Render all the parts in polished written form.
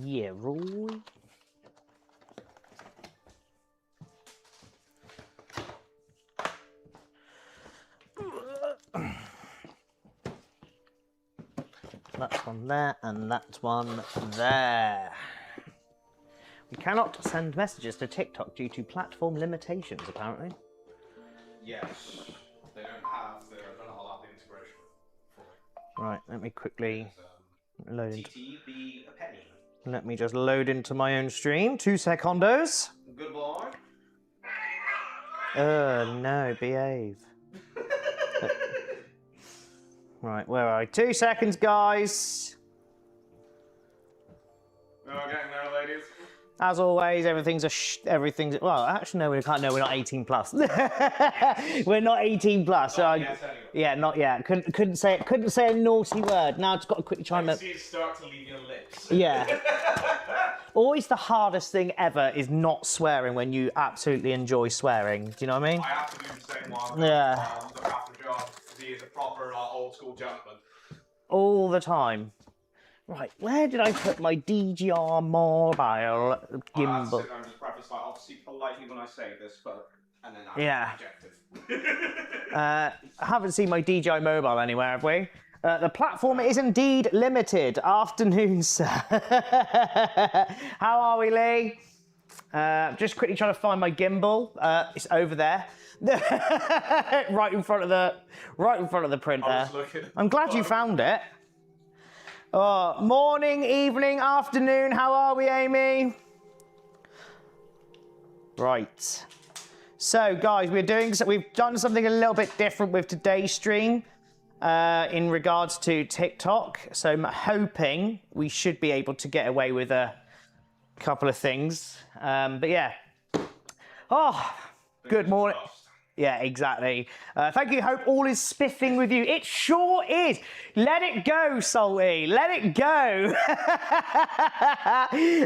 Yeah, Roy. That's one there, and that's one there. We cannot send messages to TikTok due to platform limitations, apparently. Yes, they don't allow the integration for it. Right, let me quickly load into... TT be a penny. Let me just load into my own stream. 2 secondos. Good boy. No, behave. Right, where are I? 2 seconds, guys. No, we're getting there, ladies. As always, everything's. Well, actually, no, we can't. No, we're not 18 plus. We're not 18 plus. So Yes, anyway. yeah, not yet. Couldn't say a naughty word. Now it's got to quickly try and. See it start to leave your lips. Yeah. Always the hardest thing ever is not swearing when you absolutely enjoy swearing. Do you know what I mean? I have to do the same one. Yeah. Look after John, because he is a proper old school gentleman. All the time. Right, where did I put my DJR mobile gimbal? I have to sit there and just preface, like, obviously politely when I say this, but and then I'm objective. I haven't seen my DJI mobile anywhere, have we? The platform is indeed limited. Afternoon, sir. How are we, Lee? Just quickly trying to find my gimbal. It's over there, right in front of the printer. I'm glad you found it. Oh, morning, evening, afternoon. How are we, Amy? Right. So, guys, we've done something a little bit different with today's stream in regards to TikTok. So I'm hoping we should be able to get away with a couple of things. But yeah. Oh, good morning. Yeah, exactly. Thank you. Hope all is spiffing with you. It sure is. Let it go, Salty. Let it go.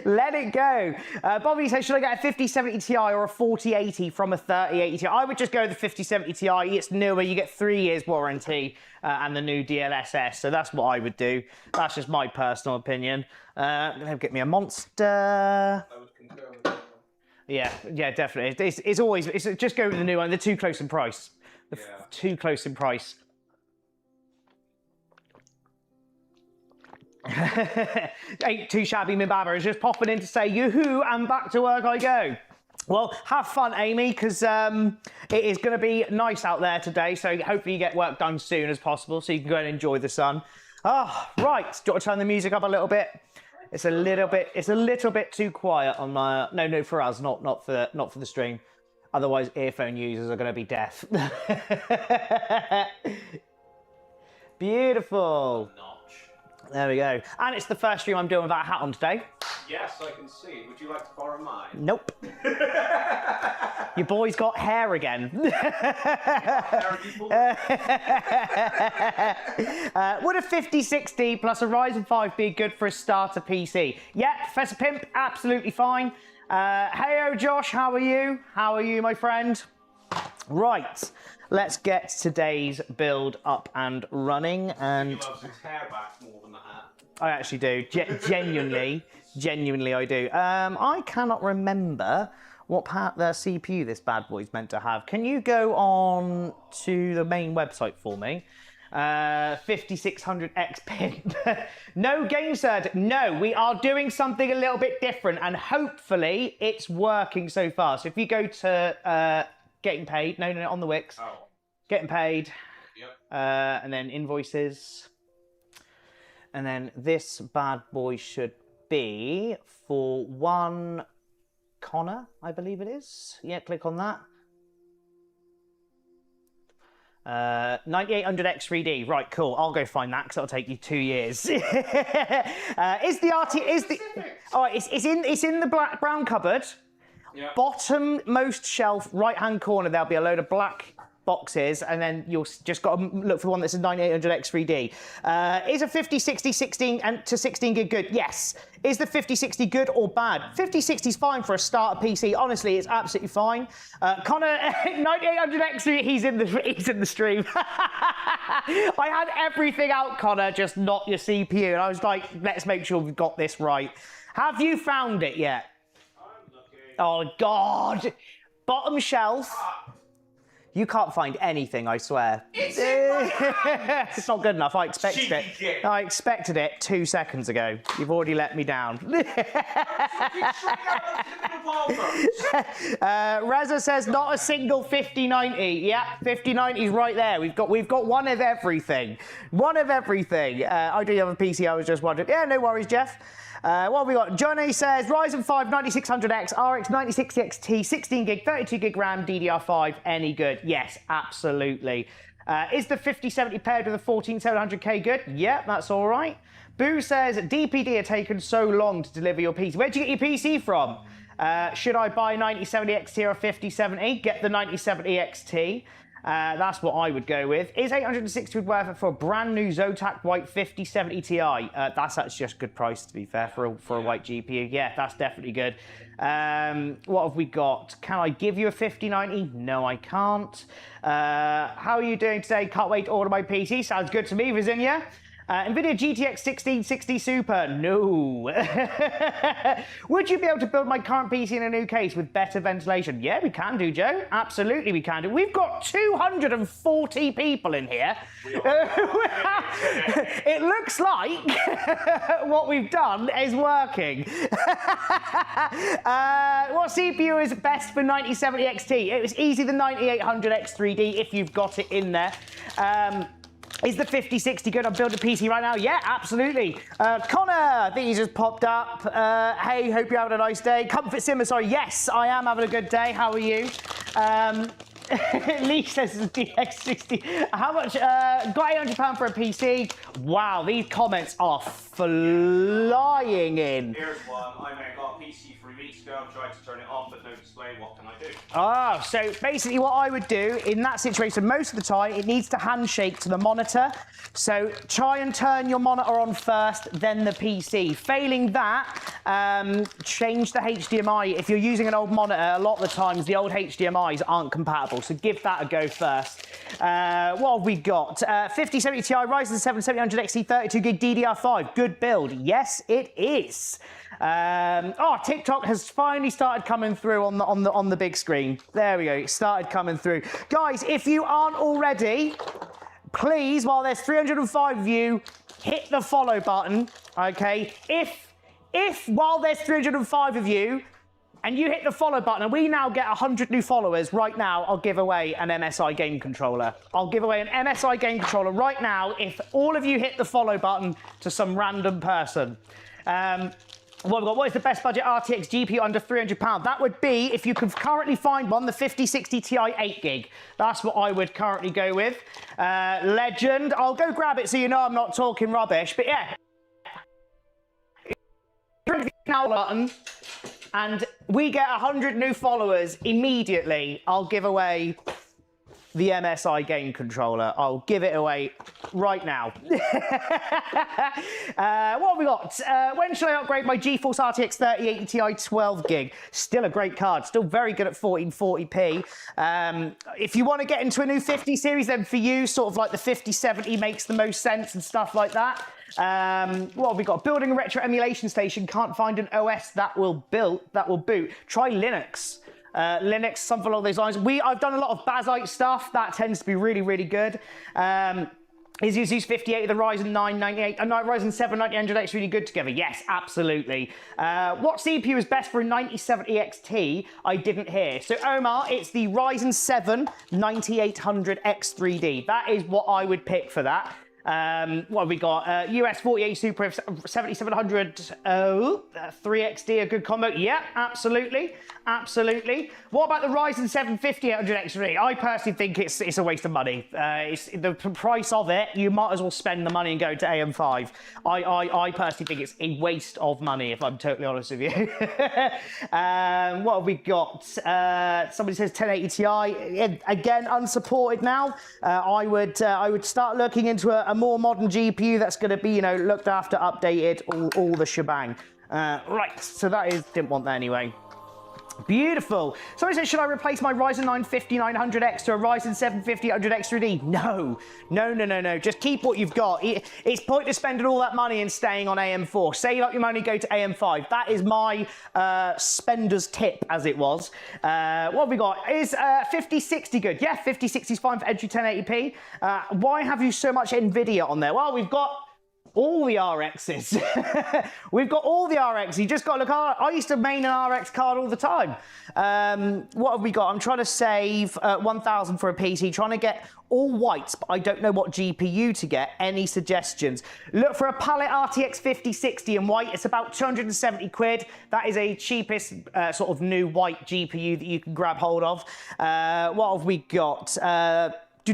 Let it go. Bobby says, should I get a 5070 Ti or a 4080 from a 3080 Ti? I would just go with the 5070 Ti. It's newer. You get 3 years warranty and the new DLSS. So that's what I would do. That's just my personal opinion. Get me a monster. I would concur with that. Yeah, definitely. It's just go with the new one. They're too close in price. Too close in price. Ain't too shabby, my baba. Is just popping in to say yoo-hoo and back to work I go. Well, have fun, Amy, because it is going to be nice out there today. So hopefully you get work done soon as possible, so you can go and enjoy the sun. Ah, right. Do you want to turn the music up a little bit? It's a little bit too quiet on my. No, for us, not for the stream. Otherwise, earphone users are going to be deaf. Beautiful. There we go. And it's the first stream I'm doing without a hat on today. Yes, I can see. Would you like to borrow mine? Nope. Your boy's got hair again. Would a 5060 plus a Ryzen 5 be good for a starter PC? Yeah, Professor Pimp, absolutely fine. Heyo, Josh, how are you? How are you, my friend? Right, let's get today's build up and running. And he loves his hair back more than the hat. I actually do. Genuinely, I do. I cannot remember what part of the CPU this bad boy's meant to have. Can you go on to the main website for me? 5600X pin. No game cert. No, we are doing something a little bit different, and hopefully it's working so far. So if you go to getting paid, no, on the Wix. Oh. Getting paid. Yep. And then invoices. And then this bad boy should be for one Connor, I believe it is. Yeah, click on that. 9800X3D. Right, cool. I'll go find that because that'll take you 2 years. Is the RT? Is the? Oh, it's in the brown cupboard. Yeah. Bottom most shelf, right hand corner. There'll be a load of black boxes, and then you'll just got to look for one that's a 9800X3D. Is a 5060 16 to 16 gig good? Yes. Is the 5060 good or bad? 5060 is fine for a starter PC. Honestly, it's absolutely fine. Connor, 9800X3, he's in the stream. I had everything out, Connor, just not your CPU. And I was like, let's make sure we've got this right. Have you found it yet? I'm looking. Oh, God. Bottom shelf. You can't find anything, I swear. It's in my hand. It's not good enough. I expected Cheeky it. git. I expected it 2 seconds ago. You've already let me down. Reza says not a single 5090. Yeah, 5090 is right there. We've got one of everything. One of everything. I do have a PC. I was just wondering. Yeah, no worries, Jeff. What have we got? Johnny says Ryzen 5 9600X, RX 96 XT, 16 gig, 32 gig RAM, DDR5, any good? Yes, absolutely. Is the 5070 paired with a 14700K good? Yeah, that's all right. Boo says DPD are taken so long to deliver your PC. Where'd you get your PC from? Should I buy 9070 XT or 5070? Get the 9070 XT. That's what I would go with. Is 860 worth it for a brand new Zotac White 5070 Ti? That's actually just a good price, to be fair, for a white GPU. Yeah, that's definitely good. What have we got? Can I give you a 5090? No, I can't. How are you doing today? Can't wait to order my PC. Sounds good to me, Virginia. NVIDIA GTX 1660 Super, no. Would you be able to build my current PC in a new case with better ventilation? Yeah, we can do, Joe. Absolutely, we can do. We've got 240 people in here. It looks like what we've done is working. What CPU is best for 9070 XT? It was easy the 9800X3D if you've got it in there. Is the 5060 good? I'm building a PC right now. Yeah, absolutely. Connor, I think he just popped up. Hey, hope you're having a nice day. Comfort Simmer, sorry. Yes, I am having a good day. How are you? Lee says it's a DX60. How much? Got £800 for a PC. Wow, these comments are flying in. Here's one. I got a PC 3 weeks ago. I've tried to turn it off, but no display. What can I do? Ah, so basically what I would do in that situation, most of the time, it needs to handshake to the monitor. So try and turn your monitor on first, then the PC. Failing that, change the HDMI. If you're using an old monitor, a lot of the times the old HDMIs aren't compatible. So give that a go first. What have we got? 5070 Ti, Ryzen 7 7700 XT, 32 gig DDR5. Good build. Yes, it is. TikTok has finally started coming through on the big screen. There we go. It started coming through. Guys, if you aren't already, please, while there's 305 of you, hit the follow button. Okay. If while there's 305 of you, and you hit the follow button, and we now get 100 new followers right now, I'll give away an MSI game controller. I'll give away an MSI game controller right now if all of you hit the follow button to some random person. What have we got? What is the best budget RTX GPU under £300? That would be, if you could currently find one, the 5060 Ti 8 gig. That's what I would currently go with. Legend. I'll go grab it so you know I'm not talking rubbish. But yeah. Now button. And we get 100 new followers immediately. I'll give away the MSI game controller. I'll give it away right now. What have we got? When should I upgrade my GeForce RTX 3080 Ti 12 gig? Still a great card. Still very good at 1440p. If you want to get into a new 50 series, then for you, sort of like the 5070 makes the most sense and stuff like that. What have we got? Building a retro emulation station. Can't find an OS that will boot. Try Linux. Linux, something along those lines. I've done a lot of Bazite stuff. That tends to be really, really good. Is use 58 of the Ryzen 9 98 and Ryzen 7 9000X really good together? Yes, absolutely. What CPU is best for a 9070 XT? I didn't hear. So Omar, it's the Ryzen 7 9800X3D. That is what I would pick for that. What have we got? US 48 Super 7700 3XD, a good combo. Yeah, absolutely. Absolutely. What about the Ryzen 7 5800X3? I personally think it's a waste of money. It's the price of it, you might as well spend the money and go to AM5. I personally think it's a waste of money, if I'm totally honest with you. What have we got? Somebody says 1080 Ti. Again, unsupported now. I would start looking into a more modern GPU that's going to be, you know, looked after, updated, all the shebang. Right, so that is, didn't want that anyway. Beautiful. Somebody said, should I replace my Ryzen 9 5900X to a Ryzen 7 5800X 3D? No. Just keep what you've got. It's pointless spending all that money and staying on AM4. Save up your money, go to AM5. That is my spender's tip, as it was. What have we got? Is 5060 good? Yeah, 5060 is fine for entry 1080p. Why have you so much NVIDIA on there? Well, we've got all the RXs. We've got all the RXs. You just got to look. I used to main an RX card all the time. What have we got? I'm trying to save 1,000 for a PC, trying to get all whites, but I don't know what GPU to get. Any suggestions? Look for a Palette RTX 5060 in white. It's about 270 quid. That is a cheapest sort of new white GPU that you can grab hold of. What have we got? Hey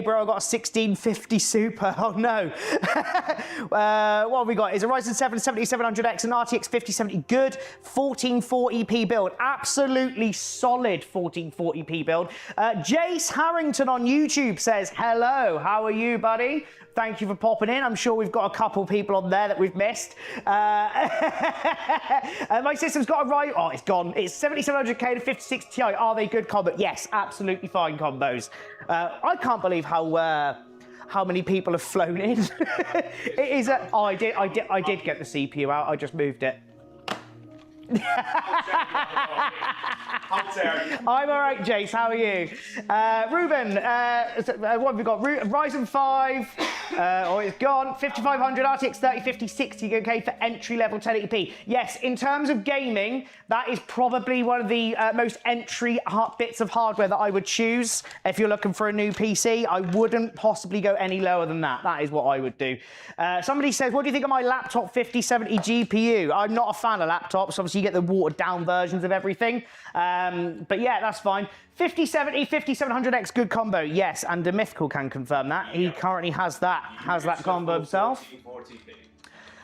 bro, I got a 1650 Super. Oh no. What have we got? Is a Ryzen 7 7700X and RTX 5070 good? 1440p build. Absolutely solid 1440p build. Jace Harrington on YouTube says, hello, how are you, buddy? Thank you for popping in. I'm sure we've got a couple people on there that we've missed. My system's got a right. Oh, it's gone. It's 7700K to 5060 Ti. Are they good combo? Yes, absolutely fine combos. I can't believe how many people have flown in. It is a. Oh, I did get the CPU out. I just moved it. How dare you? I'm all right, Jace. How are you? Ruben, what have we got? Ryzen 5. Oh, it's gone. 5500 RTX 3050 60 okay for entry level 1080p. Yes, in terms of gaming, that is probably one of the most entry bits of hardware that I would choose if you're looking for a new PC. I wouldn't possibly go any lower than that. That is what I would do. Somebody says, what do you think of my laptop 5070 GPU? I'm not a fan of laptops. Obviously, you get the watered down versions of everything. But yeah, that's fine. 5070, 5700X, good combo. Yes, and the Mythical can confirm that. He currently has that combo himself.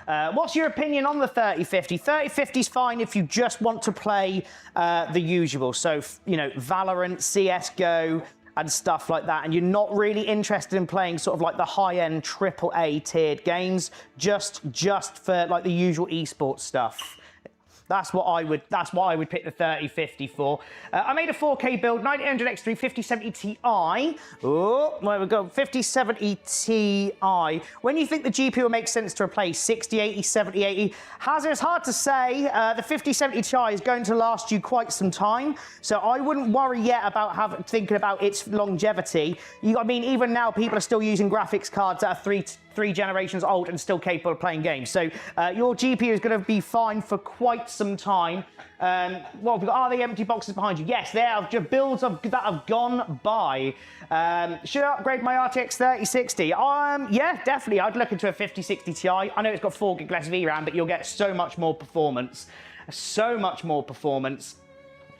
What's your opinion on the 3050? 3050 is fine if you just want to play the usual. So, you know, Valorant, CSGO, and stuff like that, and you're not really interested in playing sort of like the high-end AAA tiered games, just for like the usual esports stuff. That's what I would pick the 3050 for. I made a 4K build, 9800X3 5070 Ti. Oh, where we go? 5070 Ti. When you think the GPU will make sense to replace 6080, 7080? It's hard to say. The 5070 Ti is going to last you quite some time, so I wouldn't worry yet about thinking about its longevity. I mean, even now people are still using graphics cards that are three generations old and still capable of playing games. So your GPU is going to be fine for quite some time. What have we got? Are they empty boxes behind you? Yes, they are builds that have gone by. Should I upgrade my RTX 3060? Yeah, definitely. I'd look into a 5060 Ti. I know it's got 4 gig less VRAM, but you'll get so much more performance. So much more performance.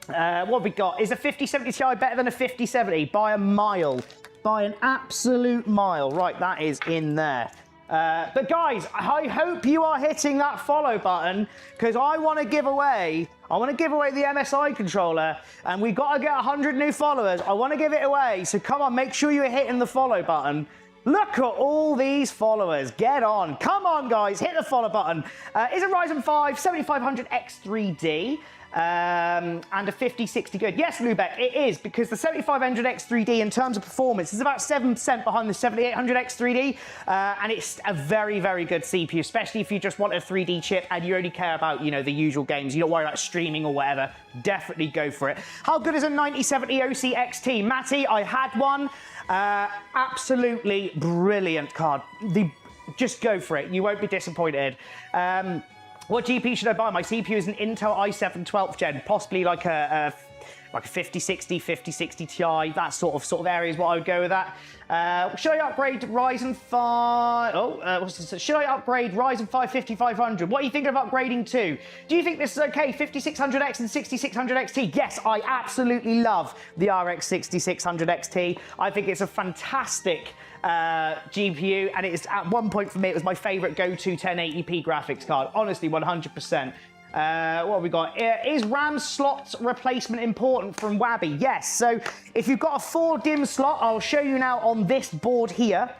What have we got? Is a 5070 Ti better than a 5070? By a mile. By an absolute mile. Right, that is in there. But guys, I hope you are hitting that follow button, because I want to give away the MSI controller, and we've got to get 100 new followers. I want to give it away, so come on, make sure you're hitting the follow button. Look at all these followers. Get on. Come on, guys, hit the follow button. Is a Ryzen 5 7500X 3D? And a 5060 good. Yes, Lubeck, it is, because the 7500X 3D in terms of performance is about 7% behind the 7800X 3D, and it's a very, very good CPU, especially if you just want a 3D chip and you only care about, you know, the usual games. You don't worry about streaming or whatever. Definitely go for it. How good is a 9070 OC XT? Matty, I had one. Absolutely brilliant card. Just go for it. You won't be disappointed. What GPU should I buy? My CPU is an Intel i7 12th gen, possibly like a like a 5060, 5060 Ti, that sort of area is what I would go with that. Should I upgrade Ryzen 5? Should I upgrade Ryzen 5 5500? What are you thinking of upgrading to? Do you think this is okay? 5600X and 6600 XT? Yes, I absolutely love the RX 6600 XT. I think it's a fantastic GPU, and it's at one point for me, it was my favorite go-to 1080p graphics card. Honestly, 100%. What have we got? Is RAM slot replacement important from Wabby? Yes. So if you've got a 4 DIMM slot, I'll show you now on this board here.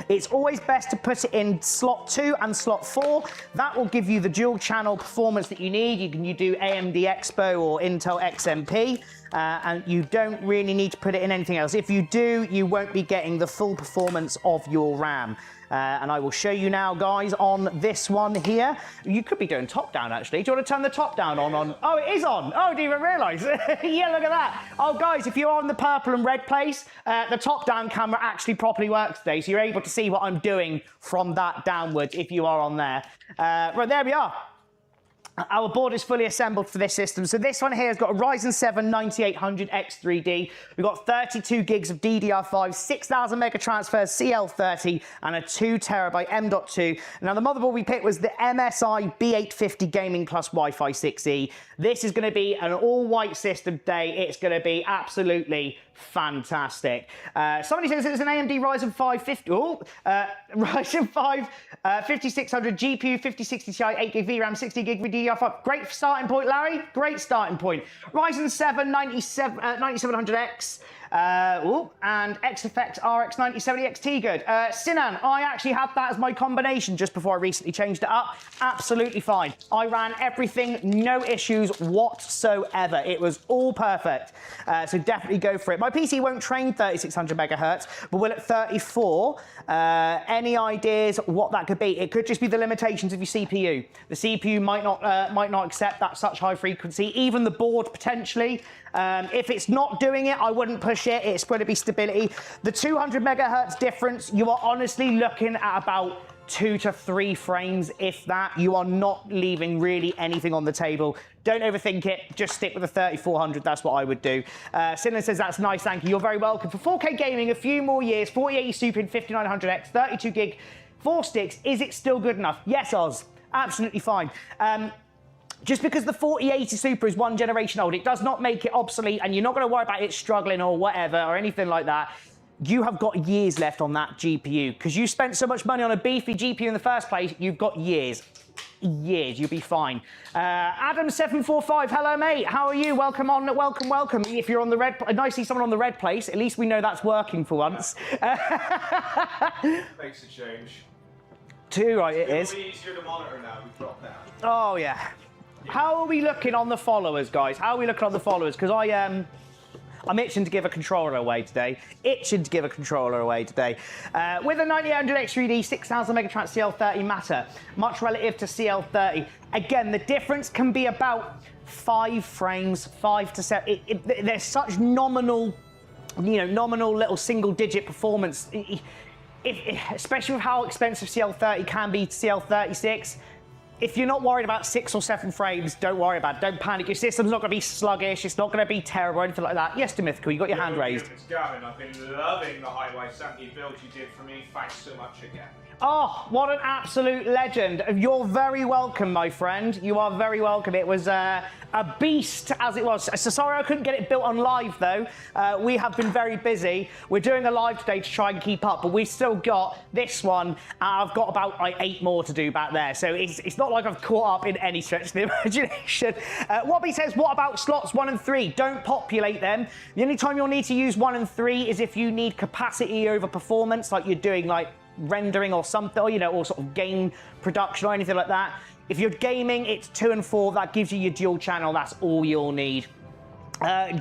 It's always best to put it in slot 2 and slot 4. That will give you the dual channel performance that you need. You do AMD Expo or Intel XMP, and you don't really need to put it in anything else. If you do, you won't be getting the full performance of your RAM. And I will show you now, guys, on this one here. You could be doing top down, actually. Do you want to turn the top down on? Oh, it is on. Oh, didn't even realise. Yeah, look at that. Oh, guys, if you're on the purple and red place, the top down camera actually properly works today. So you're able to see what I'm doing from that downwards if you are on there. Right, there we are. Our board is fully assembled for this system. So this one here has got a Ryzen 7 9800X3D. We've got 32 gigs of DDR5, 6,000 mega transfers CL30, and a 2 terabyte M.2. Now the motherboard we picked was the MSI B850 Gaming Plus Wi-Fi 6E. This is going to be an all-white system today. It's going to be absolutely fantastic. Somebody says it's an AMD Ryzen 5 Ryzen 5 5600 GPU, 5060 Ti, 8 gig VRAM, 60 gig DDR5. Great starting point, Larry. Great starting point. Ryzen 7 9700X. And XFX RX 9070 XT good. Sinan, I actually had that as my combination just before I recently changed it up. Absolutely fine. I ran everything, no issues whatsoever. It was all perfect. So definitely go for it. My PC won't train 3600 megahertz, but will at 34. Any ideas what that could be? It could just be the limitations of your CPU. The CPU might not accept that such high frequency. Even the board potentially. If it's not doing it, I wouldn't push it. It's going to be stability. The 200 megahertz difference, you are honestly looking at about 2 to 3 frames, if that. You are not leaving really anything on the table. Don't overthink it. Just stick with the 3400. That's what I would do. Sinan says, that's nice, thank you. You're very welcome. For 4K gaming, a few more years, 4080 Super in 5900X, 32 gig, 4 sticks. Is it still good enough? Yes, Oz. Absolutely fine. Just because the 4080 Super is 1 generation old, it does not make it obsolete, and you're not going to worry about it struggling or whatever or anything like that. You have got years left on that GPU because you spent so much money on a beefy GPU in the first place. You've got years. You'll be fine. Adam745, hello mate, how are you? Welcome on, welcome. If you're on the red, nice to see someone on the red place. At least we know that's working for once. Makes a change. 2, right? It is. It's easier to monitor now. We've dropped down. Oh yeah. How are we looking on the followers, guys? How are we looking on the followers? Because I'm itching to give a controller away today. With a 9800X3D, 6,000 megatrans CL30 matter, much relative to CL30. Again, the difference can be about 5 frames, 5 to 7. There's such nominal little single-digit performance. Especially with how expensive CL30 can be to CL36. If you're not worried about 6 or 7 frames, don't worry about it. Don't panic. Your system's not going to be sluggish. It's not going to be terrible or anything like that. Yes, Demythical, you got your hand raised. It's Gavin. I've been loving the Highway 70 build you did for me. Thanks so much again. Oh, what an absolute legend. You're very welcome, my friend. You are very welcome. It was a beast as it was. So sorry I couldn't get it built on live, though. We have been very busy. We're doing a live today to try and keep up, but we've still got this one. I've got about 8 more to do back there. So it's not like I've caught up in any stretch of the imagination. Wobby says, what about slots 1 and 3? Don't populate them. The only time you'll need to use 1 and 3 is if you need capacity over performance, like you're doing like rendering or something, or sort of game production or anything like that. If you're gaming, it's 2 and 4. That gives you your dual channel. That's all you'll need.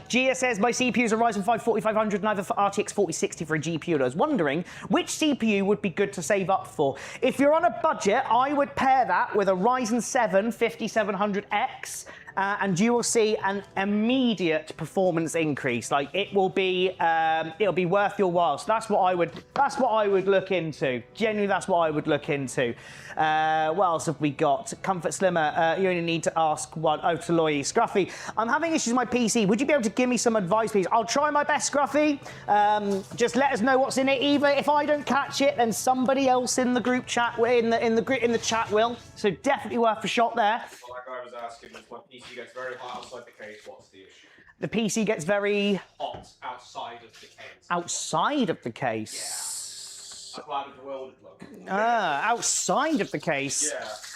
Gia says, my CPU is a Ryzen 5 4500 and I have a RTX 4060 for a GPU. And I was wondering which CPU would be good to save up for. If you're on a budget, I would pair that with a Ryzen 7 5700X. and you will see an immediate performance increase. Like it'll be worth your while. So that's what I would look into. Genuinely, that's what I would look into. What else have we got? Comfort Slimmer. You only need to ask one. Oh, to Loy. Scruffy, I'm having issues with my PC. Would you be able to give me some advice, please? I'll try my best, Scruffy. Just let us know what's in it. Either if I don't catch it, then somebody else in the group chat, in the chat will. So definitely worth a shot there. Well, like I was asking, if my PC gets very hot outside the case, what's the issue? The PC gets very hot outside of the case. Outside of the case. Yeah. That's how the world would look. Outside of the case.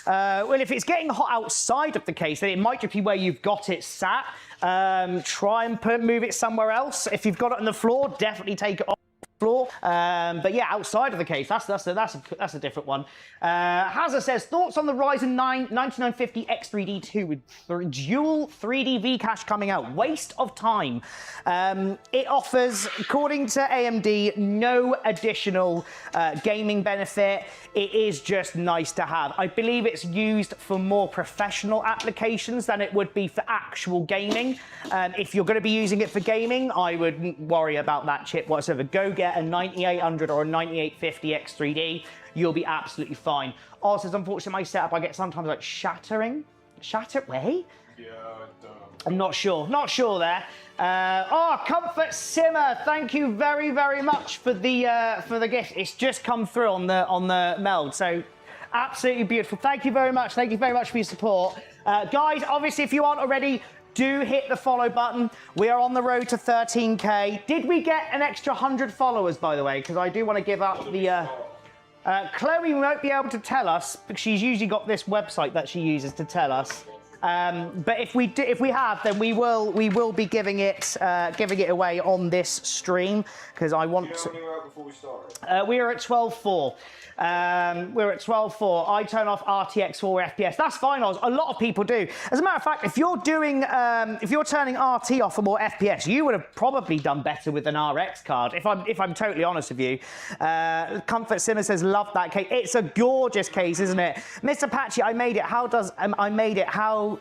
Yeah. Well, if it's getting hot outside of the case, then it might just be where you've got it sat. Try and move it somewhere else. If you've got it on the floor, definitely take it off the floor. But yeah, outside of the case, that's a different one. Hazza says, thoughts on the Ryzen 9 9950 X3D2 with dual 3D V cache coming out? Waste of time. It offers, according to AMD, no additional gaming benefit. It is just nice to have. I believe it's used for more professional applications than it would be for actual gaming. If you're going to be using it for gaming, I wouldn't worry about that chip whatsoever. Go get a 9800 or a 9850 X3D. You'll be absolutely fine. Also, unfortunately, my setup, I get sometimes like shattering. Way? Yeah, I don't know. I'm not sure. Not sure there. Comfort Simmer, thank you very, very much for the gift. It's just come through on the meld, so absolutely beautiful. Thank you very much. Thank you very much for your support, guys. Obviously, if you aren't already, do hit the follow button. We are on the road to 13K. Did we get an extra 100 followers, by the way? Because I do want to give up the. Chloe won't be able to tell us because she's usually got this website that she uses to tell us. But if we have, then we will be giving it away on this stream because I want to. When you were out before we started? We are at 12.4. We're at 12.4. I turn off RTX 4 FPS. That's fine, Oz. A lot of people do. As a matter of fact, if you're turning RT off for more FPS, you would have probably done better with an RX card. If I'm totally honest with you. Comfort Simmer says, love that case. It's a gorgeous case, isn't it? Mr. Patchy, I made it.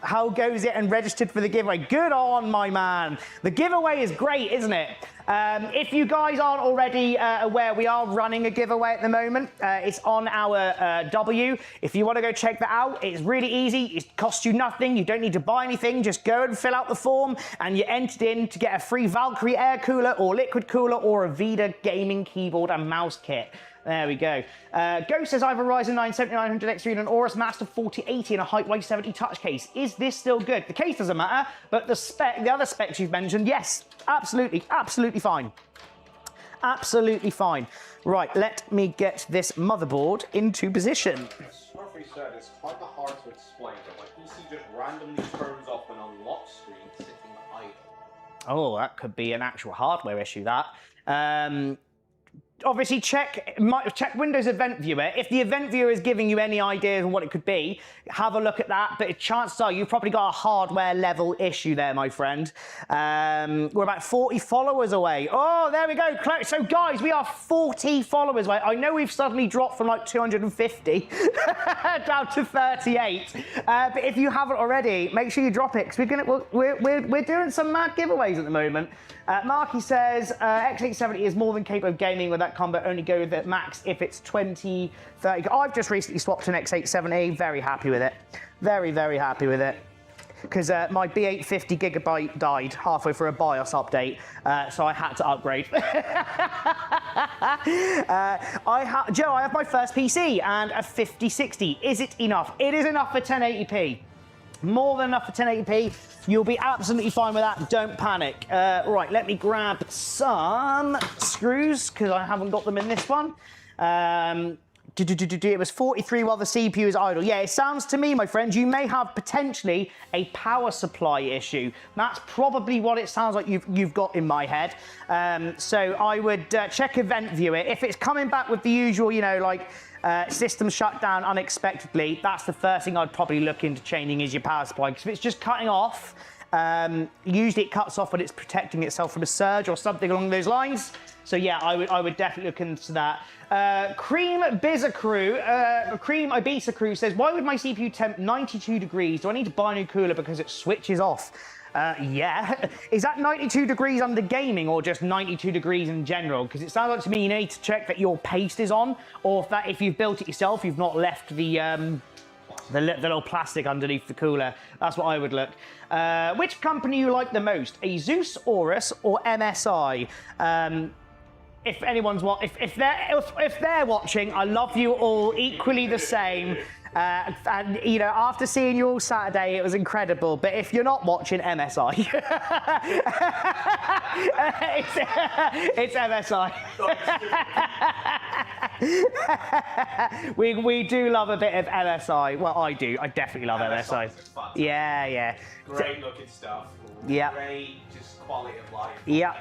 How goes it and registered for the giveaway? Good on, my man. The giveaway is great, isn't it? If you guys aren't already aware, we are running a giveaway at the moment. It's on our W. If you want to go check that out, it's really easy. It costs you nothing. You don't need to buy anything. Just go and fill out the form, and you're entered in to get a free Valkyrie air cooler or liquid cooler or a Vita gaming keyboard and mouse kit. There we go. Ghost says, I have a Ryzen 9 7900 X3 and an Aorus Master 4080 and a Height Y70 touch case. Is this still good? The case doesn't matter, but the other specs you've mentioned, yes, absolutely fine. Absolutely fine. Right, let me get this motherboard into position. Scruffy said it's quite hard to explain, but my PC just randomly turns off an unlock screen sitting idle. Oh, that could be an actual hardware issue, that. Obviously, check Windows Event Viewer. If the Event Viewer is giving you any ideas on what it could be, have a look at that. But chances are you've probably got a hardware level issue there, my friend. We're about 40 followers away. Oh, there we go. So, guys, we are 40 followers away. I know we've suddenly dropped from like 250 down to 38. But if you haven't already, make sure you drop it because we're doing some mad giveaways at the moment. Marky says X870 is more than capable of gaming with that combo. Only go with it max if it's 20, 30. I've just recently swapped an X870. Very happy with it. Very, very happy with it. Because my B850 gigabyte died halfway through a BIOS update, so I had to upgrade. Joe, I have my first PC and a 5060. Is it enough? It is enough for 1080p. More than enough for 1080p. You'll be absolutely fine with that. Don't panic. Right, let me grab some screws because I haven't got them in this one. It was 43 while the CPU is idle. Yeah, it sounds to me, my friend, you may have potentially a power supply issue. That's probably what it sounds like you've got in my head. So I would check Event Viewer. If it's coming back with the usual, system shut down unexpectedly, that's the first thing I'd probably look into changing is your power supply. Because if it's just cutting off Usually it cuts off when it's protecting itself from a surge or something along those lines. So yeah, I would definitely look into that. Cream Ibiza Crew says, why would my CPU temp 92 degrees? Do I need to buy a new cooler because it switches off? Yeah. Is that 92 degrees under gaming or just 92 degrees in general? Because it sounds like to me you need to check that your paste is on, or if you've built it yourself, you've not left the little plastic underneath the cooler. That's what I would look. Which company you like the most, Asus, Aorus, or MSI? If anyone's if they're watching, I love you all equally the same. And you know, after seeing you all Saturday, it was incredible. But if you're not watching, MSI, it's MSI. we do love a bit of MSI. Well, I do. I definitely love MSI. Yeah, yeah. Great looking stuff. Yeah. Great, just quality of life. Yeah.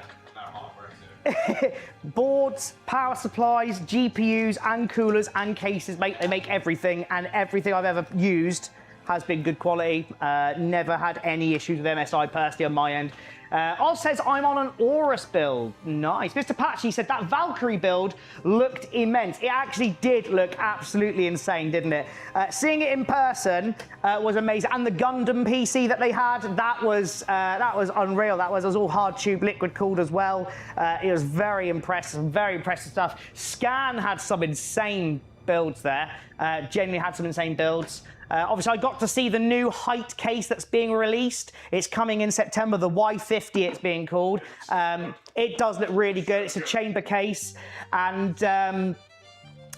Boards, power supplies, GPUs and coolers and cases, they make everything, and everything I've ever used has been good quality. Never had any issues with MSI personally on my end. Oz says, I'm on an Aorus build. Nice. Mr. Patchy said that Valkyrie build looked immense. It actually did look absolutely insane, didn't it? Seeing it in person was amazing. And the Gundam PC that they had, that was unreal. That was all hard tube liquid cooled as well. It was very impressive stuff. Scan had some insane builds there. Genuinely had some insane builds. Obviously, I got to see the new height case that's being released. It's coming in September, the Y50 it's being called. It does look really good. It's a chamber case, and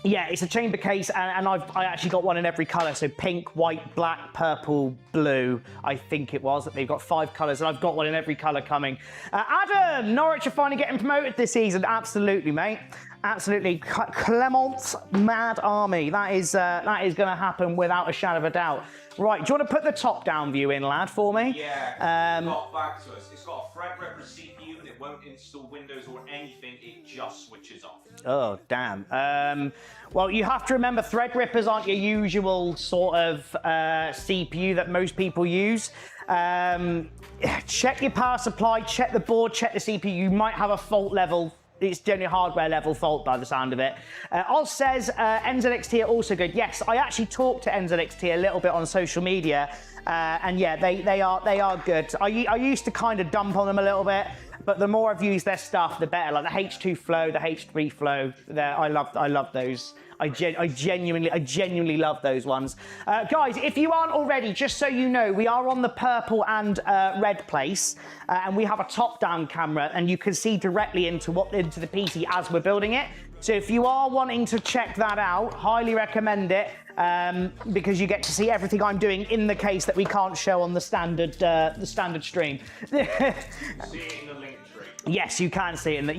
yeah, it's a chamber case, and I actually got one in every colour, so pink, white, black, purple, blue, I think it was. They've got 5 colours, and I've got one in every colour coming. Adam, Norwich are finally getting promoted this season. Absolutely, mate. Absolutely. Clement's Mad Army. That is going to happen without a shadow of a doubt. Right, do you want to put the top-down view in, lad, for me? Yeah, got back to us. It's got a Threadripper CPU, and it won't install Windows or anything. It just switches off. Oh, damn. Well, you have to remember, Threadrippers aren't your usual sort of CPU that most people use. Check your power supply, check the board, check the CPU. You might have a fault level. It's generally a hardware level fault by the sound of it. Oz says NZXT are also good. Yes, I actually talked to NZXT a little bit on social media, and yeah, they are good. I used to kind of dump on them a little bit, but the more I've used their stuff, the better. Like the H2 Flow, the H3 Flow, I love those. I genuinely love those ones. Guys, if you aren't already, just so you know, we are on the purple and red place, and we have a top-down camera, and you can see directly into the PC as we're building it. So if you are wanting to check that out, highly recommend it, because you get to see everything I'm doing in the case that we can't show on the standard stream. See it in the link tree. Yes, you can see it in the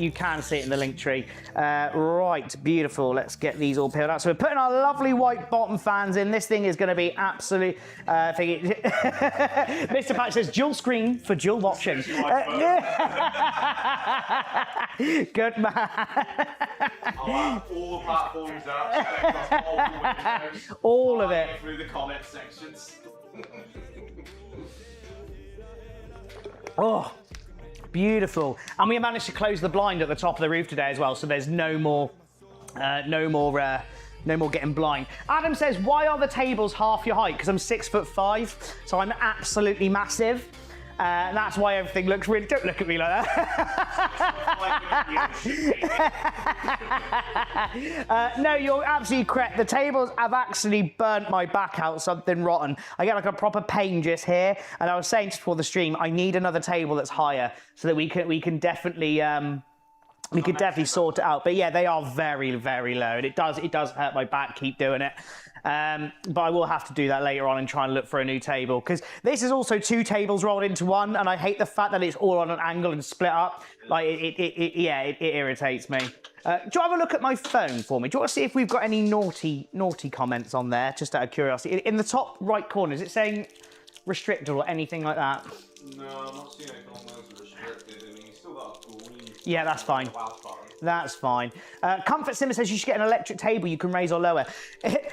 link tree. Right, beautiful. Let's get these all peeled out. So we're putting our lovely white bottom fans in. This thing is going to be absolute. Mr. Patch says dual screen for dual watching. Good man. I'll have all the platforms up. All of it. Through the comment sections. Oh. Beautiful. And we managed to close the blind at the top of the roof today as well, so there's no more getting blind. Adam says, why are the tables half your height? Because I'm 6'5", so I'm absolutely massive. And that's why everything looks really... Don't look at me like that. No, you're absolutely correct. The tables have actually burnt my back out something rotten. I get like a proper pain just here. And I was saying just before the stream, I need another table that's higher so that we can definitely... we could definitely sort it out. But yeah, they are very, very low. And it does hurt my back, keep doing it. But I will have to do that later on and try and look for a new table, because this is also 2 tables rolled into one, and I hate the fact that it's all on an angle and split up. Like it irritates me. Do you have a look at my phone for me? Do you want to see if we've got any naughty comments on there, just out of curiosity? In the top right corner, is it saying restricted or anything like that? No, I'm not seeing anything on those restricted. I mean, you still got a green. Yeah, that's fine. That's fine. Comfort Simmer says you should get an electric table you can raise or lower.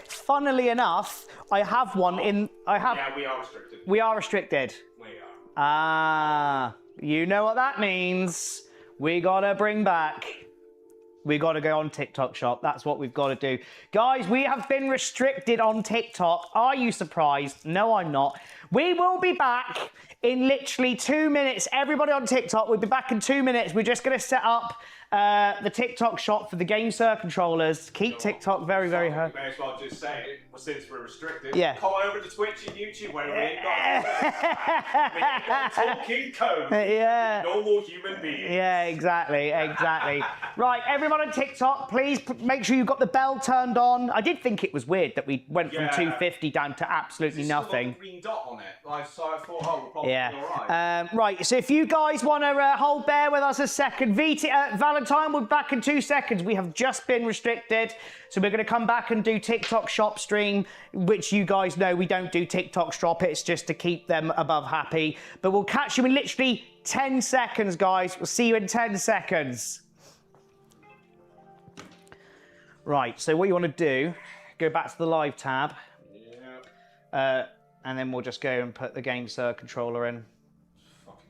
Funnily enough, I have one in... Yeah, we are restricted. We are restricted. We are. Ah, you know what that means. We gotta bring back. We gotta go on TikTok shop. That's what we've got to do. Guys, we have been restricted on TikTok. Are you surprised? No, I'm not. We will be back in literally 2 minutes. Everybody on TikTok, we'll be back in 2 minutes. We're just gonna set up the TikTok shop for the GameSir controllers. Keep TikTok very, very hard. You may as well just say it, well, since we're restricted. Yeah. Come over to Twitch and YouTube where we ain't got talking code. Yeah. Normal human beings. Yeah, exactly. Right, everyone on TikTok, please make sure you've got the bell turned on. I did think it was weird that we went from 250 down to absolutely nothing. Got the green dot on it. So I thought, oh, we're probably all right. Right, so if you guys want to bear with us a second. Valentine, we're back in 2 seconds. We have just been restricted, so we're going to come back and do TikTok shop stream, which you guys know we don't do TikTok shop. It's just to keep them above happy. But we'll catch you in literally 10 seconds, guys. We'll see you in 10 seconds. Right, so what you want to do, go back to the live tab. Yeah. And then we'll just go and put the GameSir controller in. Fucking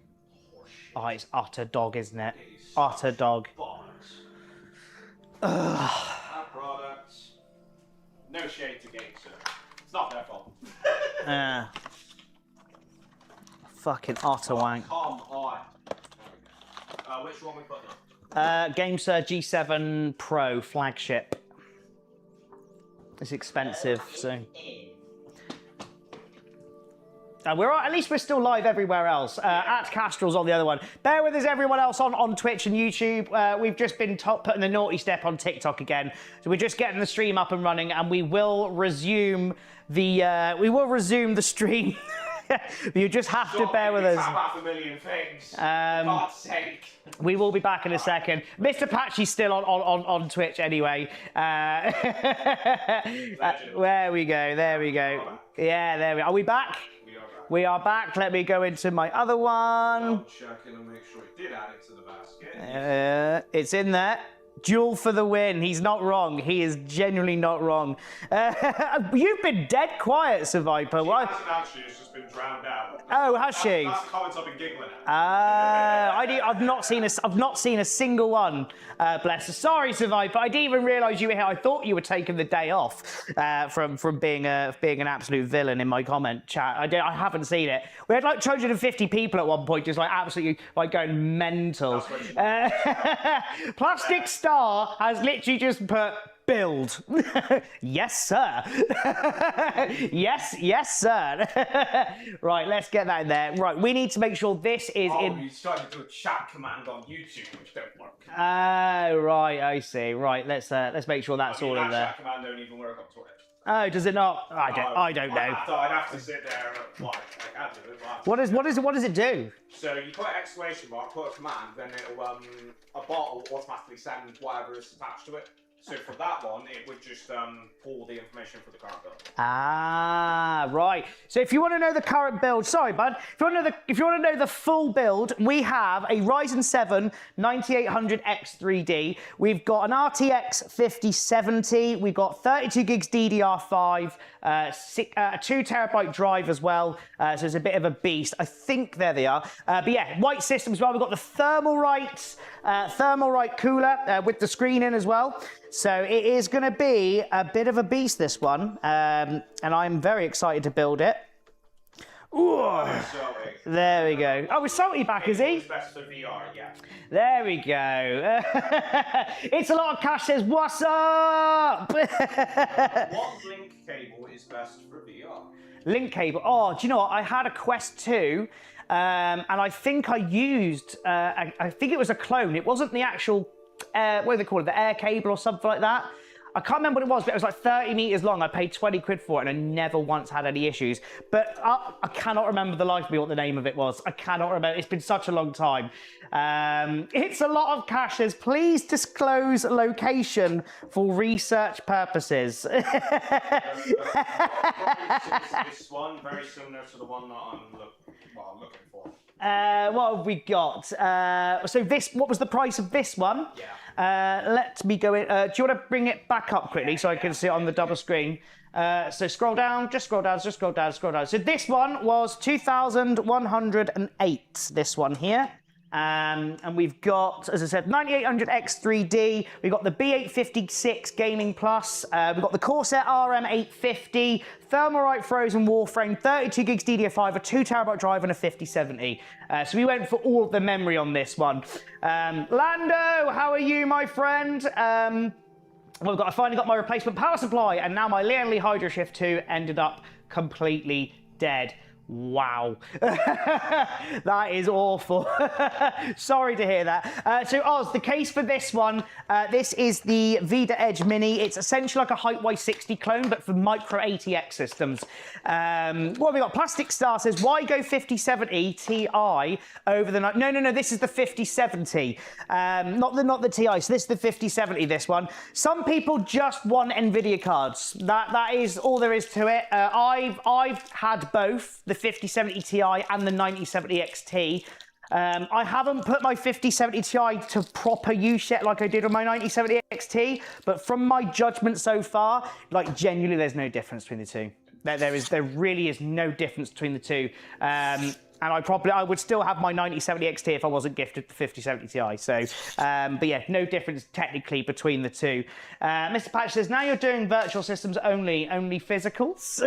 horseshit. Oh, it's utter dog, isn't it? Utter dog. That product. No shade to GameSir. It's not their fault. Fucking utter wank. Come on. There we go. Which one we put in? GameSir G7 Pro flagship. It's expensive, so. At least we're still live everywhere else. At Castral's on the other one. Bear with us, everyone else on Twitch and YouTube. We've just been putting the naughty step on TikTok again, so we're just getting the stream up and running, and we will resume the stream. You just have to bear with us. Half a million things. For God's sake. We will be back in a second. Mr. Patchy's still on Twitch anyway. There we go. There we go. Yeah, there we are. Are we back? We are back. Let me go into my other one. Checking and make sure he did add it to the basket. It's in there. Duel for the win. He's not wrong. He is genuinely not wrong. You've been dead quiet, Sir Viper. She hasn't actually. It's just been drowned out. Oh, has she? That's the comments I've been giggling at. I've not seen a single one. Bless her. Sorry, Sir Viper. I didn't even realise you were here. I thought you were taking the day off from being an absolute villain in my comment chat. I haven't seen it. We had like 250 people at one point, just like absolutely like going mental. Plastic Star has literally just put build. Yes, sir. yes, sir. Right, let's get that in there. Right, we need to make sure this is in. You started to do a chat command on YouTube, which don't work. Oh, right, I see. Right, let's make sure that's all in there. Chat command don't even work on Twitch. Oh, does it not? I don't know. I'd have to sit there and like I can't do it. What does it do? So you put an exclamation mark, put a command, then it'll a bot will automatically send whatever is attached to it. So for that one, it would just pull the information for the current build. Ah, right. So if you want to know the current build, sorry, bud. If you want to know the full build, we have a Ryzen 7 9800X3D. We've got an RTX 5070. We've got 32 gigs DDR5, a 2 terabyte drive as well. So it's a bit of a beast. I think there they are. But yeah, white system as well. We've got the Thermalright cooler with the screen in as well. So it is going to be a bit of a beast, this one, and I'm very excited to build it. Ooh, there we go. Oh, is Salty back, is he? Best for VR, yeah. There we go. It's a lot of cash says, what's up? What link cable is best for VR? Link cable. Oh, do you know what? I had a Quest 2, and I think I used, I think it was a clone. It wasn't the actual what do they call it? The air cable or something like that. I can't remember what it was, but it was like 30 meters long. I paid 20 quid for it and I never once had any issues. But I cannot remember the life of me what the name of it was. I cannot remember. It's been such a long time. It's a lot of caches. Please disclose location for research purposes. This one, very similar to the one that I'm looking for. What have we got? So what was the price of this one? Yeah. Let me go in. Do you want to bring it back up quickly so I can see it on the double screen? So scroll down, just scroll down, just scroll down, scroll down. So this one was 2,108, this one here. And we've got, as I said, 9800X3D. We've got the B856 Gaming Plus. We've got the Corsair RM850, Thermalright Frozen Warframe, 32 gigs DDR5, a 2 terabyte drive, and a 5070. So we went for all of the memory on this one. Lando, how are you, my friend? Well, I finally got my replacement power supply, and now my Lianli Hydro Shift 2 ended up completely dead. Wow. That is awful. Sorry to hear that. So Oz, the case for this one, this is the Vida Edge Mini. It's essentially like a Hypewise 60 clone, but for micro ATX systems. What have we got? Plastic Star says, why go 5070 Ti over the... No, this is the 5070. Not the Ti, so this is the 5070, this one. Some people just want NVIDIA cards. That is all there is to it. I've had both, the 5070 Ti and the 9070 XT. I haven't put my 5070 Ti to proper use yet like I did on my 9070 XT, but from my judgment so far, like genuinely there's no difference between the two. There really is no difference between the two. And I would still have my 9070 XT if I wasn't gifted the 5070 Ti. So, but yeah, no difference technically between the two. Mr. Patch says, now you're doing virtual systems only physicals.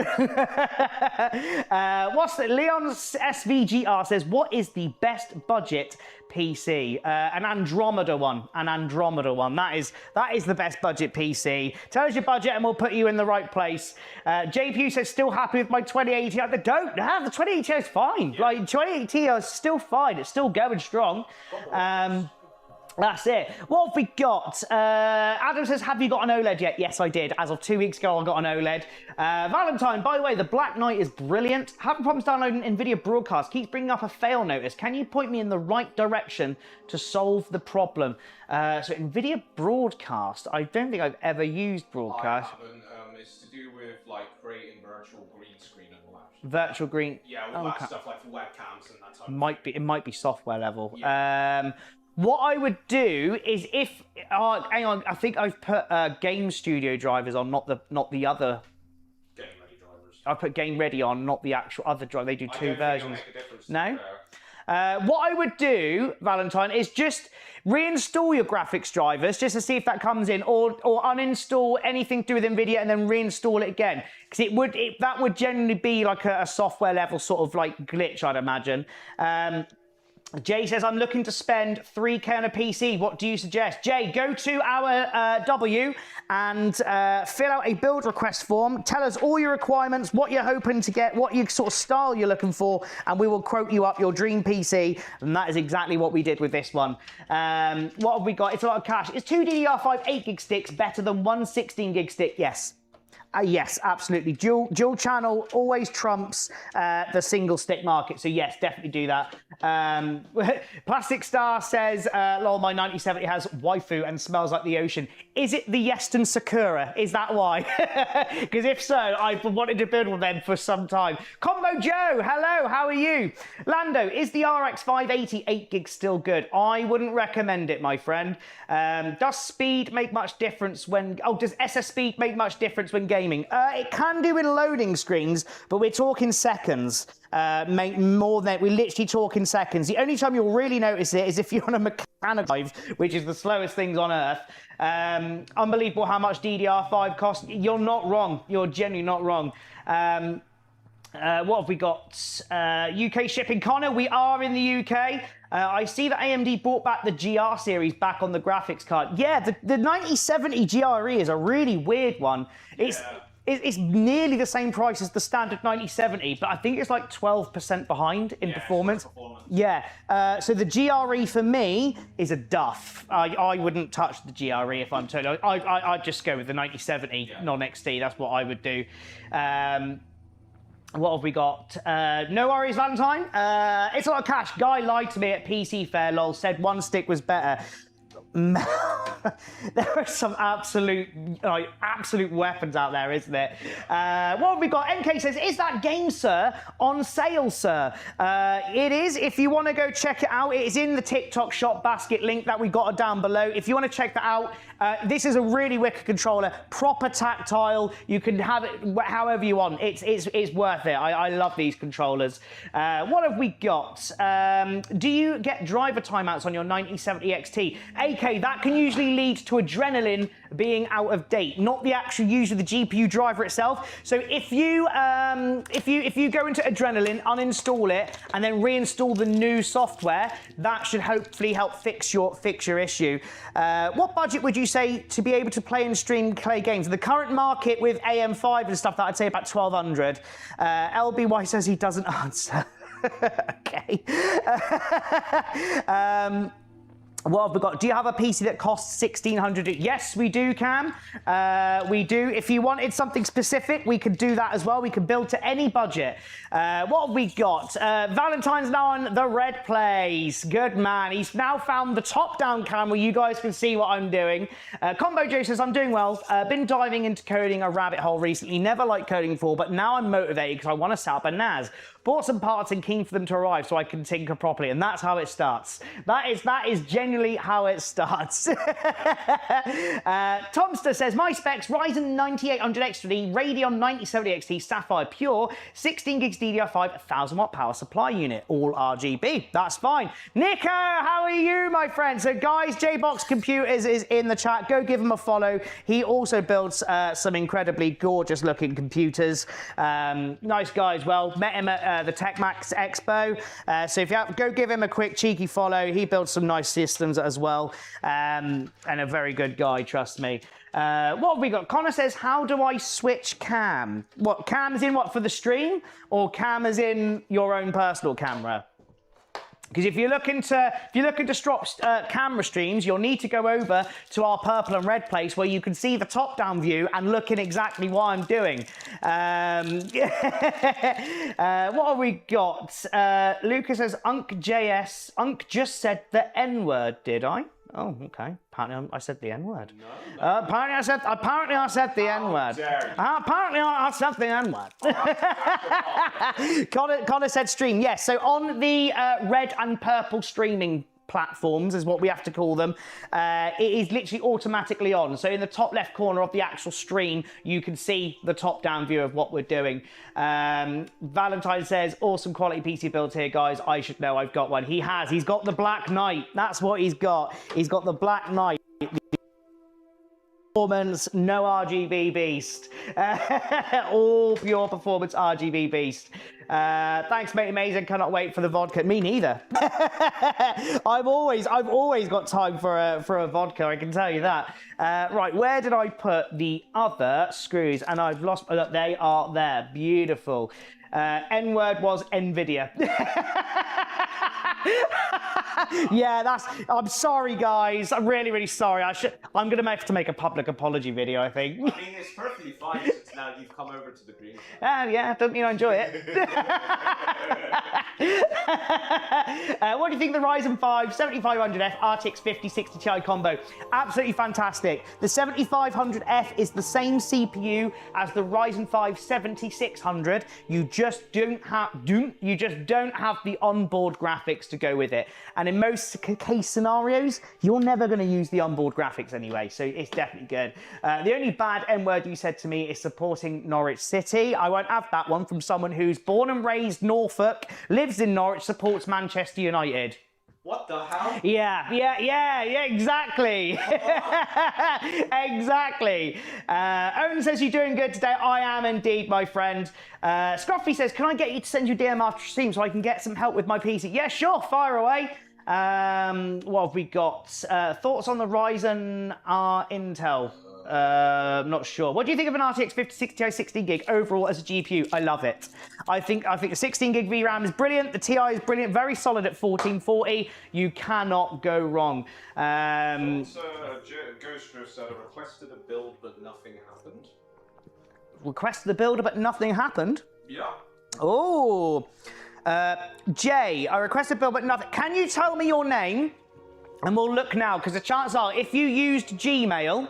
What's the Leon's SVGR says, what is the best budget PC? An Andromeda one. That is the best budget PC. Tell us your budget and we'll put you in the right place. JPU says, still happy with my 2080. I don't have the 2080 is fine. Like 2080 is still fine. It's still going strong. That's it. What have we got? Adam says, have you got an OLED yet? Yes, I did. As of 2 weeks ago, I got an OLED. Valentine, by the way, the Black Knight is brilliant. Having problems downloading NVIDIA Broadcast. Keeps bringing up a fail notice. Can you point me in the right direction to solve the problem? So NVIDIA Broadcast. I don't think I've ever used Broadcast. I haven't. It's to do with like creating virtual green screen and all that. Virtual green. Yeah, all that stuff like for webcams and that type. It might be software level. Yeah. What I would do is if hang on, I think I've put Game Studio drivers on, not the other. Game Ready drivers. I put Game Ready on, not the actual other driver. They do two versions. Make a difference No. What I would do, Valentine, is just reinstall your graphics drivers just to see if that comes in, or uninstall anything to do with NVIDIA and then reinstall it again, because that would generally be like a software level sort of like glitch, I'd imagine. Jay says, I'm looking to spend 3K on a PC. What do you suggest? Jay, go to our W and fill out a build request form. Tell us all your requirements, what you're hoping to get, what sort of style you're looking for, and we will quote you up your dream PC. And that is exactly what we did with this one. What have we got? It's a lot of cash. Is 2 DDR5 8GB sticks better than one 16GB stick? Yes. Yes, absolutely. Dual channel always trumps the single stick market. So yes, definitely do that. Plastic Star says, lol, my 9070 has waifu and smells like the ocean. Is it the Yeston Sakura? Is that why? Because if so, I've wanted to build one then for some time. Combo Joe, hello, how are you? Lando, is the RX 580 8GB still good? I wouldn't recommend it, my friend. Does speed make much difference when... Oh, does SS speed make much difference when gaming? It can do in loading screens, but we're talking seconds. More than we're literally talking seconds. The only time you'll really notice it is if you're on a mechanical drive, which is the slowest things on earth. Unbelievable how much DDR5 costs. You're not wrong. You're genuinely not wrong. What have we got? UK shipping. Connor, we are in the UK. I see that AMD brought back the GR series back on the graphics card. Yeah, the 9070 GRE is a really weird one. It's nearly the same price as the standard 9070, but I think it's like 12% behind in performance. Yeah, so the GRE for me is a duff. I wouldn't touch the GRE if I'm totally... I'd just go with the 9070 non-XT. That's what I would do. What have we got? No worries, Valentine. It's a lot of cash. Guy lied to me at PC Fair, lol. Said one stick was better. There are some absolute weapons out there, isn't it? What have we got? MK says, is that game, sir, on sale, sir? It is. If you want to go check it out, it is in the TikTok shop basket link that we got down below. If you want to check that out, this is a really wicked controller, proper tactile. You can have it however you want. It's worth it. I love these controllers. What have we got? Do you get driver timeouts on your 9070 XT? AK, that can usually lead to adrenaline being out of date, not the actual use of the GPU driver itself. So if you go into adrenaline, uninstall it, and then reinstall the new software, that should hopefully help fix your issue. What budget would you say to be able to play and stream clay games? The current market with AM5 and stuff, that I'd say about 1200. LBY says he doesn't answer. Okay. What have we got? Do you have a PC that costs 1600? Yes, we do, Cam. We do. If you wanted something specific, we could do that as well. We can build to any budget. What have we got? Valentine's now on the red place. Good man. He's now found the top-down camera. You guys can see what I'm doing. Combo Joe says, I'm doing well. Been diving into coding a rabbit hole recently. Never liked coding before, but now I'm motivated because I want to set up a NAS. Bought some parts and keen for them to arrive so I can tinker properly, and that's how it starts. That is genuinely how it starts. Tomster says, my specs, Ryzen 9800 XT, Radeon 9070 XT, Sapphire Pure, 16 gigs DDR5, 1000 watt power supply unit, all RGB. That's fine. Nico, how are you, my friend? So guys, JBox Computers is in the chat. Go give him a follow. He also builds some incredibly gorgeous looking computers. Nice guys. Well, met him at the TechMax Expo. So if you go give him a quick cheeky follow. He builds some nice systems as well. And a very good guy, trust me. What have we got? Connor says, how do I switch cam? What, cam is in what, for the stream? Or cam is in your own personal camera? Because if you're looking to swap camera streams, you'll need to go over to our purple and red place where you can see the top-down view and look in exactly what I'm doing. What have we got? Lucas says, Unk just said the N-word, did I? Oh, okay. Apparently I said the N-word. No. Apparently I said the N-word. Apparently I said the N-word. Connor said stream. Yes, so on the red and purple streaming platforms is what we have to call them, it is literally automatically on. So in the top left corner of the actual stream, you can see the top down view of what we're doing. Valentine says, awesome quality PC build here, guys. I should know, I've got one. He's got the Black Knight. That's what he's got. He's got the Black Knight. Performance, no RGB beast. All pure performance RGB beast. Thanks, mate. Amazing. Cannot wait for the vodka. Me neither. I've always got time for a vodka. I can tell you that. Right, where did I put the other screws? And I've lost. Look, they are there. Beautiful. N-word was Nvidia. Yeah, I'm sorry, guys. I'm really, really sorry. I'm gonna have to make a public apology video, I think. I mean, it's perfectly fine since now you've come over to the green. Yeah, don't you enjoy it? What do you think of the Ryzen 5 7500F RTX 5060 Ti combo? Absolutely fantastic. The 7500F is the same CPU as the Ryzen 5 7600. You just don't have the onboard graphics to go with it. And in most case scenarios, you're never going to use the onboard graphics anyway, so it's definitely good. The only bad N-word you said to me is supporting Norwich City. I won't have that one from someone who's born and raised Norfolk, lives in Norwich, supports Manchester United. What the hell? Yeah, exactly. Exactly. Owen says you're doing good today. I am indeed, my friend. Scruffy says, can I get you to send your DM after stream so I can get some help with my PC? Yeah, sure, fire away. What have we got? Thoughts on the Ryzen Intel? Not sure. What do you think of an RTX 5060 Ti 16 gig overall as a GPU? I love it. I think the 16 gig VRAM is brilliant. The Ti is brilliant. Very solid at 1440. You cannot go wrong. Ghoster said, requested a build but nothing happened. Requested a builder but nothing happened? Yeah. Oh. Jay, I requested a build but nothing. Can you tell me your name? And we'll look now, because the chances are, if you used Gmail,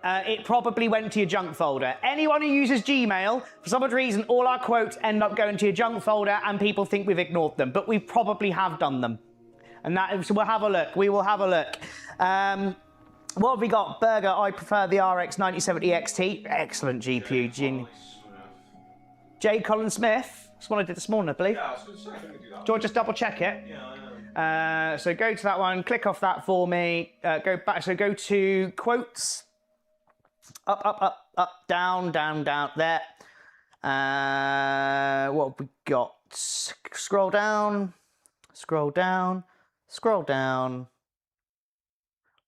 it probably went to your junk folder. Anyone who uses Gmail, for some odd reason, all our quotes end up going to your junk folder and people think we've ignored them, but we probably have done them. And so we'll have a look. We will have a look. What have we got? Burger, I prefer the RX 9070 XT. Excellent GPU. J. Colin Smith. That's what I did this morning, I believe. Yeah, I was going to say, I think we do that. Do you want to just double check it? Yeah, I know. So go to that one, click off that for me, go back, so go to quotes, up, down, there. What have we got? Scroll down.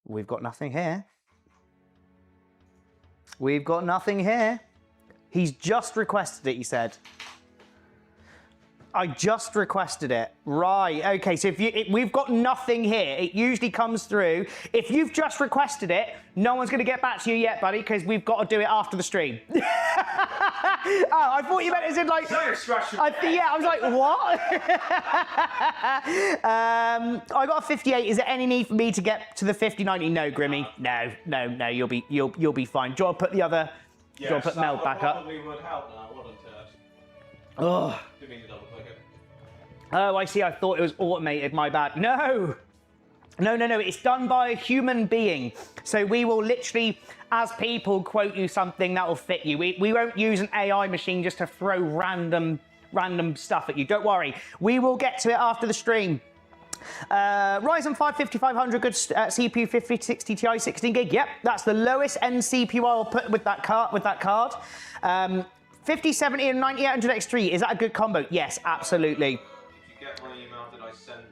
We've got nothing here. He's just requested it, he said. I just requested it. Right, okay, so we've got nothing here. It usually comes through. If you've just requested it, no one's gonna get back to you yet, buddy, because we've got to do it after the stream. Oh, I thought you meant as in like... yeah, I was like, what? I got a 58. Is there any need for me to get to the 5090? No, Grimmy. No, you'll be fine. Do you want to put the other... do you want to put Mel back up? Probably would help now, wouldn't it? Oh. Didn't mean to double click it. Oh, I see. I thought it was automated. My bad. No. It's done by a human being. So we will literally, as people, quote you something that will fit you. We won't use an AI machine just to throw random stuff at you. Don't worry. We will get to it after the stream. Ryzen 5 5500 good CPU 5060 Ti 16 gig. Yep, that's the lowest end CPU I will put with that card. 5070 and 9800 X3. Is that a good combo? Yes, absolutely. Did you get my email that I sent?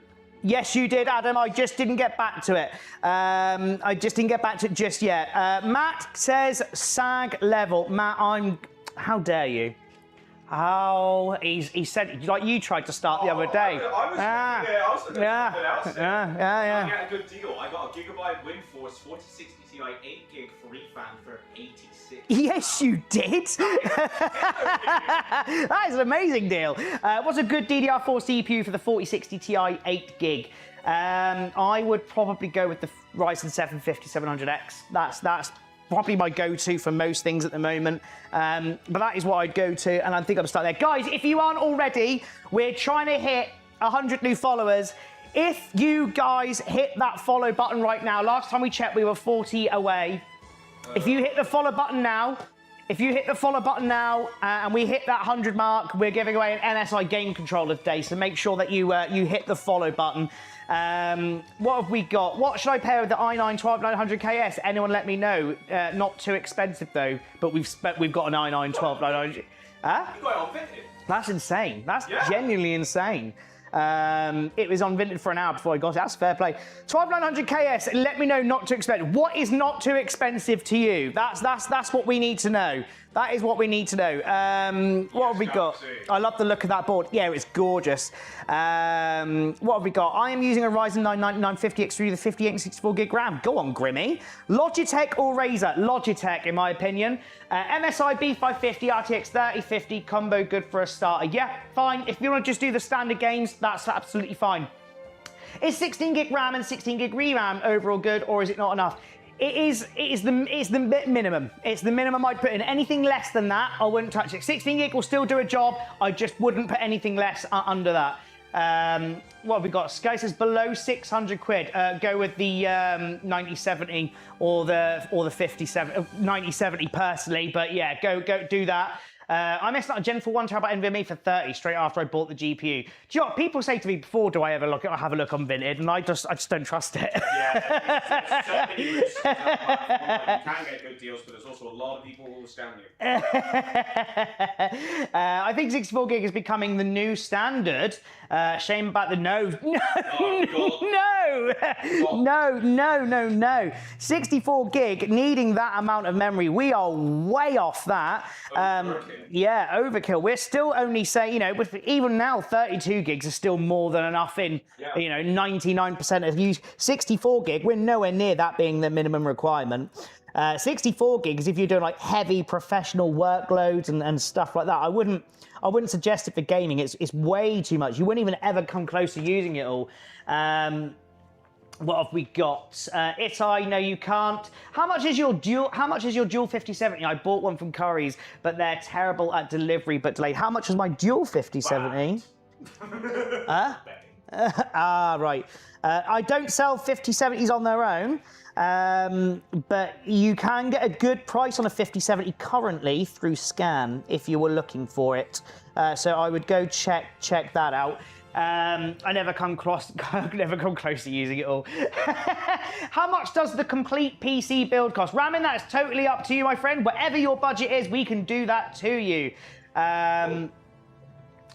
Yes, you did, Adam. I just didn't get back to it. I just didn't get back to it just yet. Matt says SAG level. Matt, how dare you? Oh, he said, like you tried to start the other day. I was looking at something else. Yeah. I get a good deal. I got a Gigabyte WindForce 4060 Ti 8 gig free fan for 86. Yes, you did. That is an amazing deal. What's a good DDR4 CPU for the 4060 Ti 8 gig? I would probably go with the Ryzen 7 5700X. That's probably my go-to for most things at the moment. But that is what I'd go to, and I think I'm start there. Guys, if you aren't already, we're trying to hit 100 new followers. If you guys hit that follow button right now, last time we checked, we were 40 away. If you hit the follow button now, and we hit that 100 mark, we're giving away an MSI game controller today. So make sure that you hit the follow button. What have we got? What should I pair with the i9 12900KS? Anyone let me know. Not too expensive though, but we've got an i9 12900. Huh? You got it on Vinted. That's insane. That's genuinely insane. It was on Vinted for an hour before I got it. That's fair play. 12900KS. Let me know not too expensive. What is not too expensive to you? That's what we need to know. That is what we need to know. What have we got? I love the look of that board. Yeah, it's gorgeous. What have we got? I am using a Ryzen 9 9950X3 with 58 and 64 gig RAM. Go on, Grimmy. Logitech or Razer? Logitech, in my opinion. MSI B550 RTX 3050 combo, good for a starter. Yeah, fine. If you want to just do the standard games, that's absolutely fine. Is 16 gig RAM and 16 gig ReRAM overall good, or is it not enough? It's the minimum. It's the minimum I'd put in. Anything less than that, I wouldn't touch it. 16 gig will still do a job. I just wouldn't put anything less under that. What have we got? Sky says below 600 quid. Go with the 9070 or the 9070 personally. But yeah, go do that. I messed up a Gen 4 1TB NVMe for 30 straight after I bought the GPU. Do you know what? People say to me before, do I ever have a look on Vinted? And I just don't trust it. Yeah, so many risks. You can get good deals, but there's also a lot of people who will scam you. I think 64 gig is becoming the new standard. Shame about the no. No. 64 gig, needing that amount of memory. We are way off that. Yeah, overkill. We're still only saying, even now, 32 gigs is still more than enough in, 99% of use. 64 gig, we're nowhere near that being the minimum requirement. 64 gigs, if you're doing like heavy professional workloads and stuff like that, I wouldn't suggest it for gaming. It's way too much. You wouldn't even ever come close to using it all. What have we got? Itai, no, you can't. How much is your dual 5070? I bought one from Curry's, but they're terrible at delivery, but delayed. How much was my dual 5070? Right. I don't sell 5070s on their own, but you can get a good price on a 5070 currently through Scan if you were looking for it. So I would go check that out. I never come close to using it all. How much does the complete PC build cost? Ramin, that is totally up to you, my friend. Whatever your budget is, we can do that to you.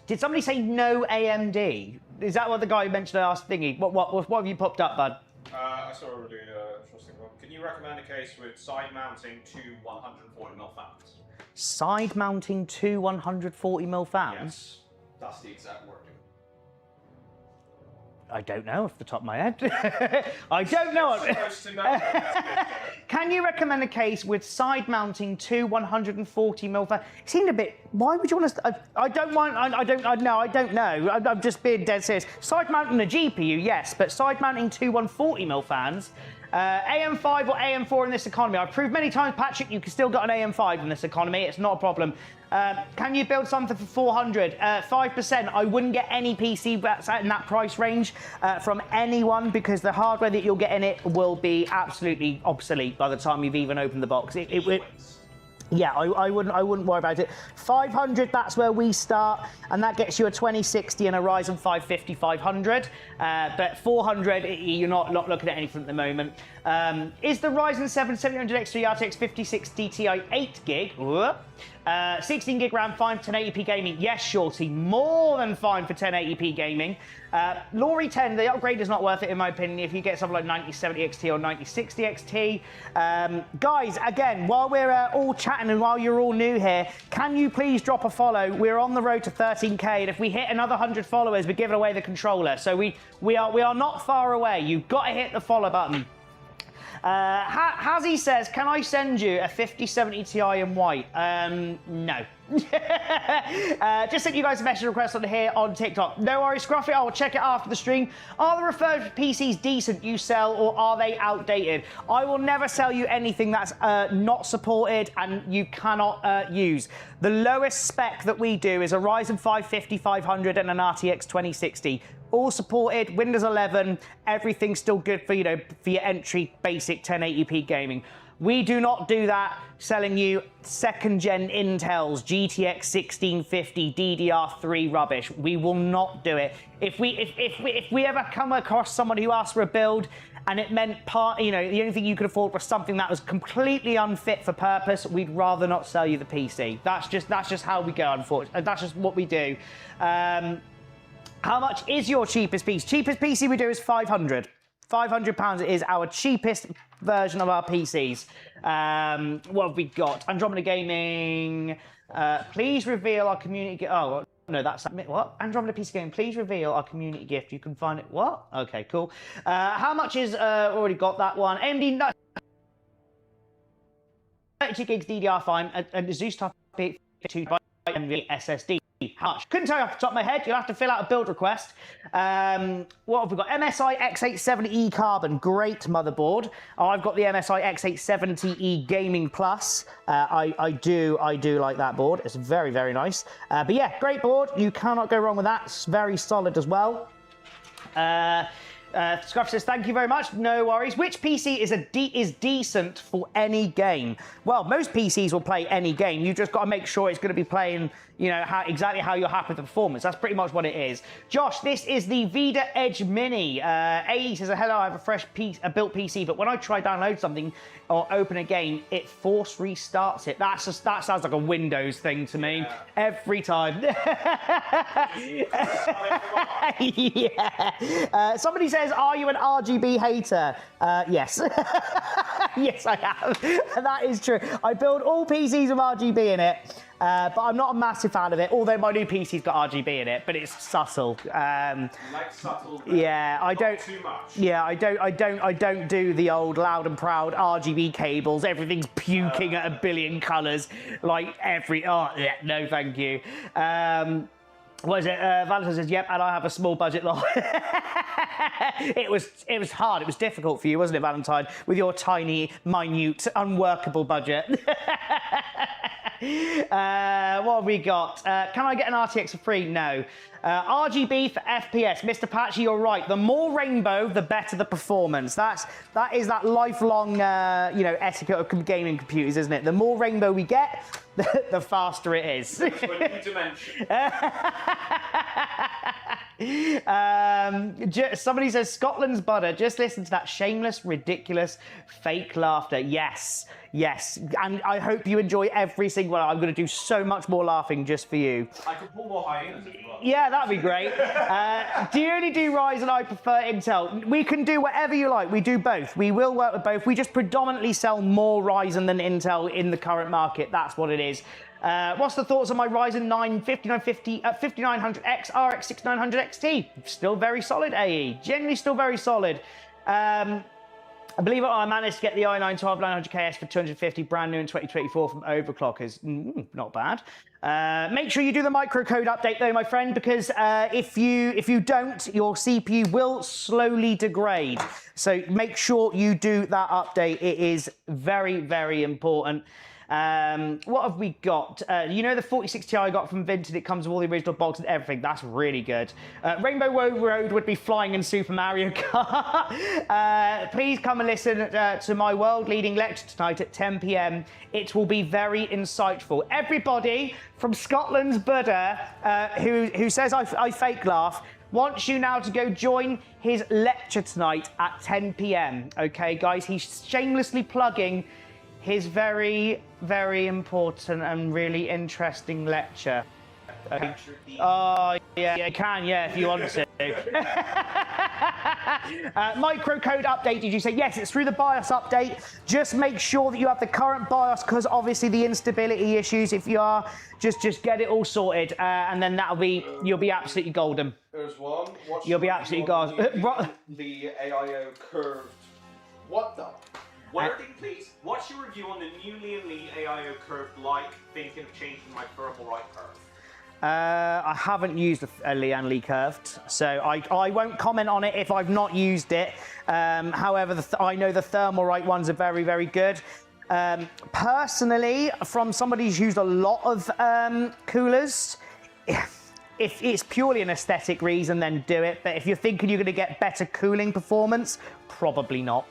Did somebody say no AMD? Is that what the guy who mentioned last thingy? What have you popped up, bud? I saw a really interesting one. Can you recommend a case with side mounting to 140mm fans? Side mounting to 140mm fans? Yes, that's the exact wording. I don't know off the top of my head. I don't know. Can you recommend a case with side mounting to 140mm fan? It seemed a bit. Why would you want to? I don't want. I don't know. I'm just being dead serious. Side mounting a GPU, yes, but side mounting to 140mm fans. AM5 or AM4 in this economy. I've proved many times, Patrick, you can still get an AM5 in this economy. It's not a problem. Can you build something for 400? 5%. I wouldn't get any PC that's in that price range from anyone because the hardware that you'll get in it will be absolutely obsolete by the time you've even opened the box. Yeah, I wouldn't worry about it. 500, that's where we start, and that gets you a 2060 and a Ryzen 5 5500. But 400, you're not looking at anything at the moment. Is the Ryzen 7 7700X3 RTX 5060 Ti 8 gig? 16 gig RAM, fine for 1080p gaming. Yes, Shorty, more than fine for 1080p gaming. Laurie 10, the upgrade is not worth it in my opinion if you get something like 9070 XT or 9060 XT. Guys, again, while we're all chatting and while you're all new here, can you please drop a follow? We're on the road to 13k, and if we hit another 100 followers, we're giving away the controller. So we are not far away. You've got to hit the follow button. Hazzy says, can I send you a 5070 Ti in white? No. Just sent you guys a message request on here on TikTok. No worries, Scruffy, I will check it after the stream. Are the refurbished PCs decent you sell, or are they outdated? I will never sell you anything that's not supported and you cannot use. The lowest spec that we do is a Ryzen 5 5500 and an RTX 2060. All supported, Windows 11, everything's still good for, for your entry basic 1080p gaming. We do not do that selling you second gen Intel's GTX 1650 DDR3 rubbish. We will not do it. If we ever come across someone who asked for a build and it meant the only thing you could afford was something that was completely unfit for purpose, we'd rather not sell you the PC. That's just how we go, unfortunately. That's just what we do. How much is your cheapest piece? Cheapest PC we do is 500. £500 is our cheapest version of our PCs. What have we got? Andromeda Gaming. Please reveal our community. Oh, no, that's what? Andromeda PC Gaming. Please reveal our community gift. You can find it. What? Okay, cool. How much is? Already got that one. AMD 32 gigs DDR5 and the Zeus Type 2 by NVMe SSD. How much? Couldn't tell you off the top of my head. You'll have to fill out a build request. What have we got? MSI X870E Carbon. Great motherboard. I've got the MSI X870E Gaming Plus. I do like that board. It's very, very nice. But yeah, great board. You cannot go wrong with that. It's very solid as well. Scruff says, thank you very much. No worries. Which PC is decent for any game? Well, most PCs will play any game. You've just got to make sure it's going to be playing, exactly how you're happy with the performance. That's pretty much what it is. Josh, this is the Vida Edge Mini. AE says, hello, I have a built PC, but when I try download something or open a game, it force restarts it. That sounds like a Windows thing to me. Yeah. Every time. Yeah. Somebody says, are you an RGB hater? Yes. Yes, I am. That is true. I build all PCs with RGB in it. But I'm not a massive fan of it, although my new PC's got RGB in it, but it's subtle. Like subtle, yeah, I don't. Too much. Yeah, I don't do the old loud and proud RGB cables. Everything's puking at a billion colours, like every. Oh, yeah, no, thank you. What is it? Valentine says, yep, and I have a small budget lot. It was hard. It was difficult for you, wasn't it, Valentine? With your tiny, minute, unworkable budget. What have we got? Can I get an RTX for free? No. RGB for FPS. Mr. Patchy, you're right. The more rainbow, the better the performance. That is that lifelong, etiquette of gaming computers, isn't it? The more rainbow we get, the faster it is. Somebody says Scotland's butter. Just listen to that shameless, ridiculous, fake laughter. Yes, and I hope you enjoy every single one. I'm going to do so much more laughing just for you. I could pull more hyenas as well. Yeah, that'd be great. Do you only do Ryzen? I prefer Intel. We can do whatever you like. We do both. We will work with both. We just predominantly sell more Ryzen than Intel in the current market. That's what it is. What's the thoughts on my Ryzen 9 5900X RX 6900 XT? Still very solid, AE. Generally still very solid. I believe I managed to get the i9 12900KS for 250 brand new in 2024 from Overclockers. Not bad. Make sure you do the microcode update though, my friend, because if you don't, your CPU will slowly degrade. So make sure you do that update. It is very, very important. What have we got? The 4060 I got from Vinted. It comes with all the original box and everything. That's really good. Rainbow Road would be flying in Super Mario Kart. Please come and listen to my world-leading lecture tonight at 10 p.m. It will be very insightful. Everybody from Scotland's Buddha, who says I fake laugh, wants you now to go join his lecture tonight at 10 p.m. Okay, guys? He's shamelessly plugging his very, very important and really interesting lecture. Oh, yeah, you can, if you want to. Microcode update, did you say? Yes, it's through the BIOS update. Just make sure that you have the current BIOS, because obviously the instability issues, if you are, just get it all sorted, and then you'll be absolutely golden. There's one. You'll be absolutely golden. The AIO curved. What the? Wording, please. What's your review on the new Lian Li AIO curved light? Thinking of changing my thermal right curve. I haven't used a Lian Li curved, so I won't comment on it if I've not used it. However, I know the Thermalright ones are very, very good. Personally, from somebody who's used a lot of coolers, if it's purely an aesthetic reason, then do it. But if you're thinking you're going to get better cooling performance, probably not.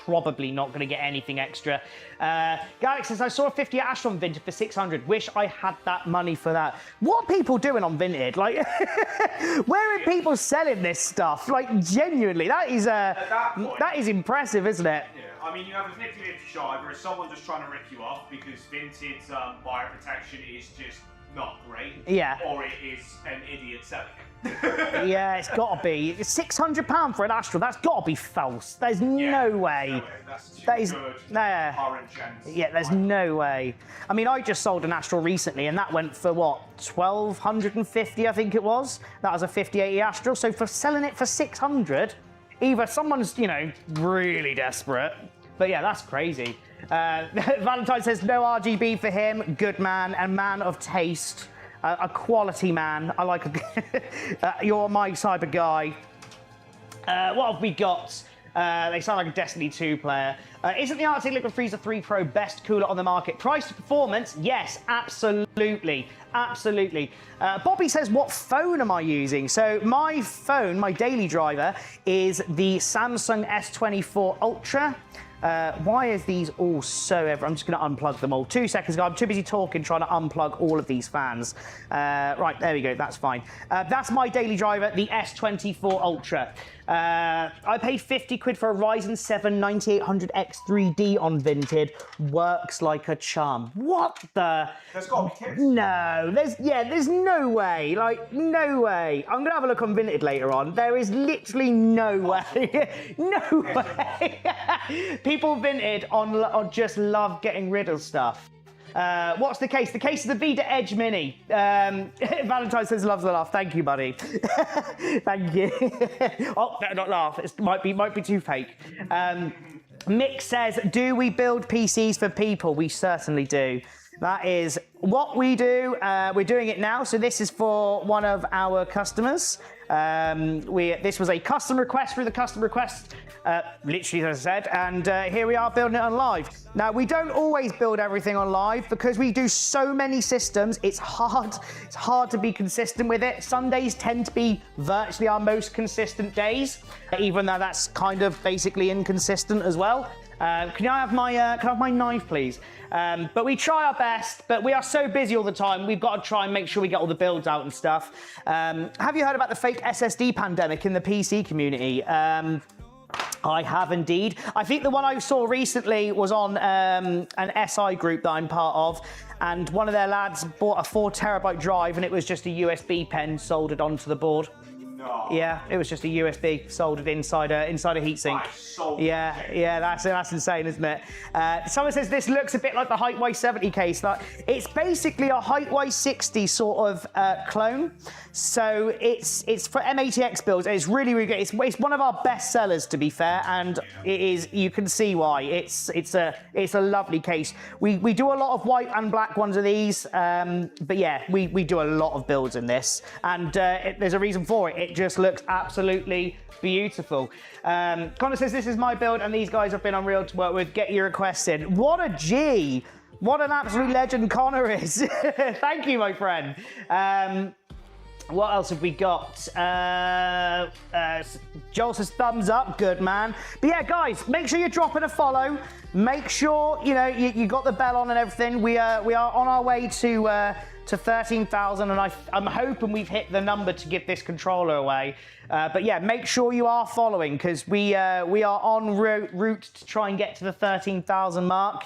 Probably not going to get anything extra. Galaxy says, I saw a 50 Astra on Vinted for 600. Wish I had that money for that. What are people doing on Vinted? Like, where are people selling this stuff? Like, genuinely, that is impressive, isn't it? Yeah, I mean, you have a 50-50 shot. Either it's someone just trying to rip you off because Vinted's buyer protection is just not great. Yeah. Or it is an idiot selling it. Yeah, it's got to be. It's £600 for an Astra. That's got to be false. There's no way. That's too That is good. yeah. There's no way. I mean, I just sold an Astra recently, and that went for what, 1,250, I think it was. That was a 5080 Astra. So for selling it for 600, either someone's really desperate. But yeah, that's crazy. Valentine says no RGB for him. Good man and man of taste. A quality man. I like you're my type of guy. What have we got? They sound like a Destiny 2 player. Isn't the Arctic Liquid Freezer 3 Pro best cooler on the market? Price to performance? Yes, absolutely. Absolutely. Bobby says, what phone am I using? So my phone, my daily driver, is the Samsung S24 Ultra. Why is these all so I'm just going to unplug them all. 2 seconds ago, I'm too busy talking, trying to unplug all of these fans. Right, there we go, that's fine. That's my daily driver, the S24 Ultra. I paid 50 quid for a Ryzen 7 9800X 3D on Vinted. Works like a charm. What the? There's got to be kits. No, there's no way. Like, no way. I'm going to have a look on Vinted later on. There is literally no way. No way. People Vinted on just love getting rid of stuff. What's the case? The case is the Vita Edge Mini. Valentine says loves the laugh. Thank you, buddy. Thank you. Oh, no, not laugh. It might be too fake. Mick says, do we build PCs for people? We certainly do. That is what we do. We're doing it now. So this is for one of our customers. This was a custom request through the custom request, literally as I said, and here we are building it on live. Now we don't always build everything on live because we do so many systems. It's hard to be consistent with it. Sundays tend to be virtually our most consistent days, even though that's kind of basically inconsistent as well. Can I have my knife, please? But we try our best, but we are so busy all the time. We've got to try and make sure we get all the builds out and stuff. Have you heard about the fake SSD pandemic in the PC community? I have indeed. I think the one I saw recently was on an SI group that I'm part of, and one of their lads bought a 4 terabyte drive, and it was just a USB pen soldered onto the board. No. Yeah, it was just a USB soldered inside a heatsink. So yeah, that's insane, isn't it? Someone says this looks a bit like the Height 70 case. Like, it's basically a Height 60 sort of clone. So it's for M80X builds. And it's really good. It's one of our best sellers, to be fair, and it is. You can see why. It's a lovely case. We do a lot of white and black ones of these, but yeah, we do a lot of builds in this, and there's a reason for it. It just looks absolutely beautiful. Connor says this is my build, and these guys have been unreal to work with. Get your requests in. What a G! What an absolute legend Connor is. Thank you, my friend. What else have we got? Joel says thumbs up, good man. But yeah, guys, make sure you're dropping a follow. Make sure you got the bell on and everything. We are on our way to 13,000, and I'm hoping we've hit the number to give this controller away. But yeah, make sure you are following, because we are on route to try and get to the 13,000 mark.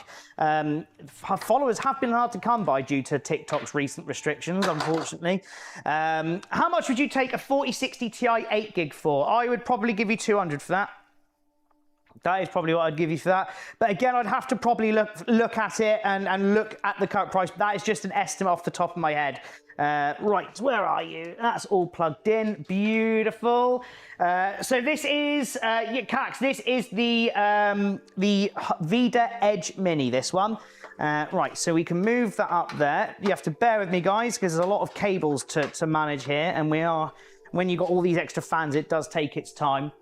Followers have been hard to come by due to TikTok's recent restrictions, unfortunately. How much would you take a 4060 Ti 8 gig for? I would probably give you 200 for that. That is probably what I'd give you for that. But again, I'd have to probably look at it and look at the current price. That is just an estimate off the top of my head. Right, where are you? That's all plugged in. Beautiful. So this is, Cax, this is the Vida Edge Mini, this one. Right, so we can move that up there. You have to bear with me, guys, because there's a lot of cables to manage here. And when you've got all these extra fans, it does take its time.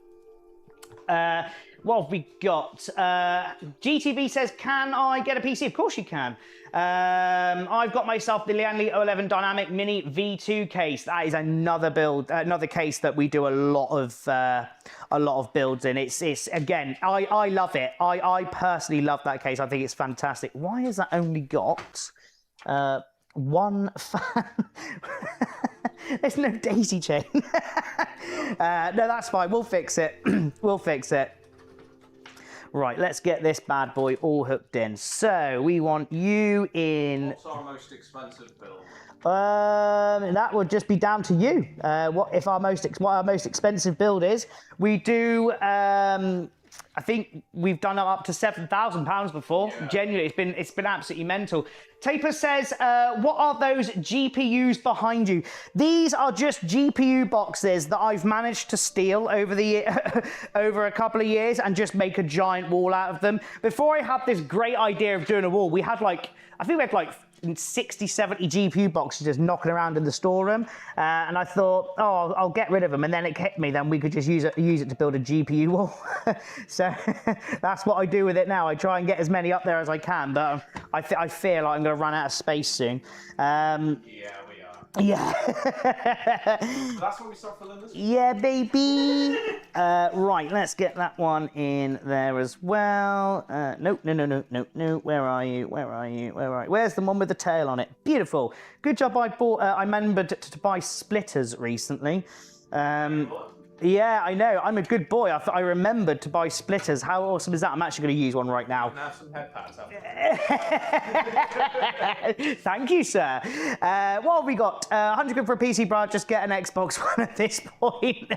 What have we got? GTV says, can I get a PC? Of course you can. I've got myself the Lianli 011 Dynamic Mini V2 case. That is another build, another case that we do a lot of builds in. It's again, I love it. I personally love that case. I think it's fantastic. Why has that only got one fan? There's no daisy chain. No, that's fine. We'll fix it. We'll fix it. Right, let's get this bad boy all hooked in. So we want you in. What's our most expensive build? That would just be down to you. What our most expensive build is? We do. I think we've done up to £7,000 before. Yeah. Genuinely, it's been absolutely mental. Taper says, what are those GPUs behind you? These are just GPU boxes that I've managed to steal over a couple of years and just make a giant wall out of them. Before I had this great idea of doing a wall, I think we had like 60, 70 GPU boxes just knocking around in the storeroom. And I thought, oh, I'll get rid of them. And then it hit me, then we could just use it to build a GPU wall. So that's what I do with it now. I try and get as many up there as I can, but I fear like I'm going to run out of space soon. Yeah, we are. Yeah. So that's where we start filling this? Yeah, baby. Right, let's get that one in there as well. No. Where are you? Where's the one with the tail on it? Beautiful. Good job. I remembered to buy splitters recently. Yeah, I know. I'm a good boy. I remembered to buy splitters. How awesome is that? I'm actually going to use one right now. And have some head pads Thank you, sir. What have we got? 100 quid for a PC, bro. Just get an Xbox One at this point.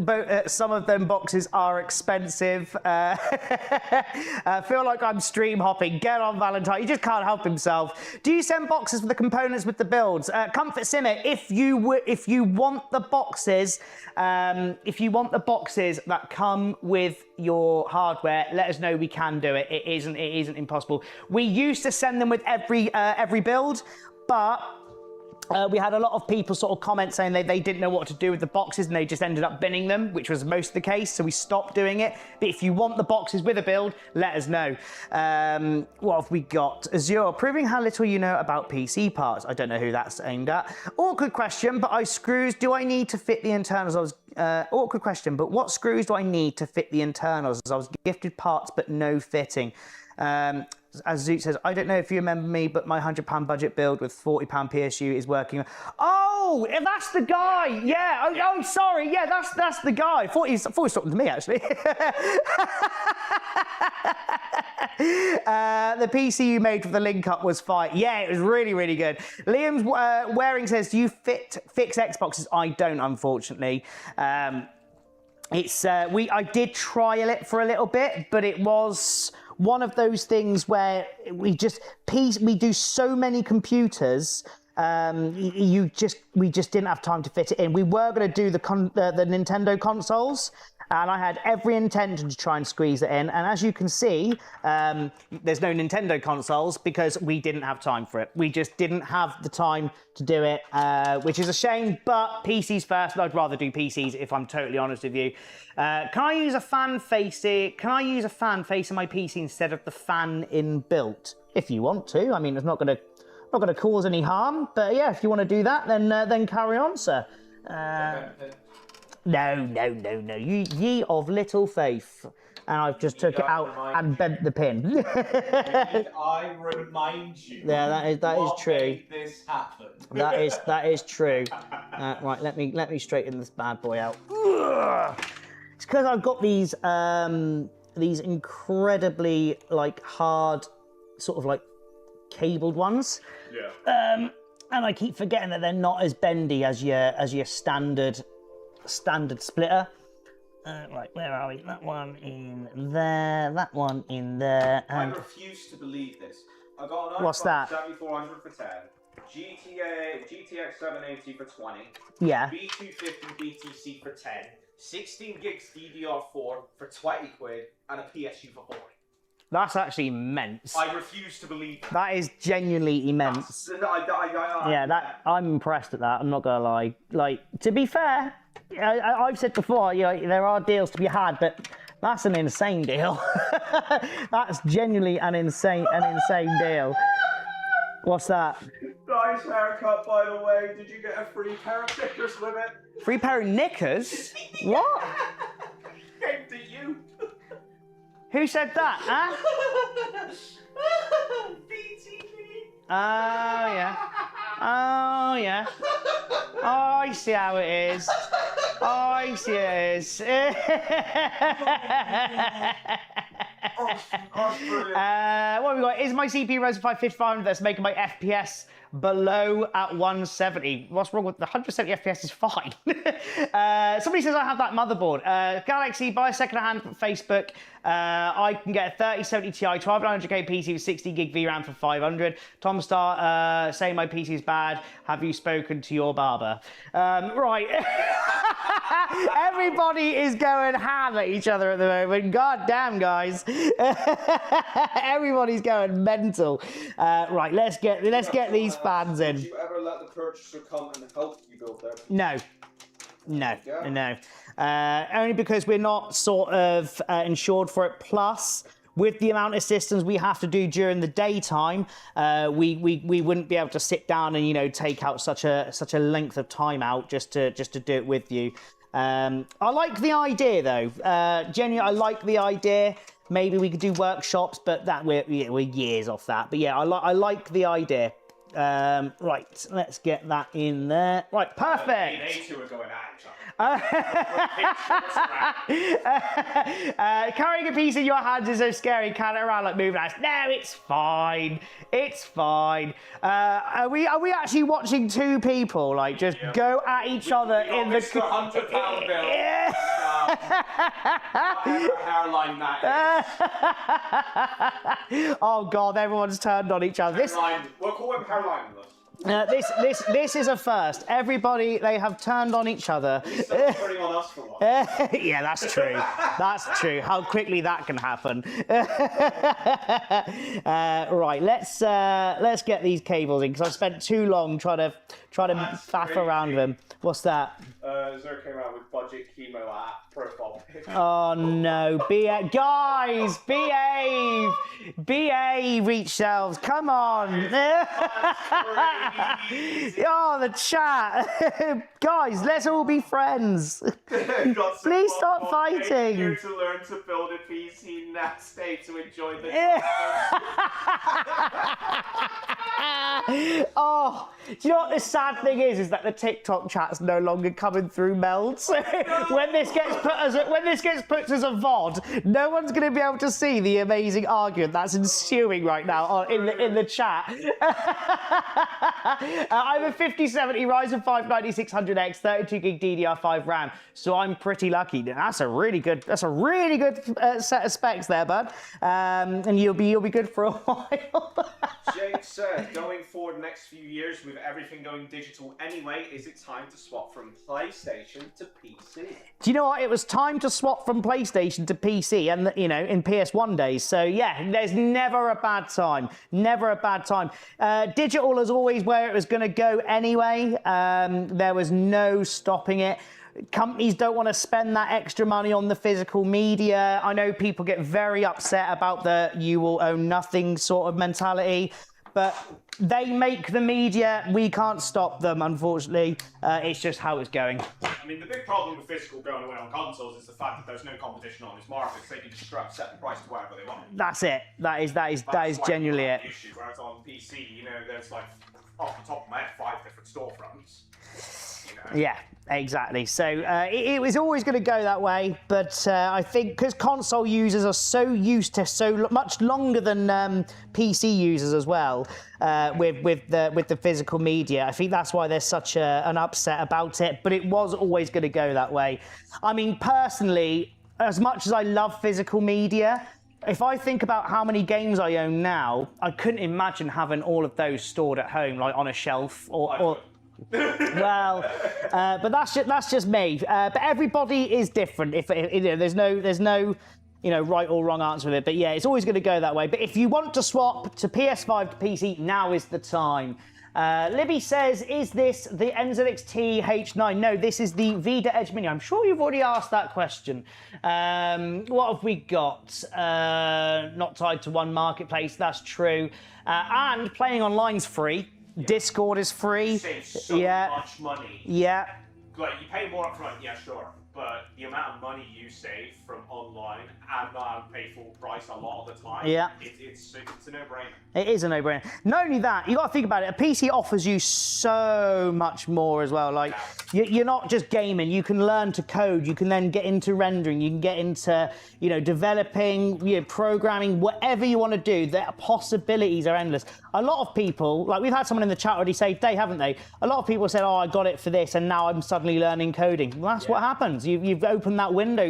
But some of them boxes are expensive. I feel like I'm stream hopping. Get on, Valentine. He just can't help himself. Do you send boxes for the components with the builds? Comfort Simmer, if you want the boxes If you want the boxes that come with your hardware, let us know. We can do it. It isn't impossible. We used to send them with every build, but we had a lot of people sort of comment saying they didn't know what to do with the boxes and they just ended up binning them, which was most of the case, so we stopped doing it. But if you want the boxes with a build, let us know. What have we got? Azure, proving how little you know about PC parts. I don't know who that's aimed at. Awkward question, but do I need to fit the internals? Awkward question, but what screws do I need to fit the internals? As I was gifted parts, but no fitting. As Zoot says, I don't know if you remember me, but my £100 budget build with £40 PSU is working. Oh, that's the guy. Yeah. Oh, sorry. Yeah, that's the guy. I thought he was talking to me, actually. The PC you made for the link up was fine. Yeah, it was really, really good. Liam's Waring says, do you fix Xboxes? I don't, unfortunately. I did trial it for a little bit, but it was one of those things where we do so many computers. We just didn't have time to fit it in. We were going to do the Nintendo consoles, and I had every intention to try and squeeze it in. And as you can see, there's no Nintendo consoles because we didn't have time for it. We just didn't have the time to do it, which is a shame, but PCs first, and I'd rather do PCs if I'm totally honest with you. Can I use a fan face in my PC instead of the fan inbuilt? If you want to. I mean, it's not going to cause any harm, but yeah, if you want to do that, then carry on, sir. No. Ye of little faith. And I've just took it out and bent the pin. Did I remind you? Yeah, that is true. Made this happen? That is true. Right, let me straighten this bad boy out. It's because I've got these incredibly hard, sort of cabled ones. Yeah. And I keep forgetting that they're not as bendy as your standard splitter. Right, where are we? That one in there, that one in there, and... I refuse to believe this. I got an What's that? 7400 for 10, GTX 780 for 20, yeah, B250 BTC for 10, 16 gigs DDR4 for 20 quid, and a PSU for 40. That's actually immense. I refuse to believe that. That is genuinely immense. Yeah, I'm impressed at that. I'm not gonna lie. To be fair, I've said before, there are deals to be had, but that's an insane deal. That's genuinely an insane deal. What's that? Nice haircut, by the way. Did you get a free pair of knickers with it? Free pair of knickers? What? Came to you. Who said that, huh? BTV. Oh, yeah. Oh, yeah. Oh, I see how it is. Oh, I see it is. What have we got? Is my CPU Ryzen 5 5500 that's making my FPS below at 170? What's wrong with the 170 FPS is fine. Somebody says I have that motherboard. Galaxy, buy a second-hand from Facebook. I can get a 3070 Ti 1200K PC with 60 gig VRAM for 500. Tom Star saying my PC is bad. Have you spoken to your barber? Right. Everybody is going ham at each other at the moment. God damn, guys. Everybody's going mental. Right, let's get these fans in. Did you ever let the purchaser come and help you build their... No. Only because we're not sort of insured for it. Plus, with the amount of systems we have to do during the daytime, we wouldn't be able to sit down and take out such a length of time out just to do it with you. I like the idea though. Genuinely, I like the idea. Maybe we could do workshops, but we're years off that. But yeah, I like the idea. Right, let's get that in there. Right, perfect. They two are going at each other. Carrying a piece in your hands is so scary. Carrying it around like moving ice. No, it's fine. It's fine. Are we actually watching two people just go at each other in the £100 bill? Yeah. Hairline that Oh god, everyone's turned on each other. We'll call him hairline. This is a first. Everybody, they have turned on each other. Someone's turning on us for once. Yeah, that's true. That's true. How quickly that can happen. Right, let's get these cables in because I've spent too long trying to faff around with them. What's that? Zero came out with budget chemo at profile pic. Oh no, guys, BA reach shelves, come on. Oh, the chat. Guys, let's all be friends. Please stop fighting. Here to learn to build a PC next day to enjoy the Oh, do you know what the sad thing is that the TikTok chat's no longer coming through melds. When this gets put as a VOD, no one's going to be able to see the amazing argument that's ensuing right now in the chat. I have a 5070 Ryzen 5 9600X 32GB DDR5 RAM, so I'm pretty lucky. That's a really good set of specs there, bud. And you'll be good for a while. Jake said, going forward next few years with everything going digital anyway, is it time to swap from PlayStation to PC? Do you know what? It was time to swap from PlayStation to PC and, in PS1 days. So, yeah, there's never a bad time. Never a bad time. Digital is always where it was going to go anyway. There was no stopping it. Companies don't want to spend that extra money on the physical media. I know people get very upset about the you will own nothing sort of mentality, but they make the media. We can't stop them, unfortunately. It's just how it's going. I mean, the big problem with physical going away on consoles is the fact that there's no competition on this market, so they can just set the price to whatever they want. That's it. That is genuinely it. Issue. Whereas on PC, there's like, off the top of my head, 5 different storefronts. Yeah, exactly. So it was always going to go that way, but I think because console users are so used to so much longer than PC users as well, with the physical media, I think that's why there's such an upset about it. But it was always going to go that way. I mean, personally, as much as I love physical media, if I think about how many games I own now, I couldn't imagine having all of those stored at home, like on a shelf or well, but that's just me. But everybody is different. There's no right or wrong answer with it. But yeah, it's always going to go that way. But if you want to swap to PS5 to PC, now is the time. Libby says, is this the NZXT H9? No, this is the Vita Edge Mini. I'm sure you've already asked that question. What have we got? Not tied to one marketplace, that's true. And playing online's free. Yeah. Discord is free. You save so much money. Yeah. Like, you pay more up front, yeah, sure. But the amount of money you save from online and not pay full price a lot of the time, it's a no-brainer. It is a no-brainer. Not only that, you got to think about it. A PC offers you so much more as well. Like, you're not just gaming. You can learn to code. You can then get into rendering. You can get into, developing, programming, whatever you want to do. The possibilities are endless. A lot of people, like we've had someone in the chat already say, haven't they? A lot of people said, oh, I got it for this, and now I'm suddenly learning coding. Well, that's what happens. You've opened that window,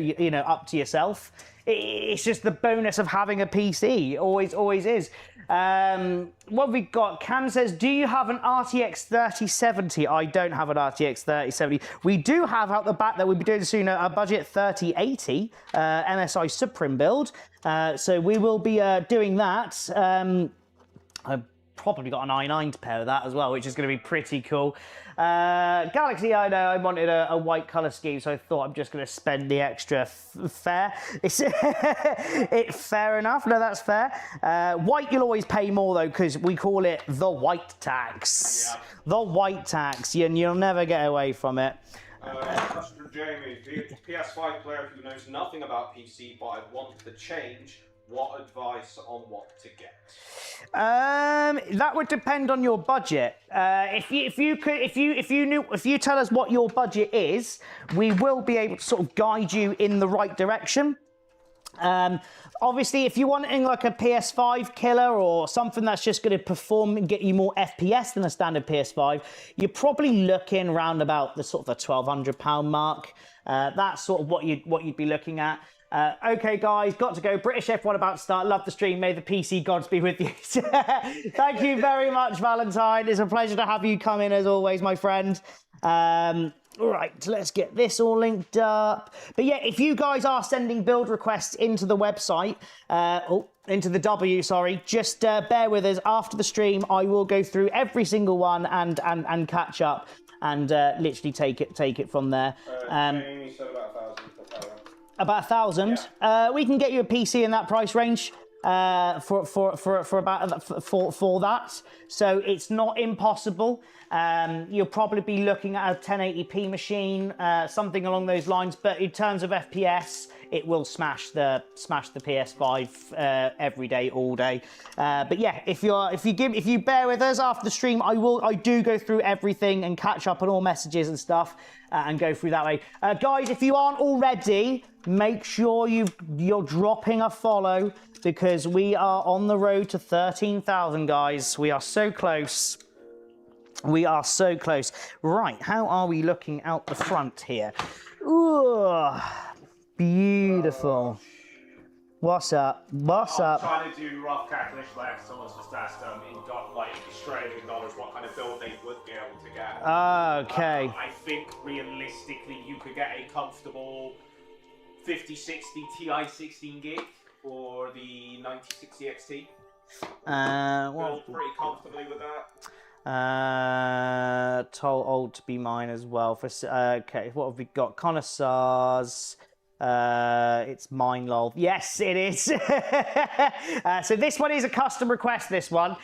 up to yourself. It's just the bonus of having a PC. Always is. What have we got? Cam says, do you have an RTX 3070? I don't have an RTX 3070. We do have out the back that we'll be doing soon a budget 3080 MSI Supreme build. So we will be doing that. I've probably got an i9 to pair with that as well, which is going to be pretty cool. Galaxy, I know I wanted a white colour scheme, so I thought I'm just going to spend the extra fair. It's fair enough. No, that's fair. White, you'll always pay more though, because we call it the white tax. Yeah. The white tax, and you'll never get away from it. Question for Jamie. PS5 player who knows nothing about PC, but I want the change. What advice on what to get? That would depend on your budget. If you tell us what your budget is, we will be able to sort of guide you in the right direction. Obviously, if you're wanting like a PS5 killer or something that's just going to perform and get you more FPS than a standard PS5, you're probably looking around about the sort of the £1,200 mark. That's sort of what you'd be looking at. Okay, guys, got to go. British F1 about to start. Love the stream. May the PC gods be with you. Thank you very much, Valentine. It's a pleasure to have you come in as always, my friend. All right, let's get this all linked up. But yeah, if you guys are sending build requests into the website, into the W, sorry, just bear with us. After the stream, I will go through every single one and catch up and literally take it from there. Jamie said about 1,000 per power. About 1,000. Yeah. We can get you a PC in that price range for that. So it's not impossible. You'll probably be looking at a 1080p machine, something along those lines. But in terms of FPS, it will smash the PS5 every day, all day. But yeah, if you bear with us after the stream, I do go through everything and catch up on all messages and stuff and go through that way. Guys, if you aren't already, make sure you're dropping a follow because we are on the road to 13,000, guys. We are so close. We are so close. Right, how are we looking out the front here? Ooh, beautiful. What's up? What's up? I'm trying to do rough calculation like someone's just asked in Australian dollars what kind of build they would be able to get. Okay. I think realistically you could get a comfortable 5060 Ti 16 gig or the 9060 XT. Well, build pretty comfortably with that. Told old to be mine as well. For okay, what have we got? Connoisseurs. It's mine, lol. Yes, it is. So this one is a custom request. This one.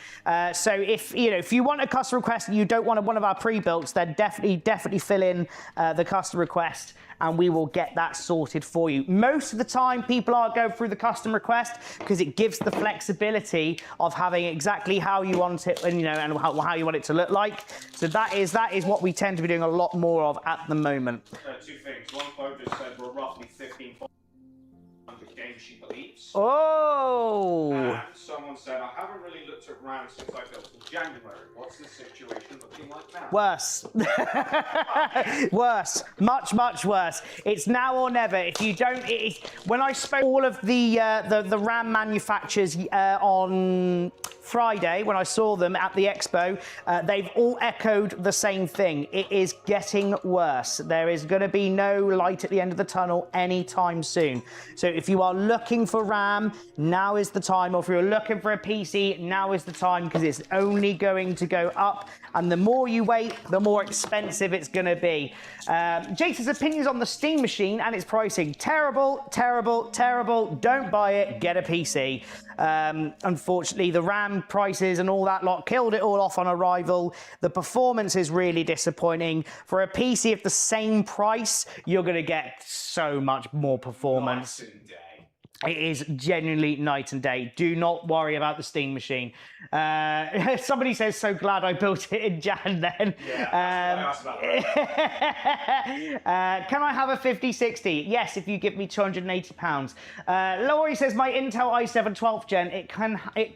So if you want a custom request and you don't want one of our pre-builts, then definitely fill in the custom request, and we will get that sorted for you. Most of the time, people are going through the custom request because it gives the flexibility of having exactly how you want it, and and how you want it to look like. So that is what we tend to be doing a lot more of at the moment. Two things. One quote just said we're roughly 1,500 games she believes. Oh. And someone said, I haven't really looked at RAM since I built in January. What's the situation looking like now? Worse. Worse. Much worse. It's now or never. If you don't, when I spoke to all of the RAM manufacturers on Friday, when I saw them at the expo, they've all echoed the same thing. It is getting worse. There is going to be no light at the end of the tunnel anytime soon. So if you are looking for RAM, now is the time. Or if you're looking for a PC, now is the time, because it's only going to go up. And the more you wait, the more expensive it's going to be. Jason's opinions on the Steam machine and its pricing. Terrible, terrible, terrible. Don't buy it. Get a PC. Unfortunately, the RAM prices and all that lot killed it all off on arrival. The performance is really disappointing. For a PC of the same price, you're going to get so much more performance. Night and day. It is genuinely night and day. Do not worry about the Steam machine. Somebody says, so glad I built it in Jan then. Yeah, that's what I asked about. Can I have a 5060? Yes, if you give me £280. Laurie says, my Intel i7 12th gen, it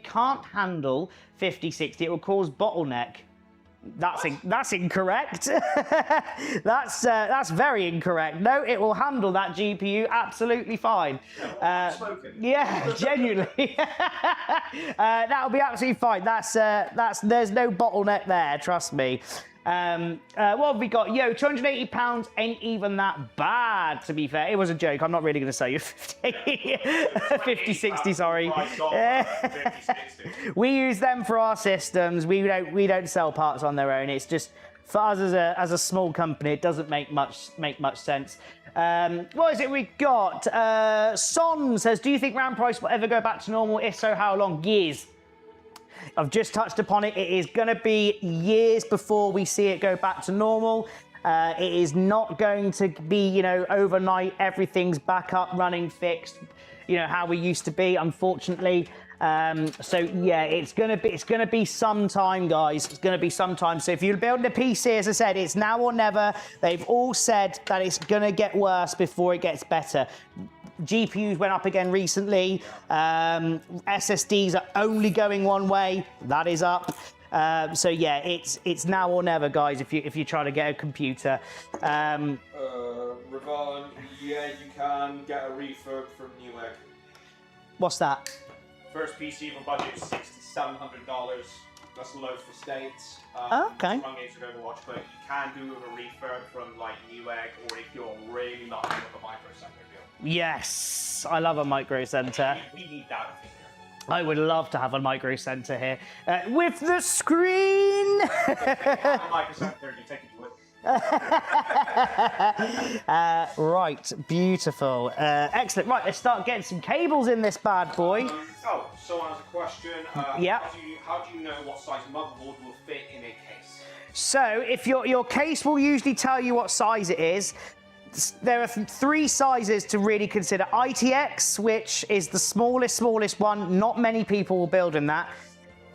can't handle 5060. It will cause bottleneck. That's incorrect. That's very incorrect. No, it will handle that GPU absolutely fine. Yeah, genuinely. That'll be absolutely fine. There's no bottleneck there. Trust me. What have we got? Yo, £280 ain't even that bad, to be fair. It was a joke. I'm not really going to sell you 50, 60, sorry. We use them for our systems. We don't sell parts on their own. It's just, for us as a small company, it doesn't make much sense. What is it we got? Son says, do you think RAM price will ever go back to normal? If so, how long? Years. I've just touched upon it. It is going to be years before we see it go back to normal. It is not going to be, overnight, everything's back up, running, fixed, how we used to be, unfortunately. So yeah, it's gonna be some time, guys. It's gonna be some time. So if you're building a PC, as I said, it's now or never. They've all said that it's gonna get worse before it gets better. GPUs went up again recently. SSDs are only going one way. That is up. So yeah, it's now or never, guys. If you're trying to get a computer. Ravon, Yeah, you can get a refurb from Newegg. What's that? First PC for budget is $600 to $700. That's low for States. Okay. Wrong games with Overwatch, but you can do a refurb from like Newegg, or if you're really lucky with a Micro Center deal. Yes, I love a Micro Center. We need that here. I would love to have a Micro Center here with the screen. Micro Center, you take it to it. Right, beautiful, excellent. Right, let's start getting some cables in this bad boy. Someone has a question. Yeah. How do you know what size motherboard will fit in a case? So, if your case will usually tell you what size it is. There are 3 sizes to really consider. ITX, which is the smallest one. Not many people will build in that.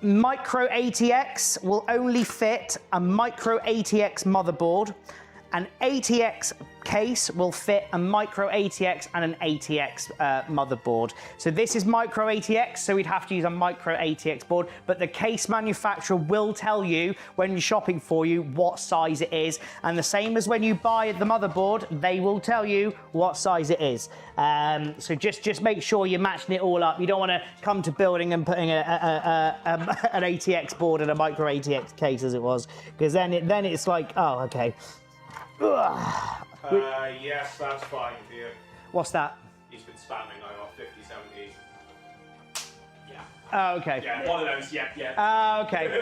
Micro ATX will only fit a Micro ATX motherboard. An ATX case will fit a Micro ATX and an ATX motherboard. So this is Micro ATX, so we'd have to use a Micro ATX board, but the case manufacturer will tell you when you're shopping for you what size it is, and the same as when you buy the motherboard, they will tell you what size it is. So just make sure you're matching it all up. You don't want to come to building and putting an ATX board and a Micro ATX case as it was, because then it's like, oh, okay. Yes, that's fine for you. What's that? He's been spamming over 50, 70. Yeah. Oh, okay. Yeah, one of those, yeah. Okay.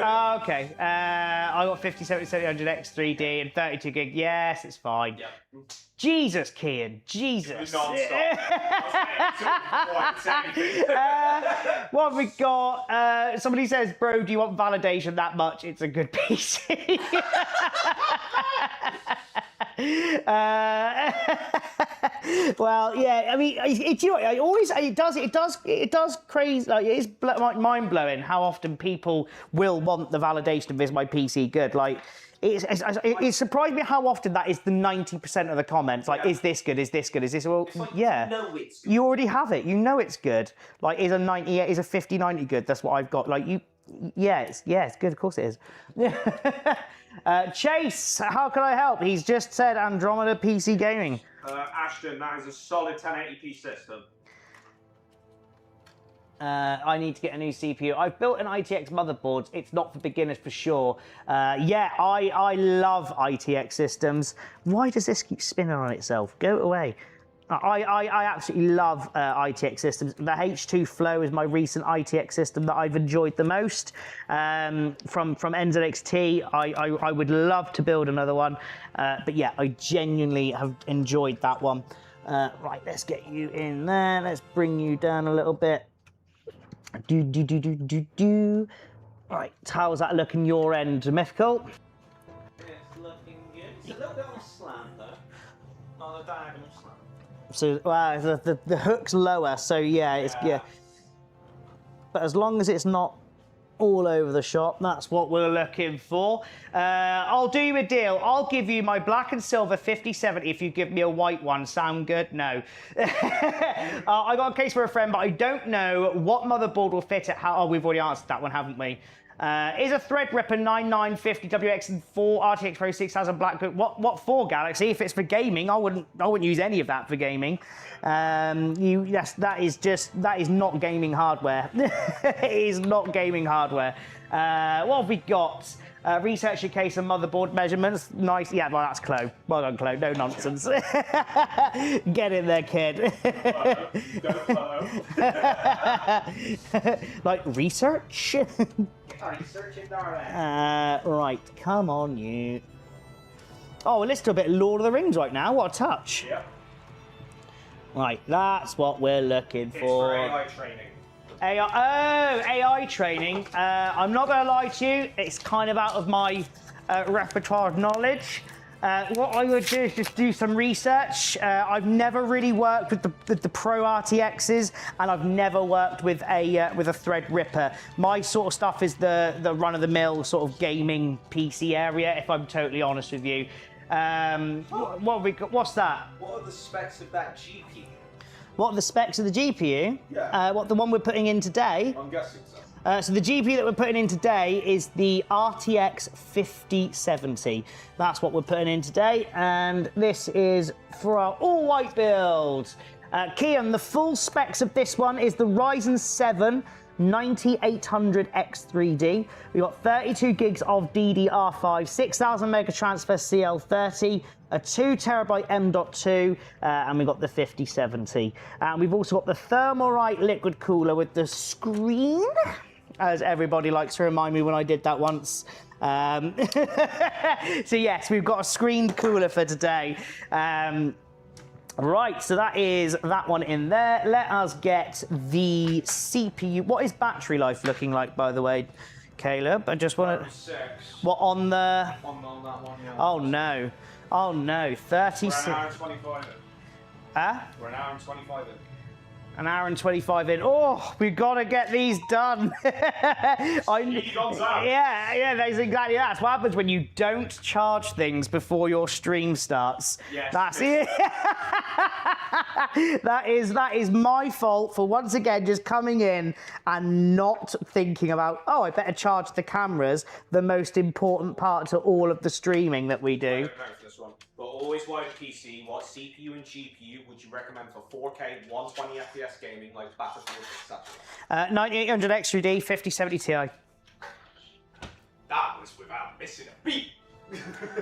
I got 50, 70, 700 X3D and 32 gig. Yes, it's fine. Yep. Jesus, Kian. Jesus. Non-stop. What have we got? Somebody says, bro, do you want validation that much? It's a good PC. Well, yeah. I mean, you know, it does crazy. Like, it is mind blowing how often people will want the validation of is my PC good. Like, it surprised me how often that is the 90% of the comments. Like, is this good? Is this good? Is this well? Like, yeah. You know it's good. You already have it. You know it's good. Like, is a 50, 90 good? That's what I've got. Like, it's good. Of course it is. Chase, how can I help? He's just said Andromeda PC Gaming. Ashton, that is a solid 1080p system. I need to get a new CPU. I've built an ITX motherboard. It's not for beginners for sure. Yeah, I love ITX systems. Why does this keep spinning on itself? Go away. I absolutely love ITX systems. The H2 Flow is my recent ITX system that I've enjoyed the most. From NZXT, I would love to build another one. But yeah, I genuinely have enjoyed that one. Right, let's get you in there. Let's bring you down a little bit. Right, how's that looking your end, Mythical? It's looking good. It's a little bit on a slant though. On a diagonal slant. So the hook's lower, so yeah. But as long as it's not all over the shop, that's what we're looking for. I'll do you a deal. I'll give you my black and silver 5070 if you give me a white one. Sound good? No. I got a case for a friend, but I don't know what motherboard will fit it. Oh, we've already answered that one, haven't we? Is a Threadripper 9950 WX and 4 RTX Pro 6000 black good? What for, Galaxy? If it's for gaming, I wouldn't use any of that for gaming. Yes, that is not gaming hardware. It is not gaming hardware. What have we got? Research your case and motherboard measurements. Nice. Yeah, well, that's Chloe. Well done, Chloe. No nonsense. Get in there, kid. Like, research? Right, come on, you. Oh, we're listening to a bit of Lord of the Rings right now. What a touch. Yep. Right, that's what we're looking It's for. for AI training. AI training. I'm not going to lie to you, it's kind of out of my repertoire of knowledge. What I would do is just do some research. I've never really worked with the Pro RTXs, and I've never worked with a Threadripper. My sort of stuff is the run-of-the-mill sort of gaming PC area, if I'm totally honest with you. What have we got? What's that? What are the specs of that GPU? What are the specs of the GPU? Yeah. What, the one we're putting in today? I'm guessing so. So the GPU that we're putting in today is the RTX 5070. That's what we're putting in today, and this is for our all-white build. Kian, the full specs of this one is the Ryzen 7 9800X3D. We've got 32 gigs of DDR5, 6000 mega transfer CL30, a 2 terabyte M.2, and we've got the 5070. And we've also got the Thermalright liquid cooler with the screen, as everybody likes to remind me when I did that once. So yes, we've got a screened cooler for today. Right, so that is that one in there. Let us get the CPU. What is battery life looking like, by the way, Caleb? I just want to... 36. What, on the... On that one, yeah. Oh, no. Oh, no. 36... We're an hour and 25 in. Huh? We're an hour and 25 in. An hour and 25 in. Oh, we've got to get these done. Yeah, that's exactly that. That's what happens when you don't charge things before your stream starts. Yes. That's it. that is my fault for once again just coming in and not thinking about, oh, I better charge the cameras, the most important part to all of the streaming that we do. I don't know for this one. But always white PC, what CPU and GPU would you recommend for 4K, 120 FPS gaming like Battlefield, etc.? 9800 X3D, 5070 Ti. That was without missing a beat.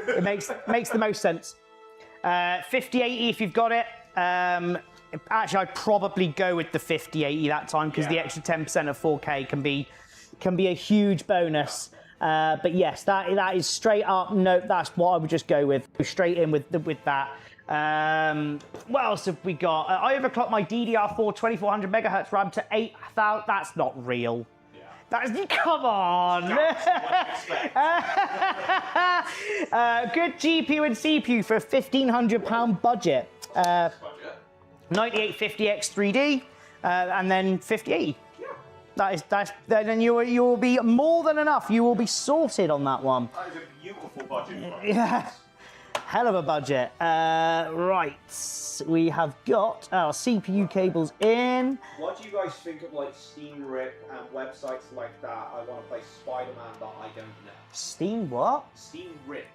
It makes the most sense. 5080 if you've got it. Actually, I'd probably go with the 5080 that time because the extra 10% of 4K can be a huge bonus. But yes, that is straight up. No, that's what I would just go with. Go straight in with that. What else have we got? I overclocked my DDR4 2400 megahertz RAM to 8000. That's not real. That's, come on. Good GPU and CPU for a £1,500 budget. 9850X3D, and then 5080. Then you will be more than enough. You will be sorted on that one. That is a beautiful budget. Yeah, hell of a budget. Right, we have got our CPU cables in. What do you guys think of like Steam Rip and websites like that? I want to play Spider-Man, but I don't know. Steam what? Steam Rip,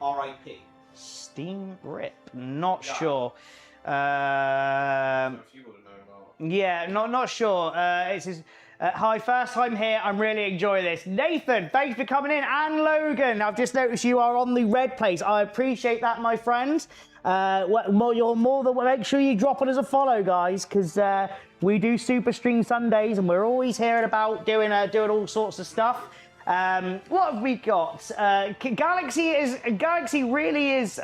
R.I.P. Steam Rip. Not sure. If you would have known about. Yeah, not sure. It's his. Hi, first time here. I'm really enjoying this. Nathan, thanks for coming in. And Logan, I've just noticed you are on the red place. I appreciate that, my friend. You're more than... Make sure you drop it as a follow, guys, because we do Super Stream Sundays, and we're always hearing about doing all sorts of stuff. What have we got? Galaxy really is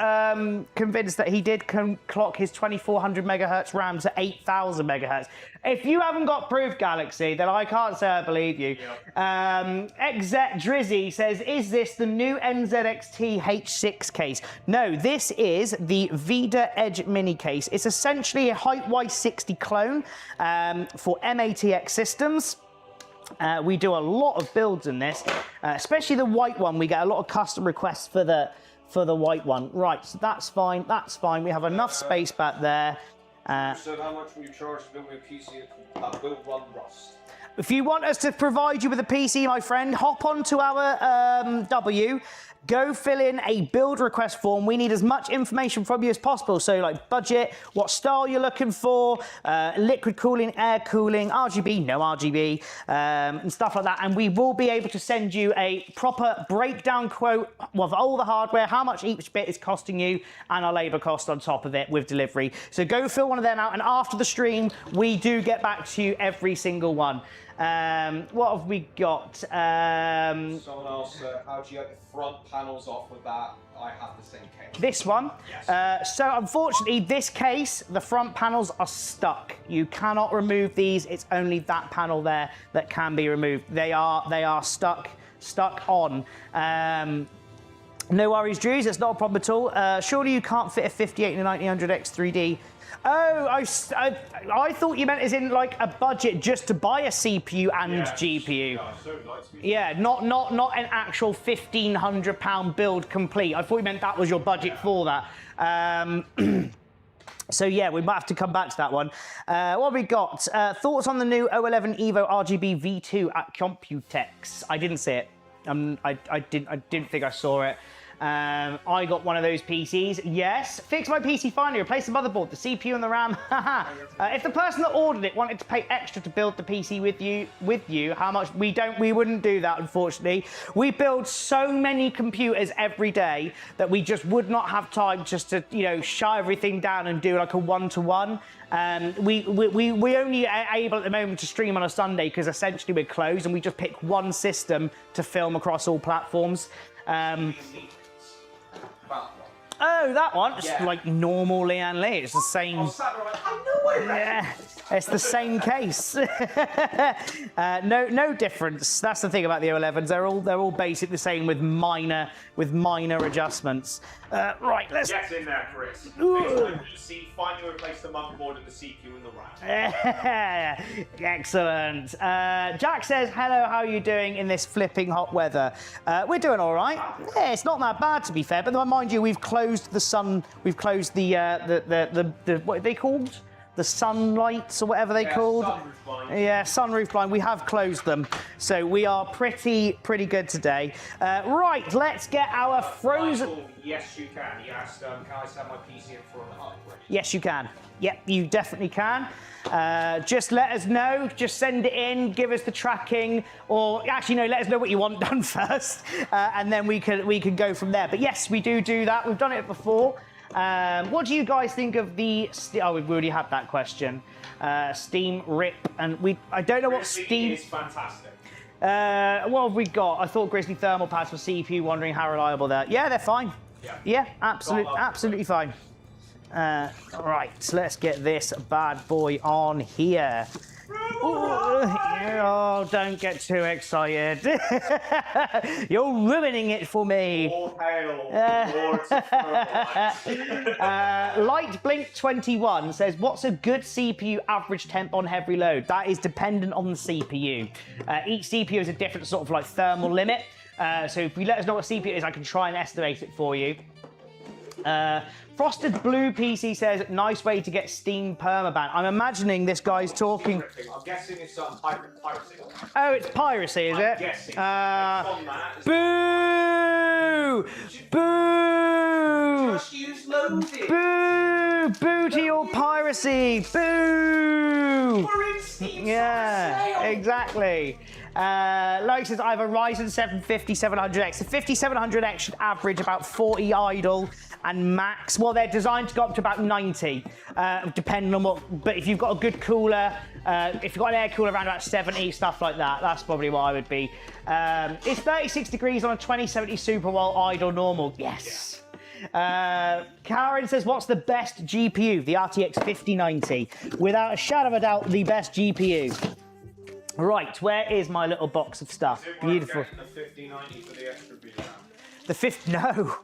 convinced that he did clock his 2400 megahertz RAM to 8000 megahertz. If you haven't got proof, Galaxy, then I can't say I believe you. XZ Drizzy says, is this the new NZXT H6 case? No, this is the Vida Edge mini case. It's essentially a Height Y60 clone for M-ATX systems. We do a lot of builds in this, especially the white one. We get a lot of custom requests for the white one. Right, so that's fine. That's fine. We have enough space back there. So how much will you charge to build me a PC that will run Rust? If you want us to provide you with a PC, my friend, hop onto our go fill in a build request form. We need as much information from you as possible. So like budget, what style you're looking for, liquid cooling, air cooling, RGB, no RGB, and stuff like that. And we will be able to send you a proper breakdown quote of all the hardware, how much each bit is costing you, and our labor cost on top of it with delivery. So go fill one of them out. And after the stream, we do get back to you every single one. What have we got? Someone else, how do you get the front panels off with that? I have the same case. This one? Yes. So unfortunately, this case, the front panels are stuck. You cannot remove these. It's only that panel there that can be removed. They are stuck on. No worries, Drews. It's not a problem at all. Surely you can't fit a 58 and a 9000 X3D. Oh, I thought you meant as in like a budget just to buy a CPU and GPU. Yeah, not an actual £1,500 build complete. I thought you meant that was your budget for that. So yeah, we might have to come back to that one. What have we got? Thoughts on the new O11 Evo RGB V2 at Computex? I didn't see it. I didn't think I saw it. I got one of those PCs. Yes, fix my PC finally. Replace the motherboard, the CPU, and the RAM. If the person that ordered it wanted to pay extra to build the PC with you, how much? We wouldn't do that, unfortunately. We build so many computers every day that we just would not have time just to, you know, shut everything down and do like a one-to-one. We only are able at the moment to stream on a Sunday because essentially we're closed, and we just pick one system to film across all platforms. Oh, that one. It's like normal Leanne Lee. It's the same. Yeah, it's the same case. No difference. That's the thing about the O11s. They're all basically the same with minor adjustments. Right, let's get in there, Chris. Fix my PC, finally replace the motherboard and the CPU and the RAM. Excellent. Jack says, hello, how are you doing in this flipping hot weather? We're doing all right. Yeah, it's not that bad, to be fair, but mind you, we've closed the sun, we've closed the what are they called? The sunlights or whatever they're called. Sunroof blind. Yeah, sunroof blind. We have closed them, so we are pretty good today. Right, let's get our frozen. Michael, yes, you can. He asked, can I send my PC in for an upgrade? Yes, you can. Yep, you definitely can. Just let us know. Just send it in. Give us the tracking, or actually, no, let us know what you want done first, and then we can go from there. But yes, we do that. We've done it before. What do you guys think of the? Oh, we've already had that question. Steam RIP, and I don't know what Steam is fantastic. What have we got? I thought Grizzly thermal pads for CPU. Wondering how reliable they're. Yeah, they're fine. Yeah, absolutely fine. Right, let's get this bad boy on here. Oh, don't get too excited. You're ruining it for me. Light Blink 21 says, what's a good CPU average temp on heavy load? That is dependent on the CPU. Each CPU is a different sort of like thermal limit. So if you let us know what CPU is, I can try and estimate it for you. Frosted Blue PC says, nice way to get Steam permaban. I'm imagining this guy's talking. I'm guessing it's piracy. Oh, it's piracy, is it? I'm guessing. Boo! Boo! Just use loading. Boo! Boo to your piracy! Boo! We're in Steam. Yeah, exactly. Like says, I have a Ryzen 7 5700X. The 5700X should average about 40 idle and max. Well, they're designed to go up to about 90, depending on what. But if you've got a good cooler, if you've got an air cooler around about 70, stuff like that, that's probably what I would be. Is 36 degrees on a 2070 Super while idle normal? Yes. Karen says, what's the best GPU? The RTX 5090. Without a shadow of a doubt, the best GPU. Right, where is my little box of stuff? Beautiful. The 5090 for the extra VRAM. No.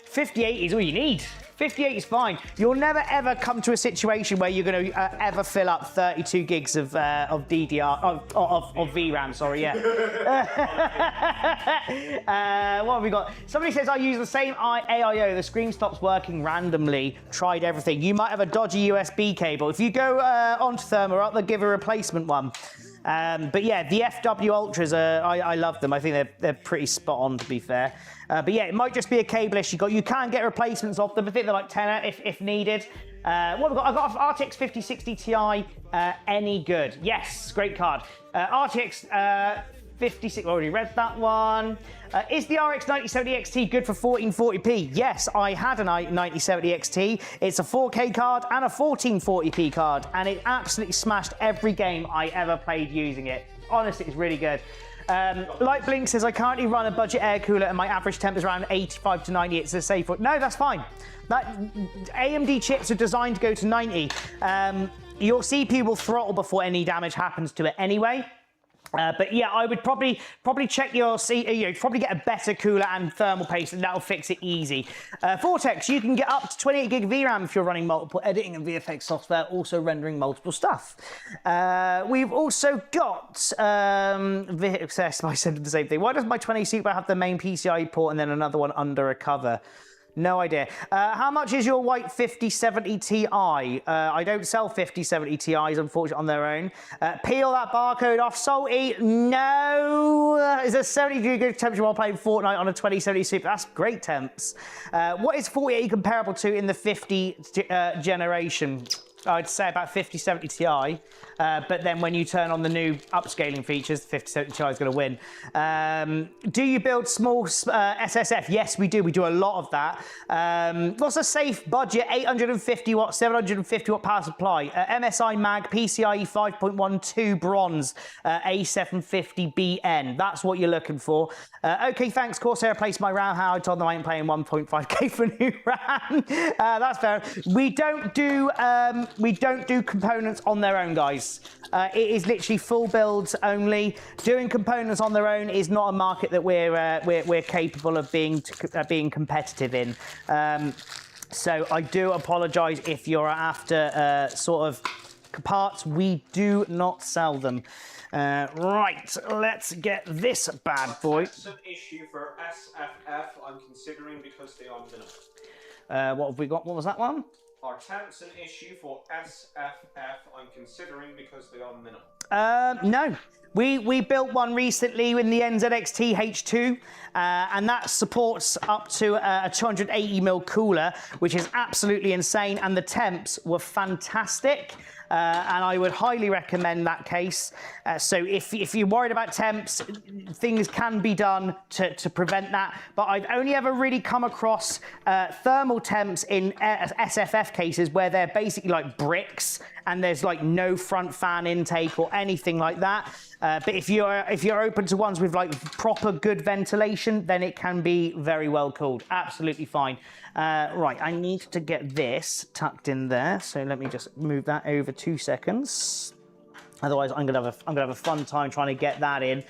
5080 is all you need. 58 is fine. You'll never ever come to a situation where you're going to ever fill up 32 gigs of DDR of VRAM. Sorry, yeah. What have we got? Somebody says I use the same AIO. The screen stops working randomly. Tried everything. You might have a dodgy USB cable. If you go onto Thermaltake, they'll give a replacement one. But yeah, the FW Ultras, I love them. I think they're pretty spot on, to be fair. But yeah, it might just be a cable issue. You can get replacements off them. I think they're like tenner if needed. What have we got? I've got RTX 5060 Ti. Any good? Yes, great card. RTX 56. Already read that one. Is the RX 9070 XT good for 1440p? Yes, I had a 9070 XT. It's a 4K card and a 1440p card, and it absolutely smashed every game I ever played using it. Honestly, it's really good. Light Blink says, I currently run a budget air cooler and my average temp is around 85 to 90. It's a safe one. No, that's fine. AMD chips are designed to go to 90. Your CPU will throttle before any damage happens to it anyway. But yeah, I would probably check your probably get a better cooler and thermal paste, and that'll fix it easy. Vortex, you can get up to 28 gig VRAM if you're running multiple editing and VFX software, also rendering multiple stuff. We've also got VXS. I said the same thing. Why does my 20 Super have the main PCIe port and then another one under a cover? No idea. How much is your white 5070 Ti? I don't sell 5070 Ti's, unfortunately, on their own. Peel that barcode off. Salty, no. Is a 70 good temperature while playing Fortnite on a 2070 Super? That's great temps. What is 4080 comparable to in the 50 generation? I'd say about 5070 Ti, but then when you turn on the new upscaling features, 5070 Ti is going to win. Do you build small SSF? Yes, we do. We do a lot of that. What's a safe budget? 850 watt, 750 watt power supply. MSI Mag, PCIe 5.12 bronze, A750BN. That's what you're looking for. Okay, thanks. Corsair replaced my RAM. How I told them I ain't playing 1.5K for new RAM. That's fair. We don't do components on their own, guys. It is literally full builds only. Doing components on their own is not a market that we're capable of being competitive in. So I do apologise if you're after sort of parts. We do not sell them. Right, let's get this bad boy. It's an issue for SFF. I'm considering because they are minimum. What have we got? What was that one? Are temps an issue for SFF? I'm considering because they are minimum. No. We built one recently in the NZXT H2, and that supports up to a 280mm cooler, which is absolutely insane, and the temps were fantastic. And I would highly recommend that case. So if you're worried about temps, things can be done to prevent that. But I've only ever really come across thermal temps in SFF cases where they're basically like bricks and there's like no front fan intake or anything like that. But if you're open to ones with like proper good ventilation, then it can be very well cooled. Absolutely fine. Right, I need to get this tucked in there. So let me just move that over 2 seconds. Otherwise, I'm gonna have a fun time trying to get that in.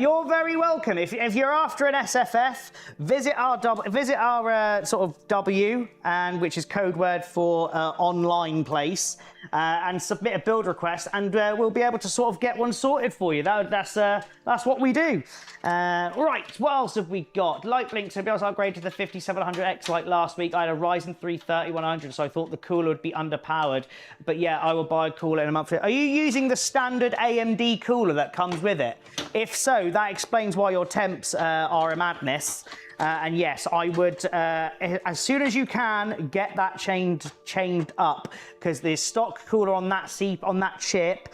You're very welcome. If you're after an SFF, visit our sort of W, which is code word for online place, and submit a build request, and we'll be able to sort of get one sorted for you. That's what we do. Right, what else have we got? Light Blink, so be able to upgrade to the 5700X like last week. I had a Ryzen 3 3100, so I thought the cooler would be underpowered. But yeah, I will buy a cooler in a month. Are you using the standard AMD cooler that comes with it? If so, that explains why your temps are a madness. And yes, I would, as soon as you can, get that chained up, because the stock cooler on that chip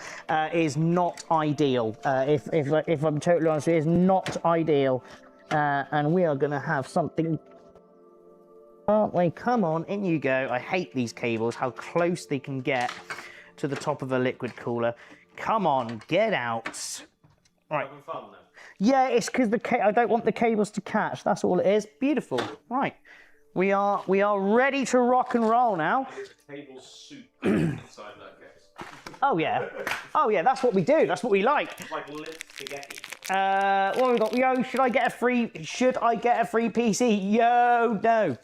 is not ideal. If I'm totally honest, it is not ideal. And we are going to have something, aren't we? Come on, in you go. I hate these cables, how close they can get to the top of a liquid cooler. Come on, get out. Right. Having fun then? Yeah, it's because I don't want the cables to catch. That's all it is. Beautiful. Right. We are ready to rock and roll now. The cables soup inside that case. Oh yeah. Oh yeah, that's what we do. That's what we like. It's like lit spaghetti. What have we got? Yo, should I get a free PC? Yo, no.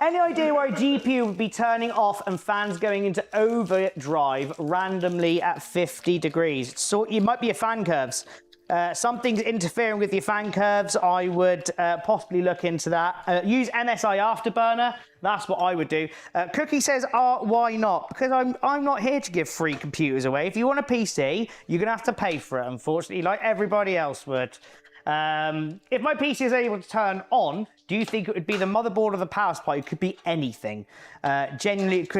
Any idea why a GPU would be turning off and fans going into overdrive randomly at 50 degrees? So it might be your fan curves. Something's interfering with your fan curves. I would possibly look into that. Use MSI Afterburner. That's what I would do. Cookie says, why not? Because I'm not here to give free computers away. If you want a PC, you're going to have to pay for it, unfortunately, like everybody else would. If my PC is able to turn on, do you think it would be the motherboard or the power supply? It could be anything. Genuinely, it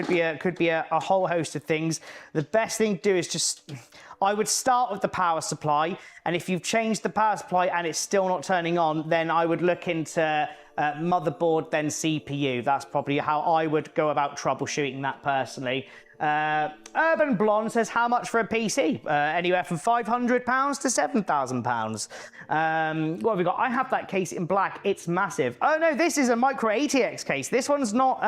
could be a whole host of things. The best thing to do is just, I would start with the power supply, and if you've changed the power supply and it's still not turning on, then I would look into motherboard, then CPU. That's probably how I would go about troubleshooting that personally. Urban Blonde says, how much for a PC? Anywhere from £500 to £7,000. What have we got? I have that case in black. It's massive. Oh no, this is a Micro ATX case. This one's not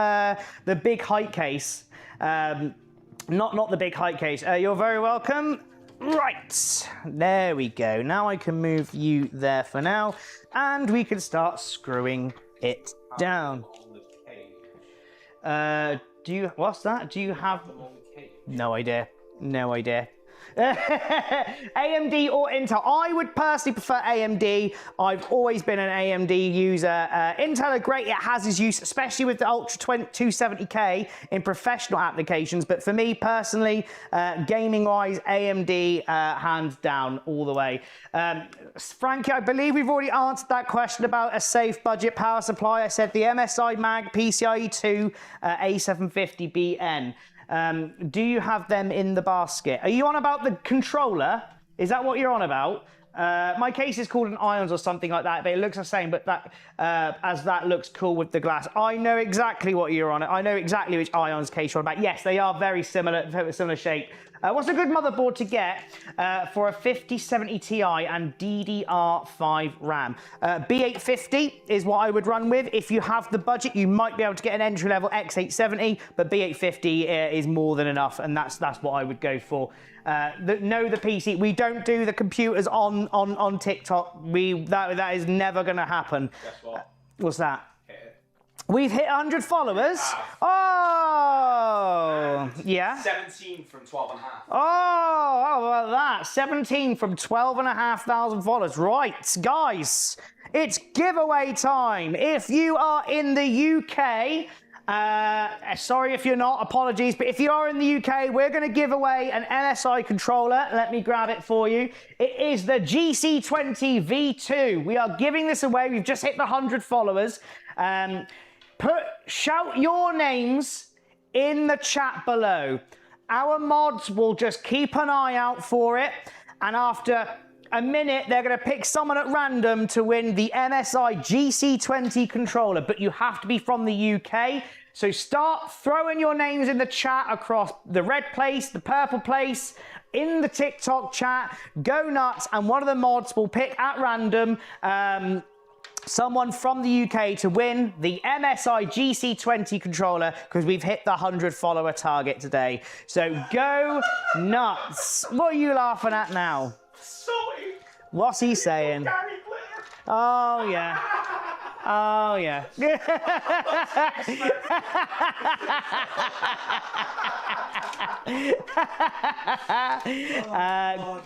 the big height case. Not the big height case. You're very welcome. Right, there we go. Now I can move you there for now, and we can start screwing it down. What's that? Do you have? No idea. No idea. AMD or Intel? I would personally prefer AMD. I've always been an AMD user. Intel are great. It has its use, especially with the Ultra 270K in professional applications. But for me personally, gaming-wise, AMD hands down all the way. Frankie, I believe we've already answered that question about a safe budget power supply. I said the MSI Mag PCIe 2 A750BN. Do you have them in the basket? Are you on about the controller? Is that what you're on about? My case is called an Ions or something like that, but it looks the same, but that as that looks cool with the glass. I know exactly what you're on. I know exactly which Ions case you're on about. Yes, they are very similar shape. What's a good motherboard to get for a 5070 Ti and DDR5 RAM? B850 is what I would run with. If you have the budget, you might be able to get an entry-level X870, but B850 is more than enough, and that's what I would go for. Know the PC. We don't do the computers on TikTok. That is never going to happen. Guess what? What's that? We've hit 100 followers. Oh, yeah. 17 from 12 and a half. Oh, how about that? 17 from 12,500 followers. Right, guys, it's giveaway time. If you are in the UK, sorry if you're not, apologies, but if you are in the UK, we're going to give away an MSI controller. Let me grab it for you. It is the GC20 V2. We are giving this away. We've just hit the 100 followers. Shout your names in the chat below. Our mods will just keep an eye out for it, and after a minute, they're going to pick someone at random to win the MSI GC20 controller, but you have to be from the UK. So start throwing your names in the chat across the red place, the purple place, in the TikTok chat. Go nuts, and one of the mods will pick at random someone from the UK to win the MSI GC20 controller, because we've hit the 100 follower target today. So go nuts. What are you laughing at now? Sorry. What's he saying? Oh, yeah. Oh, yeah.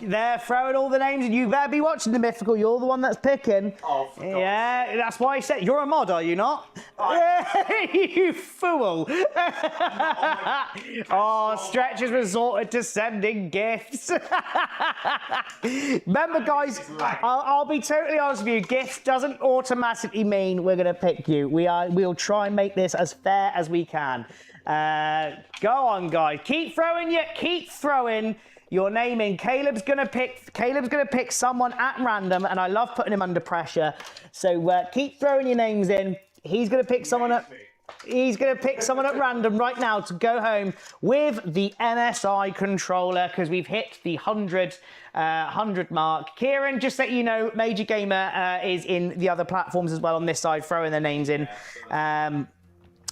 They're throwing all the names, and you better be watching the Mythical. You're the one that's picking. Oh, for God's yeah, that's why I said you're a mod, are you not? You fool. Oh, Stretch has resorted to sending gifts. Remember, guys, I'll be totally honest with you. Gifts doesn't automatically mean we're going to pick you. We'll try and make this as fair as we can. Go on, guys. Keep throwing your name in. Caleb's gonna pick someone at random, and I love putting him under pressure. So keep throwing your names in. He's gonna pick someone at random right now to go home with the MSI controller, because we've hit the 100 mark. Kieran, just so you know, Major Gamer is in the other platforms as well on this side, throwing their names in.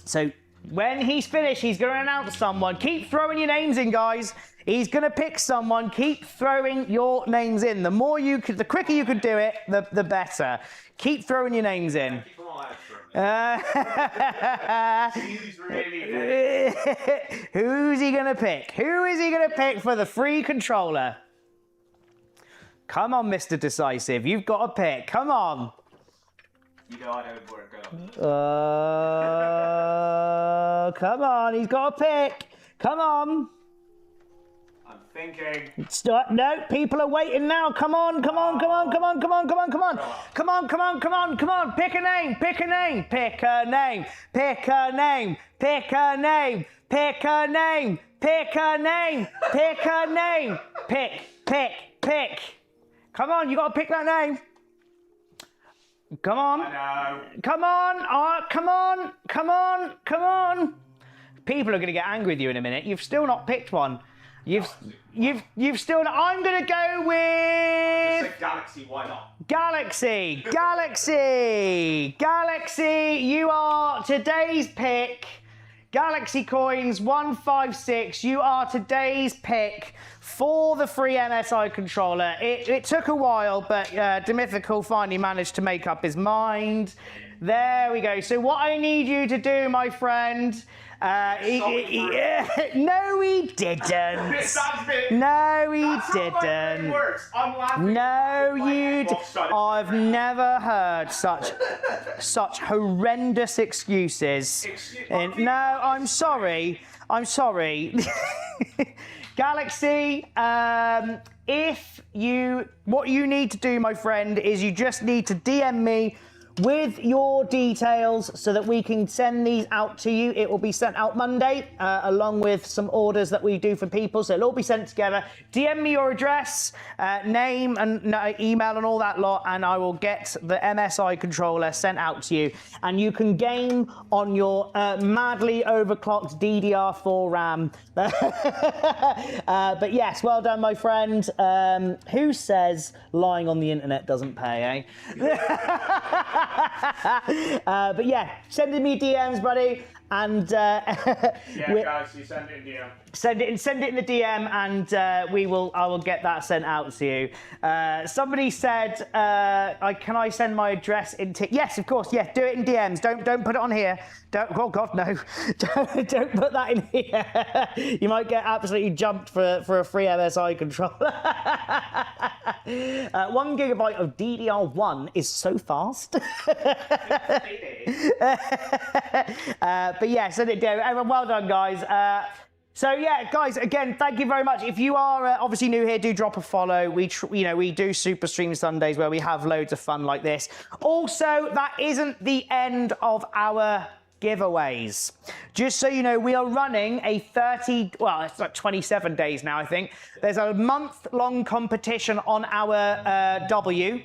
So when he's finished, he's going to announce someone. Keep throwing your names in, guys. He's going to pick someone. Keep throwing your names in. The quicker you could do it, the better. Keep throwing your names in. Who's he going to pick? Who is he going to pick for the free controller? Come on, Mr. Decisive. You've got to pick. Come on. You know I know where it goes. Come on. He's got to pick. Come on. I'm thinking. Stop. No, people are waiting now. Come on. Come on. Come on. Come on. Come on. Come on. Come on. Come on. Come on. Come on. Come on. Pick a name. Pick a name. Pick a name. Pick a name. Pick a name. Pick a name. Pick a name. Pick a name. Pick. Come on. You got to pick that name. Come on. I know. Come on. Come on. Come on. Come on. People are going to get angry with you in a minute. You've still not picked one. You've still not. I'm going to go with Just say Galaxy, why not? Galaxy. You are today's pick. Galaxy Coins 156. You are today's pick for the free MSI controller. It took a while, but Demythical finally managed to make up his mind. There we go. So what I need you to do, my friend, No, he didn't. It sounds a bit. No, he That's how my brain didn't. works. I'm laughing. No, with my you. head lopsided. I've never heard such horrendous excuses. No, I'm sorry. I'm sorry. Galaxy, what you need to do, my friend, is you just need to DM me with your details so that we can send these out to you. It will be sent out Monday, along with some orders that we do for people. So it'll all be sent together. DM me your address, name, and email and all that lot, and I will get the MSI controller sent out to you. And you can game on your madly overclocked DDR4 RAM. But yes, well done, my friend. Who says lying on the internet doesn't pay, eh? But yeah, send me DMs, buddy, and Yeah, guys, you send it in DM. Send it in the DM, and I will get that sent out to you. Somebody said, can I send my address in? Yes, of course. Yeah, do it in DMs. Don't put it on here. Don't. Oh God, no. don't put that in here. You might get absolutely jumped for a free MSI controller. 1 gigabyte of DDR1 is so fast. But yeah, send it down. Everyone, well done, guys. So yeah, guys, again, thank you very much. If you are obviously new here, do drop a follow. We do Super Stream Sundays where we have loads of fun like this. Also, that isn't the end of our giveaways. Just so you know, we are running a it's like 27 days now, I think. There's a month-long competition on our W.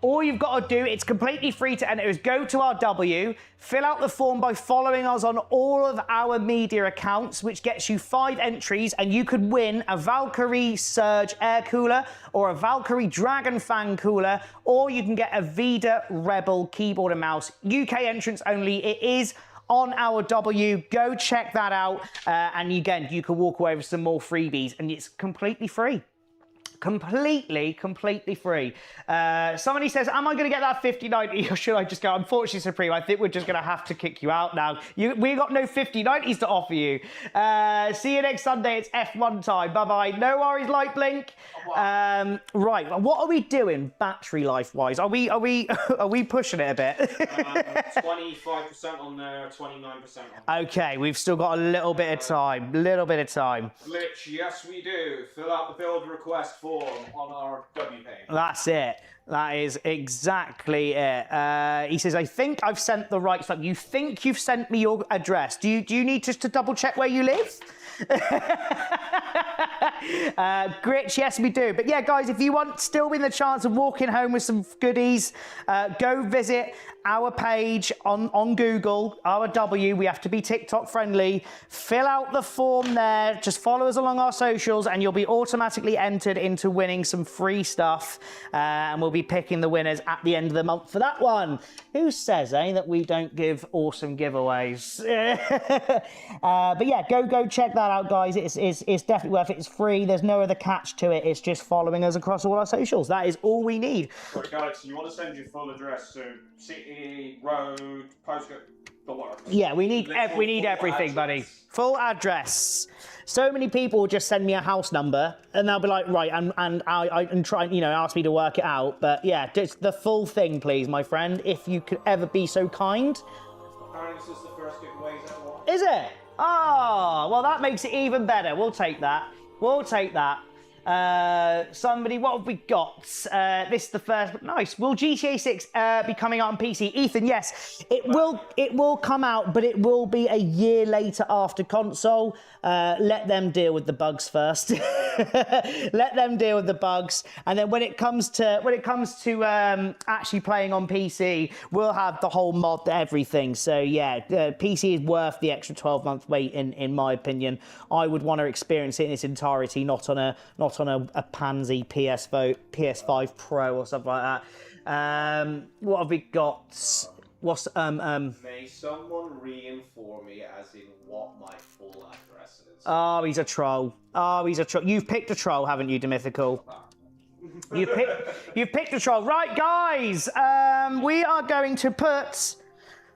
All you've got to do, it's completely free to enter, is go to our W, fill out the form by following us on all of our media accounts, which gets you 5 entries, and you could win a Valkyrie Surge air cooler or a Valkyrie Dragon fan cooler, or you can get a Vida Rebel keyboard and mouse. UK entrance only. It is on our W. Go check that out. And again, you can walk away with some more freebies, and it's completely free. Completely free. Somebody says, am I going to get that 5090 or should I just go? Unfortunately, Supreme, I think we're just going to have to kick you out now. We got no 5090s to offer you. See you next Sunday. It's F1 time. Bye-bye. No worries, Light Blink. Right, what are we doing battery life-wise? Are we pushing it a bit? 25% on there, 29% on. Okay, we've still got a little bit of time. Glitch, yes we do. Fill out the build request form on our W page. That's it. That is exactly it. He says, I think I've sent the right stuff. You think you've sent me your address. Do you need just to double check where you live? Gritch, yes we do. But yeah, guys, if you want still win the chance of walking home with some goodies, go visit our page on Google, our W. We have to be TikTok friendly. Fill out the form there. Just follow us along our socials and you'll be automatically entered into winning some free stuff. And we'll be picking the winners at the end of the month for that one. Who says, that we don't give awesome giveaways? But yeah, go check that out, guys. It's definitely worth it. It's free. There's no other catch to it. It's just following us across all our socials. That is all we need. Sorry, Alex, you want to send your full address, so city, road, postcode, the works. Yeah, we need everything, buddy. Full address. So many people will just send me a house number and they'll be like, right, and try and ask me to work it out. But yeah, just the full thing, please, my friend, if you could ever be so kind. Apparently this is the first giveaways ever. Is it? Oh, well, that makes it even better. We'll take that. Somebody, what have we got? This is the first. Nice. Will GTA 6 be coming out on PC? Ethan, yes, it will come out, but it will be a year later after console. Let them deal with the bugs first. Let them deal with the bugs, and then when it comes to actually playing on PC, we'll have the whole mod, everything. So yeah, PC is worth the extra 12-month wait in my opinion. I would want to experience it in its entirety, not on a pansy PS5 Pro or something like that. What have we got? May someone re-inform me as in what my full address is. Oh, he's a troll. You've picked a troll, haven't you, Demythical? You've picked a troll. Right, guys, we are going to put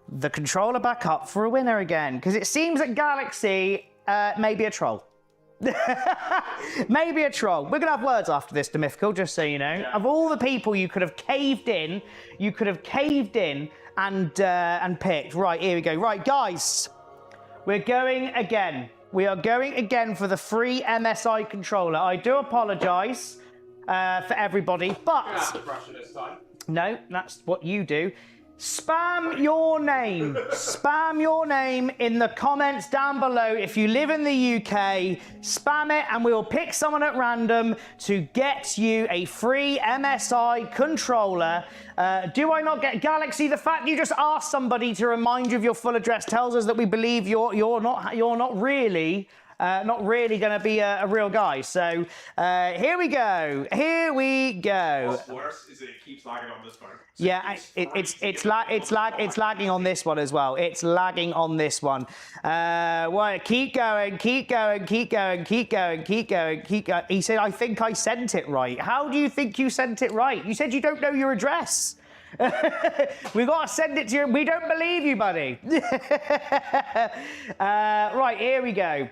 the controller back up for a winner again, because it seems that Galaxy may be a troll. Maybe a troll. We're gonna have words after this, Mythical, just so you know. Yeah. Of all the people you could have caved in, and picked. Right, here we go. Right, guys, we're going again. We are going again for the free MSI controller. I do apologise for everybody, but You're gonna have to pressure this time. no, that's what you do. Spam your name. Spam your name in the comments down below. If you live in the UK, spam it and we will pick someone at random to get you a free MSI controller. Do I not get Galaxy? The fact you just asked somebody to remind you of your full address tells us that we believe you're not really going to be a real guy. So here we go. Here we go. What's worse is that it keeps lagging on this phone. So yeah, it's lagging on this one as well. It's lagging on this one. Well, keep going. He said, I think I sent it right. How do you think you sent it right? You said you don't know your address. We got to send it to you. We don't believe you, buddy. Right, here we go.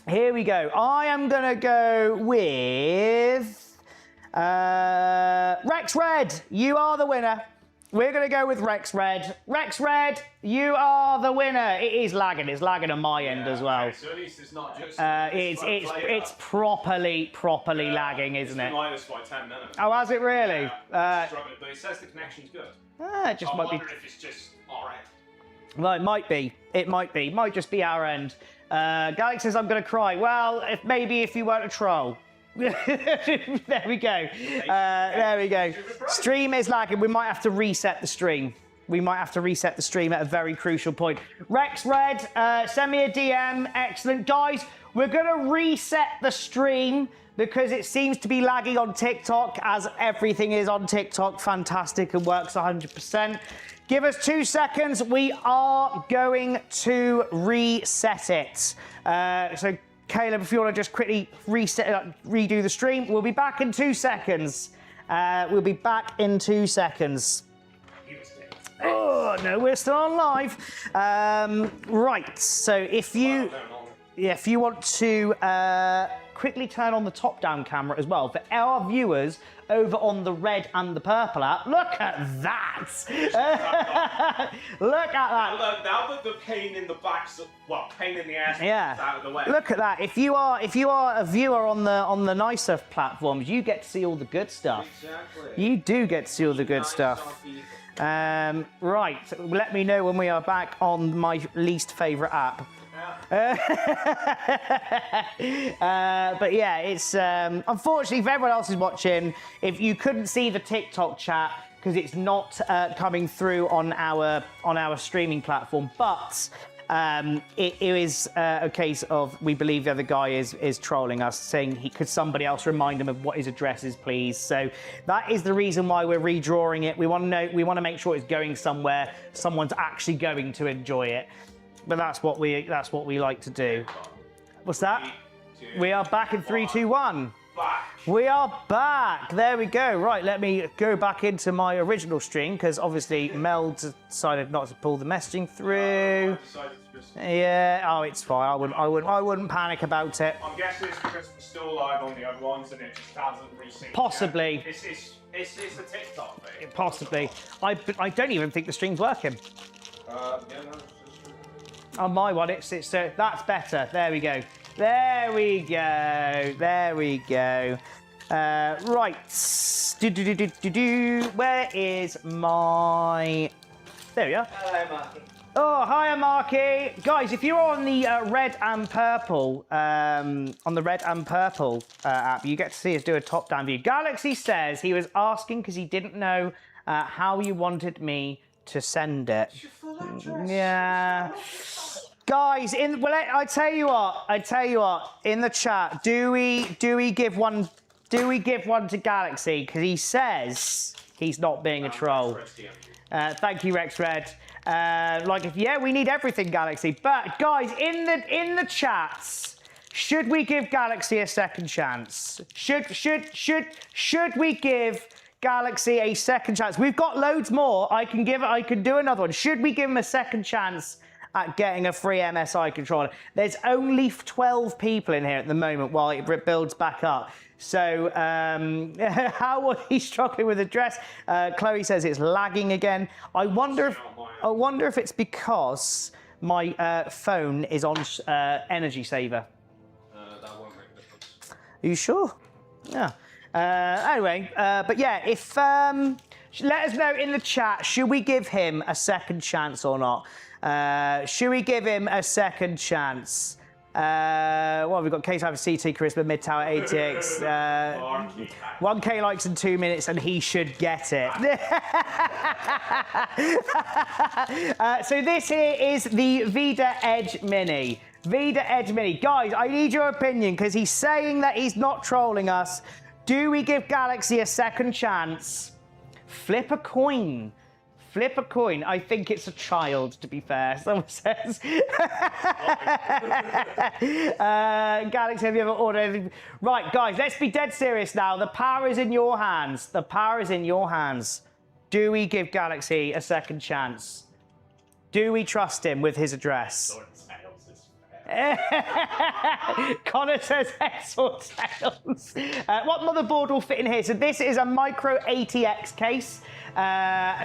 Here we go. I am going to go with Rex Red. You are the winner. We're going to go with Rex Red. Rex Red, you are the winner. It is lagging. It's lagging on my end as well. Okay, so at least it's not just... it's properly lagging, isn't it? It's been like this for like 10 minutes. Oh, has it really? Yeah, struggling, but it says the connection's good. It just might be... I wonder if it's just alright. Well, it might be. It might be. Might just be our end. Galaxy says, I'm going to cry. Well, maybe if you weren't a troll. There we go. There we go. Stream is lagging. We might have to reset the stream. We might have to reset the stream at a very crucial point. Rex Red, send me a DM. Excellent. Guys, we're going to reset the stream because it seems to be lagging on TikTok, as everything is on TikTok. Fantastic and works 100%. Give us 2 seconds. We are going to reset it. So, Caleb, if you want to just quickly redo the stream, we'll be back in 2 seconds. We'll be back in 2 seconds. Oh, no, we're still on live. Right, so if you want to quickly turn on the top-down camera as well, for our viewers over on the red and the purple app, look at that! Look at that! Now that the pain in the back, pain in the ass is out of the way. Look at that! If you are a viewer on the nicer platforms, you get to see all the good stuff. Exactly. You do get to see all the good stuff. Right, let me know when we are back on my least favourite app. But yeah, it's unfortunately for everyone else who's watching, if you couldn't see the TikTok chat because it's not coming through on our streaming platform, but it is a case of we believe the other guy is trolling us, saying could somebody else remind him of what his address is, please. So that is the reason why we're redrawing it. We want to make sure it's going somewhere someone's actually going to enjoy it. But that's what we like to do. What's that? We are back in 3, 2, 1. We are back. There we go. Right, let me go back into my original stream because obviously Mel decided not to pull the messaging through. Yeah. Oh, it's fine. I wouldn't panic about it. I'm guessing it's because we're still live on the other ones and it just hasn't resynced. Possibly. It's a TikTok thing. Possibly. I don't even think the stream's working. Yeah, no. On my one, it's that's better. There we go. There we go. There we go. Right. Where is my? There we are. Hello, Marky. Oh, hiya, Marky. Guys, if you're on the red and purple, app, you get to see us do a top-down view. Galaxy says he was asking because he didn't know how you wanted me to send it. Your full address. Yeah. Guys, I tell you what, in the chat, do we give one to Galaxy because he says he's not being a troll. Thank you, Rex Red. We need everything, Galaxy. But guys, in the chats, should we give Galaxy a second chance? Should we give Galaxy a second chance? We've got loads more. I can do another one. Should we give him a second chance at getting a free MSI controller? There's only 12 people in here at the moment while it builds back up. So how was he struggling with the dress? Chloe says it's lagging again. I wonder if it's because my phone is on energy saver. That won't make a difference. Are you sure? Yeah. Anyway, but yeah, if let us know in the chat, should we give him a second chance or not? Should we give him a second chance? What have we got? K-Type CT Charisma Mid Tower ATX. 1K likes in 2 minutes, and he should get it. So this here is the Vida Edge Mini. Vida Edge Mini. Guys, I need your opinion because he's saying that he's not trolling us. Do we give Galaxy a second chance? Flip a coin. Flip a coin. I think it's a child, to be fair. Someone says. Galaxy, have you ever ordered anything? Right, guys, let's be dead serious now. The power is in your hands. The power is in your hands. Do we give Galaxy a second chance? Do we trust him with his address? Connor says heads or tails. What motherboard will fit in here? So this is a micro ATX case.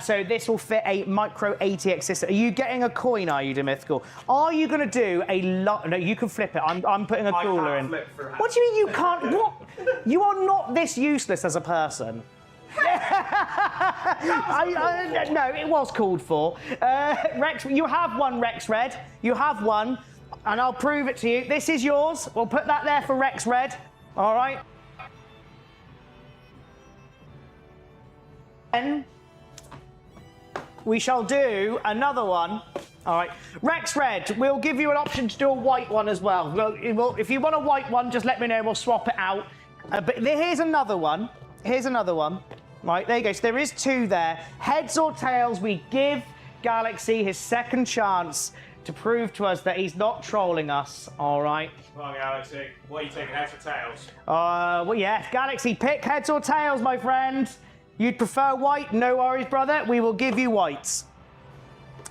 So this will fit a micro ATX system. Are you getting a coin, are you, Demythical? Are you going to do a lot? No, you can flip it. I'm putting a cooler in. What do you mean you can't? What? You are not this useless as a person. No, it was called for. Rex, you have one, Rex Red. You have one. And I'll prove it to you. This is yours. We'll put that there for Rex Red. All right. Then we shall do another one. All right. Rex Red, we'll give you an option to do a white one as well. If you want a white one, just let me know. We'll swap it out. But here's another one. Here's another one. Right, there you go. So there is two there. Heads or tails, we give Galaxy his second chance to prove to us that he's not trolling us, all right? Well, Galaxy, what are you taking, heads or tails? Well, yeah, Galaxy, pick heads or tails, my friend. You'd prefer white? No worries, brother. We will give you whites.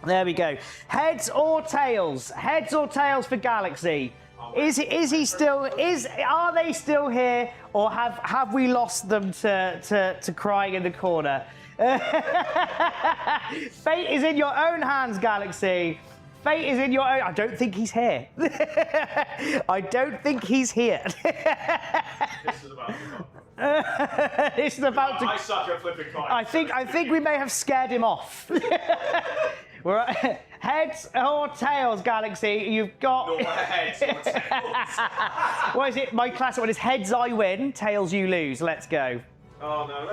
There we go. Heads or tails? Heads or tails for Galaxy? Are they still here, or have we lost them to crying in the corner? Fate is in your own hands, Galaxy. Fate is in your own. I don't think he's here. I don't think he's here. This is about to go. This is about to. I suck at flipping coins. I think we may have scared him off. We're heads or tails, Galaxy. You've got. No heads or tails. What is it? My classic one is heads I win, tails you lose. Let's go. Oh no.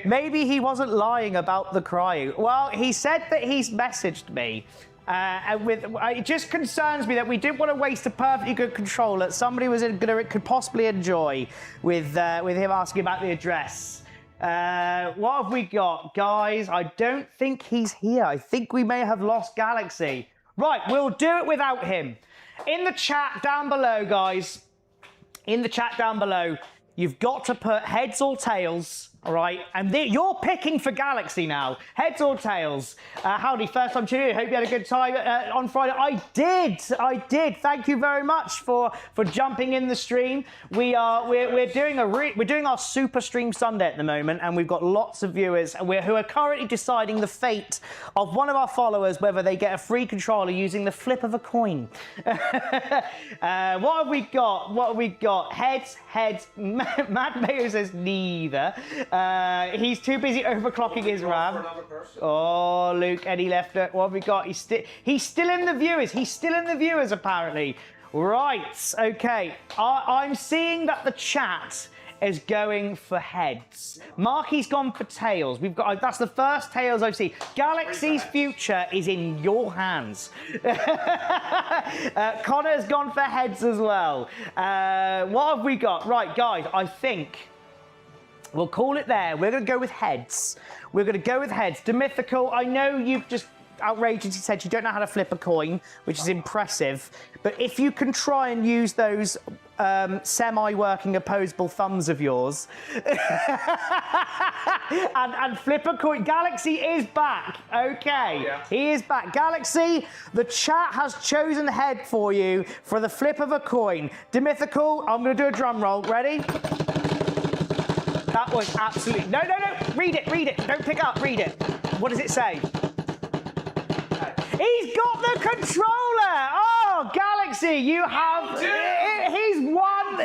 Maybe he wasn't lying about the crying. Well, he said that he's messaged me. It just concerns me that we didn't want to waste a perfectly good controller that somebody could possibly enjoy with him asking about the address. What have we got, guys? I don't think he's here. I think we may have lost Galaxy. Right, we'll do it without him. In the chat down below, guys, in the chat down below, you've got to put heads or tails, all right? And you're picking for Galaxy now. Heads or tails. Howdy, first time tuning in. Hope you had a good time on Friday. I did. Thank you very much for jumping in the stream. We're doing our Super Stream Sunday at the moment, and we've got lots of viewers who are currently deciding the fate of one of our followers, whether they get a free controller using the flip of a coin. What have we got? What have we got? Heads. Mad Mayo says neither. He's too busy overclocking his RAM. Oh, Luke, Eddie left it. What have we got? He's still in the viewers. He's still in the viewers, apparently. Right, okay. I'm seeing that the chat is going for heads. Marky's gone for tails. That's the first tails I've seen. Galaxy's future is in your hands. Connor's gone for heads as well. What have we got? Right, guys, I think we'll call it there. We're going to go with heads. We're going to go with heads. Demythical, I know you've just outrageously said you don't know how to flip a coin, which is impressive. But if you can try and use those semi-working opposable thumbs of yours and flip a coin. Galaxy is back. Okay, he is back. Galaxy, the chat has chosen head for you for the flip of a coin. Demythical, I'm going to do a drum roll. Ready? That was absolutely... No. Read it. Don't pick up. Read it. What does it say? He's got the controller! Oh, Galaxy, you have... He's won.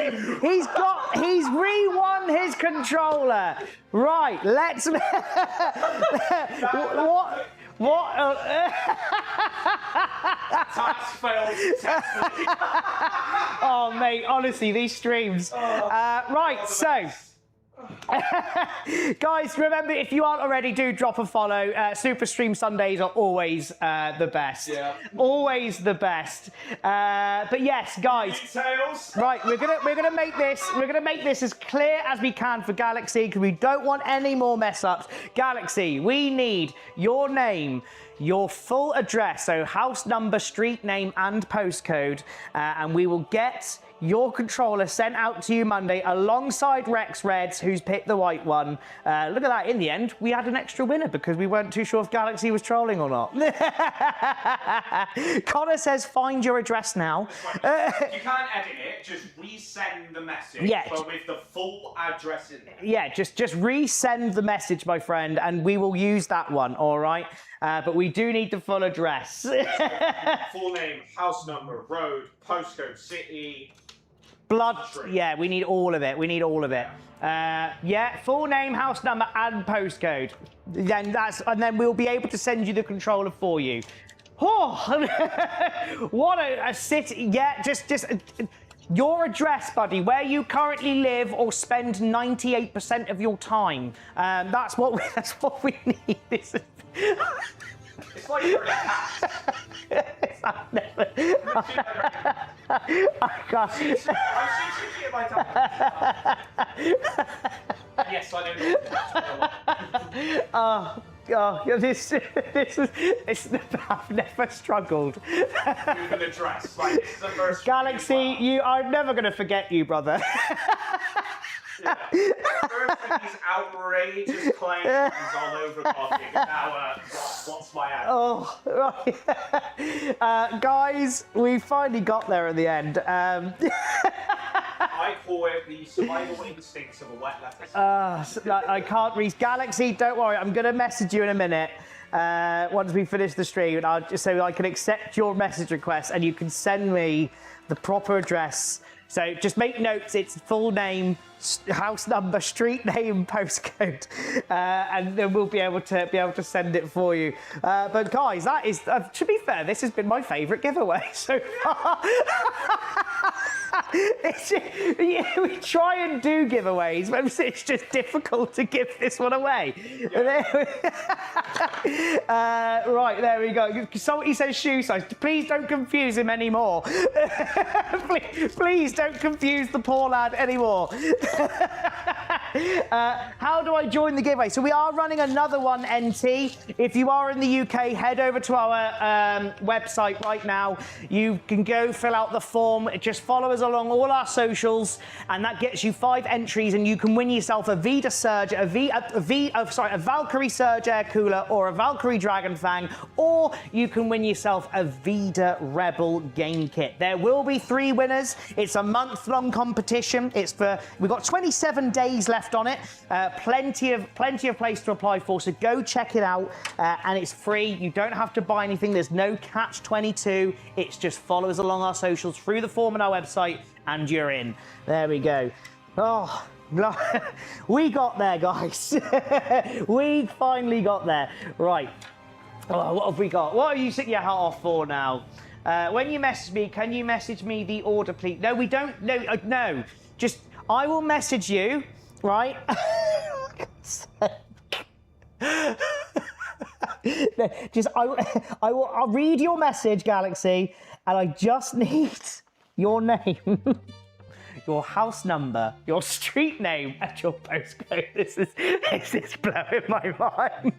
He's re-won his controller. Right, let's... What? Task failed successfully. Oh, mate, honestly, these streams. Right, so... Guys, remember, if you aren't already, do drop a follow. Super Stream Sundays are always the best. Yeah. Always the best. But yes, guys. Details. Right, we're gonna make this as clear as we can for Galaxy, because we don't want any more mess ups. Galaxy, we need your name, your full address, so house number, street name, and postcode, and we will get your controller sent out to you Monday alongside Rex Reds, who's picked the white one. Look at that. In the end, we had an extra winner because we weren't too sure if Galaxy was trolling or not. Connor says, find your address now. You can't edit it, just resend the message, but with the full address in there. Yeah, just resend the message, my friend, and we will use that one, all right? But we do need the full address. Full name, house number, road, postcode, city... Blood, yeah, we need all of it. Yeah, full name, house number, and postcode. And then we'll be able to send you the controller for you. Oh, what a city! Yeah, just your address, buddy, where you currently live or spend 98% of your time. That's what we need. This is... It's like you're in a cat. I can't. I'm shooting my time. Yes, I don't know. This is I've never struggled. With an address, like this is the first. Galaxy, I'm never going to forget you, brother. Yeah. First of these outrageous claims on overclocking, now what's my ad? Oh, right. Guys, we finally got there at the end. I call it the survival instincts of a wet lettuce. I can't reach Galaxy. Don't worry, I'm going to message you in a minute. Once we finish the stream, so I can accept your message request and you can send me the proper address. So just make notes, it's full name, house number, street name, postcode, and then we'll be able to send it for you. But guys, that is, to be fair, this has been my favourite giveaway so far. We try and do giveaways, but it's just difficult to give this one away. Yeah. Right, there we go. Somebody says shoe size. Please don't confuse him anymore. Please don't confuse the poor lad anymore. How do I join the giveaway? So we are running another one, NT. If you are in the UK, head over to our website right now. You can go fill out the form. Just follow us along all our socials, and that gets you 5 entries, and you can win yourself a Vida Surge, a Valkyrie Surge Air Cooler, or a Valkyrie Dragon Fang, or you can win yourself a Vida Rebel game kit. There will be 3 winners. It's a month-long competition. We've got 27 days left on it. Plenty of place to apply for. So go check it out, and it's free. You don't have to buy anything. There's no catch-22. It's just follow us along our socials through the form on our website, and you're in. There we go. Oh. We got there, guys. We finally got there. Right. Oh, what have we got? What are you sitting your hat off for now? When you message me, can you message me the order, please? No, we don't. No. Just, I will message you, right? I'll read your message, Galaxy, and I just need your name, your house number, your street name, and your postcode. This is blowing my mind.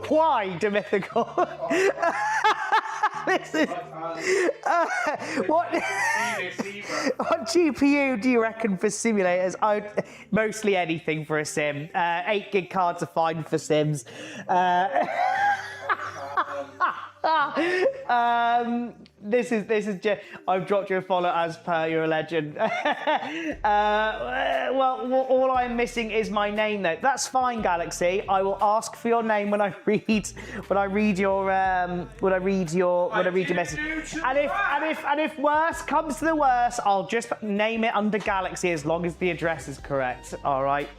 Why, Demythical? This is, what GPU do you reckon for simulators? Mostly anything for a sim. 8 gig cards are fine for sims. This is just, I've dropped you a follow as per, you're a legend. Well, all I'm missing is my name though. That's fine, Galaxy. I will ask for your name when I read your message. And if worse comes to the worst, I'll just name it under Galaxy as long as the address is correct. All right.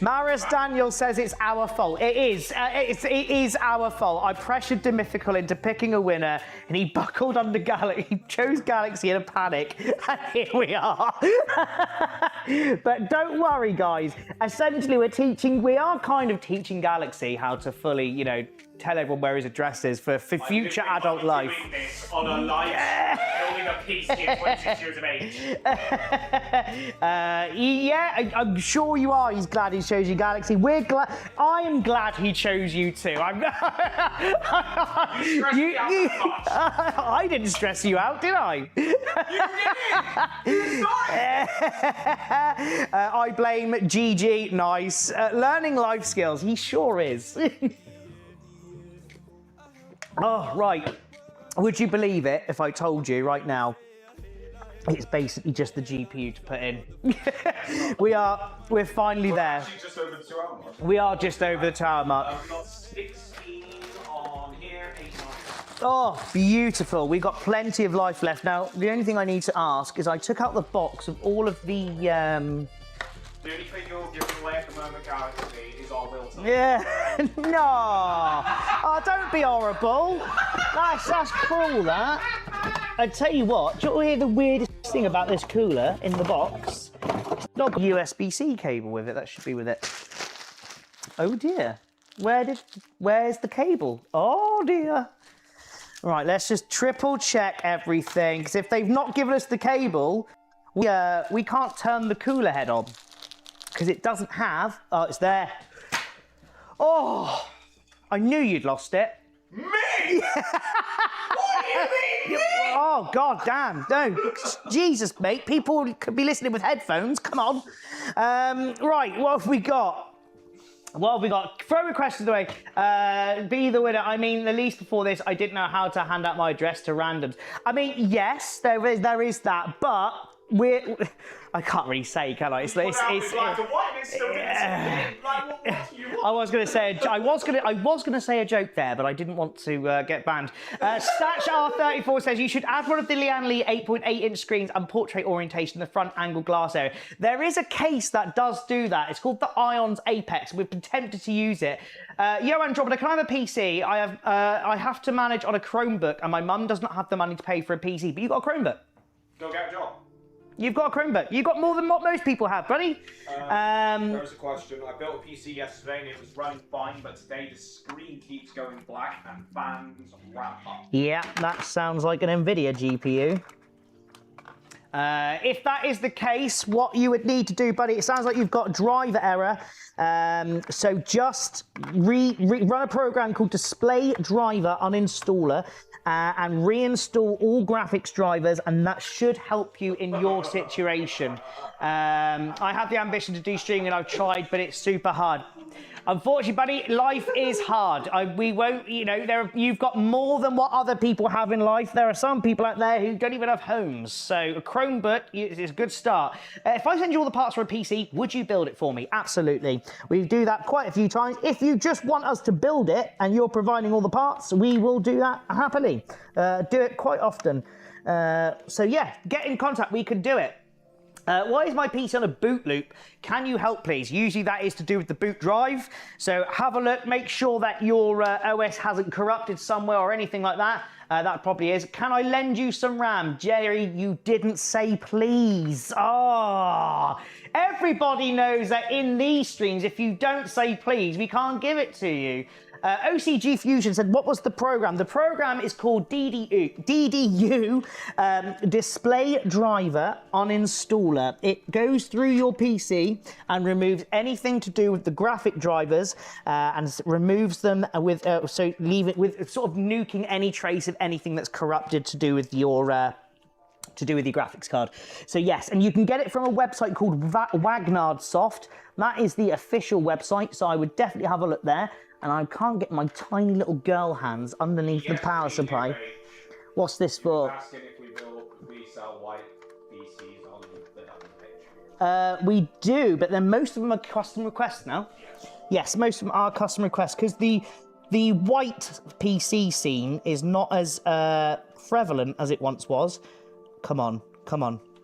Maris Daniel says it's our fault. It is. It is our fault. I pressured Demythical into picking a winner, and he buckled under Galaxy. He chose Galaxy in a panic, and here we are. But don't worry, guys. Essentially, we are kind of teaching Galaxy how to fully, tell everyone where his address is for future adult life. Doing this on a live building a PC at 26 years of age. Yeah, I'm sure you are. He's glad he chose you, Galaxy. We're glad. I am glad he chose you too. I didn't stress you out, did I? You did. I blame GG. Nice. Learning life skills. He sure is. Oh, right. Would you believe it if I told you right now it's basically just the GPU to put in? We're finally there. Actually just over the 2 hour mark. We are just over the 2 hour mark. I've got 16 on here, 8 on. Oh, beautiful. We've got plenty of life left. Now, the only thing I need to ask is I took out the box of all of the... The only thing you're giving away at the moment, Galaxy, is our will to. Yeah. No. Oh, don't be horrible. That's cruel, that. I tell you what, do you want to hear the weirdest thing about this cooler in the box? It's not got a USB-C cable with it. That should be with it. Oh dear. Where's the cable? Oh dear. Right, let's just triple check everything, because if they've not given us the cable, we can't turn the cooler head on. Because it doesn't have... Oh, it's there. Oh, I knew you'd lost it. Me? What do you mean, me? Oh, God damn. No, Jesus, mate. People could be listening with headphones. Come on. Right, what have we got? Throw requests away. Be the winner. I mean, at least before this, I didn't know how to hand out my address to randoms. I mean, yes, there is that, but... I can't really say, can I? I was going to say a joke there, but I didn't want to get banned. Statch R34 says you should add one of the Lian Li 8.8-inch screens and portrait orientation in the front angle glass area. There is a case that does do that. It's called the Ions Apex. We've been tempted to use it. Yo, Andromeda, can I have a PC? I have to manage on a Chromebook, and my mum does not have the money to pay for a PC. But you've got a Chromebook. Go get a job. You've got a Chromebook. You've got more than what most people have, buddy. There's a question. I built a PC yesterday and it was running fine, but today the screen keeps going black and fans ramp up. Yeah, that sounds like an NVIDIA GPU. If that is the case, what you would need to do, buddy, it sounds like you've got driver error. So just run a program called Display Driver Uninstaller and reinstall all graphics drivers, and that should help you in your situation. I have the ambition to do streaming, and I've tried, but it's super hard. Unfortunately, buddy, life is hard. We won't, you've got more than what other people have in life. There are some people out there who don't even have homes. So a Chromebook is a good start. If I send you all the parts for a PC, would you build it for me? Absolutely. We do that quite a few times. If you just want us to build it and you're providing all the parts, we will do that happily. Do it quite often. So yeah, get in contact. We can do it. Why is my PC on a boot loop? Can you help, please? Usually that is to do with the boot drive. So have a look, make sure that your OS hasn't corrupted somewhere or anything like that. That probably is. Can I lend you some RAM? Jerry, you didn't say please. Oh, everybody knows that in these streams, if you don't say please, we can't give it to you. OCG Fusion said, what was the program? The program is called DDU, Display Driver Uninstaller. It goes through your PC and removes anything to do with the graphic drivers and removes them with, so leave it with sort of nuking any trace of anything that's corrupted to do with your graphics card. So yes, and you can get it from a website called Wagnard Soft. That is the official website, so I would definitely have a look there. And I can't get my tiny little girl hands underneath the power supply. What's this for? Asking if we sell white PCs on the page. We do, but then most of them are custom requests now. Yes, most of them are custom requests because the white PC scene is not as prevalent as it once was. Come on.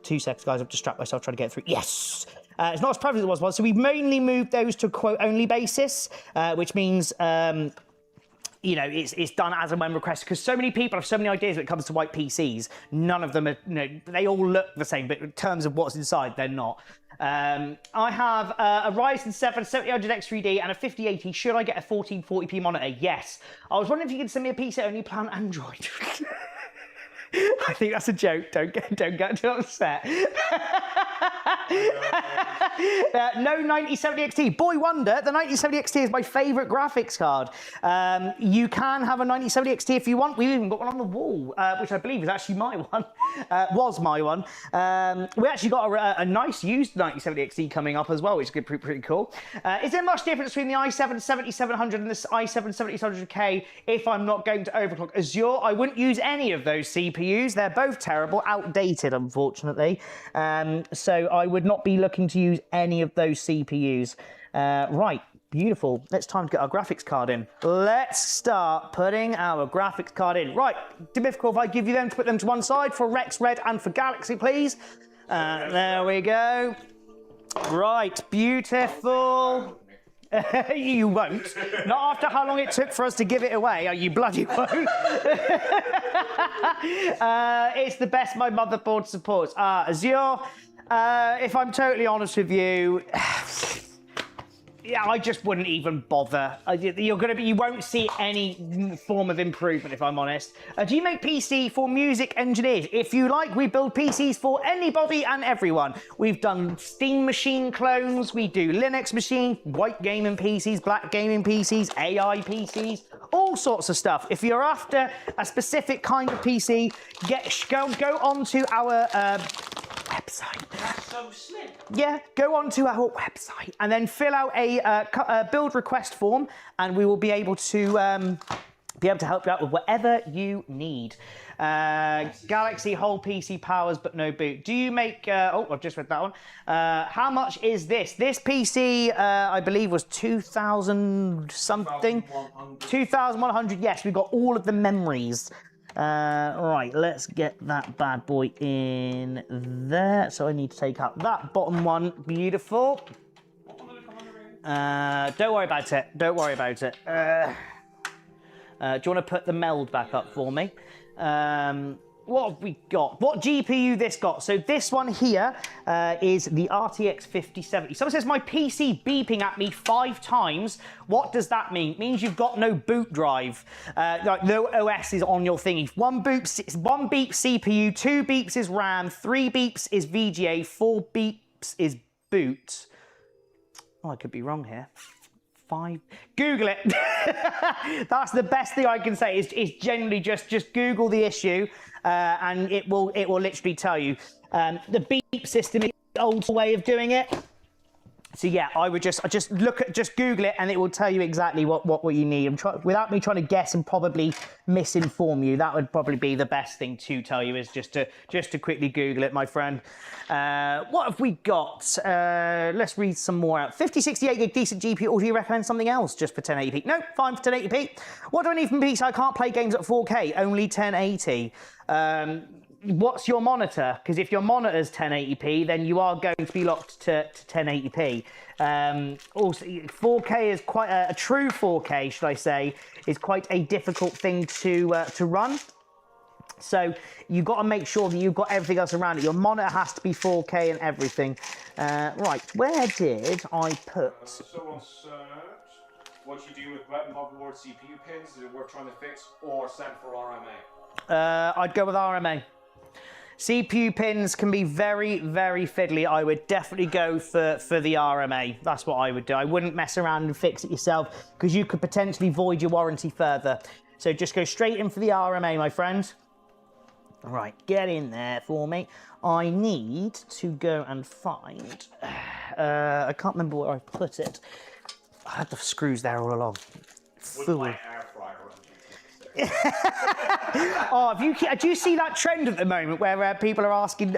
2 seconds, guys. I've distracted myself trying to get through. Yes! It's not as prevalent as it was. So we've mainly moved those to a quote-only basis, which means, you know, it's done as and when requested. Because so many people have so many ideas when it comes to white PCs. None of them are, you know, they all look the same, but in terms of what's inside, they're not. I have a Ryzen 7 7000 X3D and a 5080. Should I get a 1440p monitor? Yes. I was wondering if you could send me a PC that only plan Android. I think that's a joke. Don't get too upset. No 9070 XT. Boy wonder, the 9070 XT is my favourite graphics card. You can have a 9070 XT if you want. We've even got one on the wall, which I believe is actually my one. Was my one. We actually got a nice used 9070 XT coming up as well, which is pretty cool. Is there much difference between the i7 7700 and this i7 7700K if I'm not going to overclock? Azure, I wouldn't use any of those CPUs. They're both terrible, outdated, unfortunately. So I would not be looking to use any of those CPUs. Right, beautiful. It's time to get our graphics card in. Let's start putting our graphics card in. Right, Dimifical, if I give you them to put them to one side for Rex Red and for Galaxy, please. There we go. Right, beautiful. You won't. Not after how long it took for us to give it away. You bloody won't. It's the best my motherboard supports. Azure, if I'm totally honest with you, yeah, I just wouldn't even bother. You won't see any form of improvement, if I'm honest. Do you make PC for music engineers? If you like, we build PCs for anybody and everyone. We've done Steam machine clones, we do Linux machine, white gaming PCs, black gaming PCs, AI PCs, all sorts of stuff. If you're after a specific kind of PC, go onto our website. That's so slim. Yeah, go onto our website and then fill out a build request form, and we will be able to help you out with whatever you need. Galaxy whole PC powers but no boot. Do you make? Oh, I've just read that one. How much is this? This PC, I believe, was 2,000 something. 2,100. Yes, we've got all of the memories. Right, let's get that bad boy in there. So I need to take out that bottom one. Beautiful. Don't worry about it. Don't worry about it. Do you want to put the meld back up for me? What have we got? What GPU this got? So this one here is the RTX 5070. Someone says my PC beeping at me 5 times. What does that mean? It means you've got no boot drive. Like no OS is on your thingy. 1 beep CPU, 2 beeps is RAM, 3 beeps is VGA, 4 beeps is boot. Oh, I could be wrong here. 5. Google it. That's the best thing I can say. Is generally just Google the issue, and it will literally tell you. The beep system is the old way of doing it. So yeah, I would just Google it, and it will tell you exactly what you need. Without me trying to guess and probably misinform you, that would probably be the best thing to tell you, is just to quickly Google it, my friend. What have we got? Let's read some more out. 5068 gig decent GPU, or do you recommend something else just for 1080p? No, fine for 1080p. What do I need from PC? I can't play games at 4K, only 1080. What's your monitor? Because if your monitor's 1080p, then you are going to be locked to 1080p. Also, 4K is quite a true 4K, should I say, is quite a difficult thing to run. So you've got to make sure that you've got everything else around it. Your monitor has to be 4K and everything. Right, where did I put? So on search. what you do with motherboard CPU pins that we're trying to fix, or send for RMA? I'd go with RMA. CPU pins can be very, very fiddly. I would definitely go for the RMA. That's what I would do. I wouldn't mess around and fix it yourself because you could potentially void your warranty further. So just go straight in for the RMA, my friend. All right, get in there for me. I need to go and find... I can't remember where I put it. I had the screws there all along. Fool. My air fryer on Oh, do you see that trend at the moment where people are asking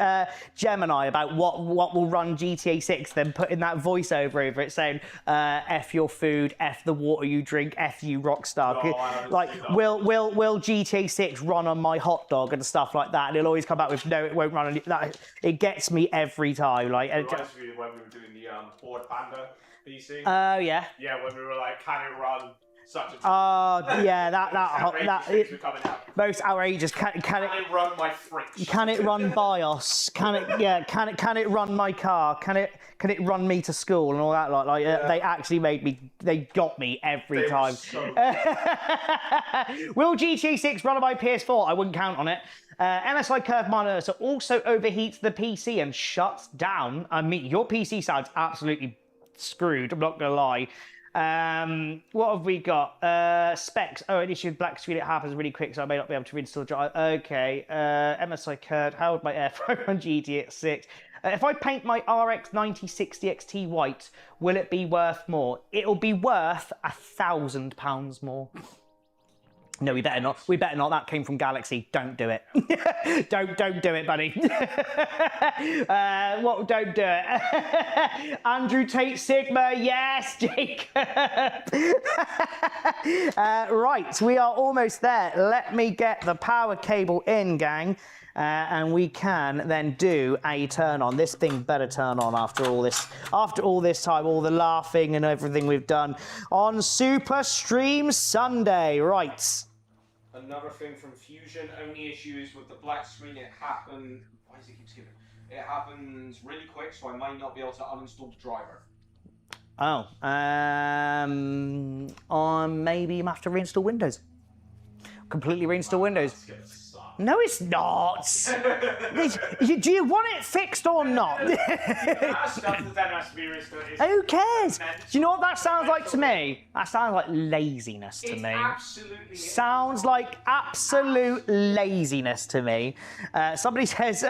Gemini about what will run GTA 6, then putting that voiceover over it saying, F your food, F the water you drink, F you Rockstar. No, like, will GTA 6 run on my hot dog and stuff like that? And it'll always come back with, no, it won't run on that. It gets me every time. Like, it reminds me when we were doing the Ford Panda PC. Oh, yeah. Yeah, when we were like, can it run such a... Oh, yeah, that most outrageous. Can it run my fridge? Can it run BIOS? Can it run my car? Can it run me to school and all that? They actually they got me every time. Will GTA 6 run on my PS4? I wouldn't count on it. MSI curve monitor also overheats the PC and shuts down. I mean, your PC sounds absolutely screwed, I'm not gonna lie. What have we got? Specs. Oh, an issue with black screen. It happens really quick, so I may not be able to reinstall drive. Okay. MSI curve. How would my airflow on GTA 6? If I paint my RX 9060 XT white, will it be worth more? It'll be worth £1,000 more. No, we better not. We better not. That came from Galaxy. Don't do it. don't do it, buddy. Don't do it. Andrew Tate Sigma. Yes, Jacob. Right, we are almost there. Let me get the power cable in, gang. And we can then do a turn on. This thing better turn on after all this time, all the laughing and everything we've done on Super Stream Sunday. Right. Another thing from Fusion, only issue is with the black screen, it happens... Why does it keep skipping? It happens really quick, so I might not be able to uninstall the driver. Oh, maybe you have to reinstall Windows. Completely reinstall Windows. No, it's not. Do you want it fixed or not? Who cares? Do you know what that sounds like to me? That sounds like laziness to me. Absolutely. Sounds like absolute laziness to me. Somebody says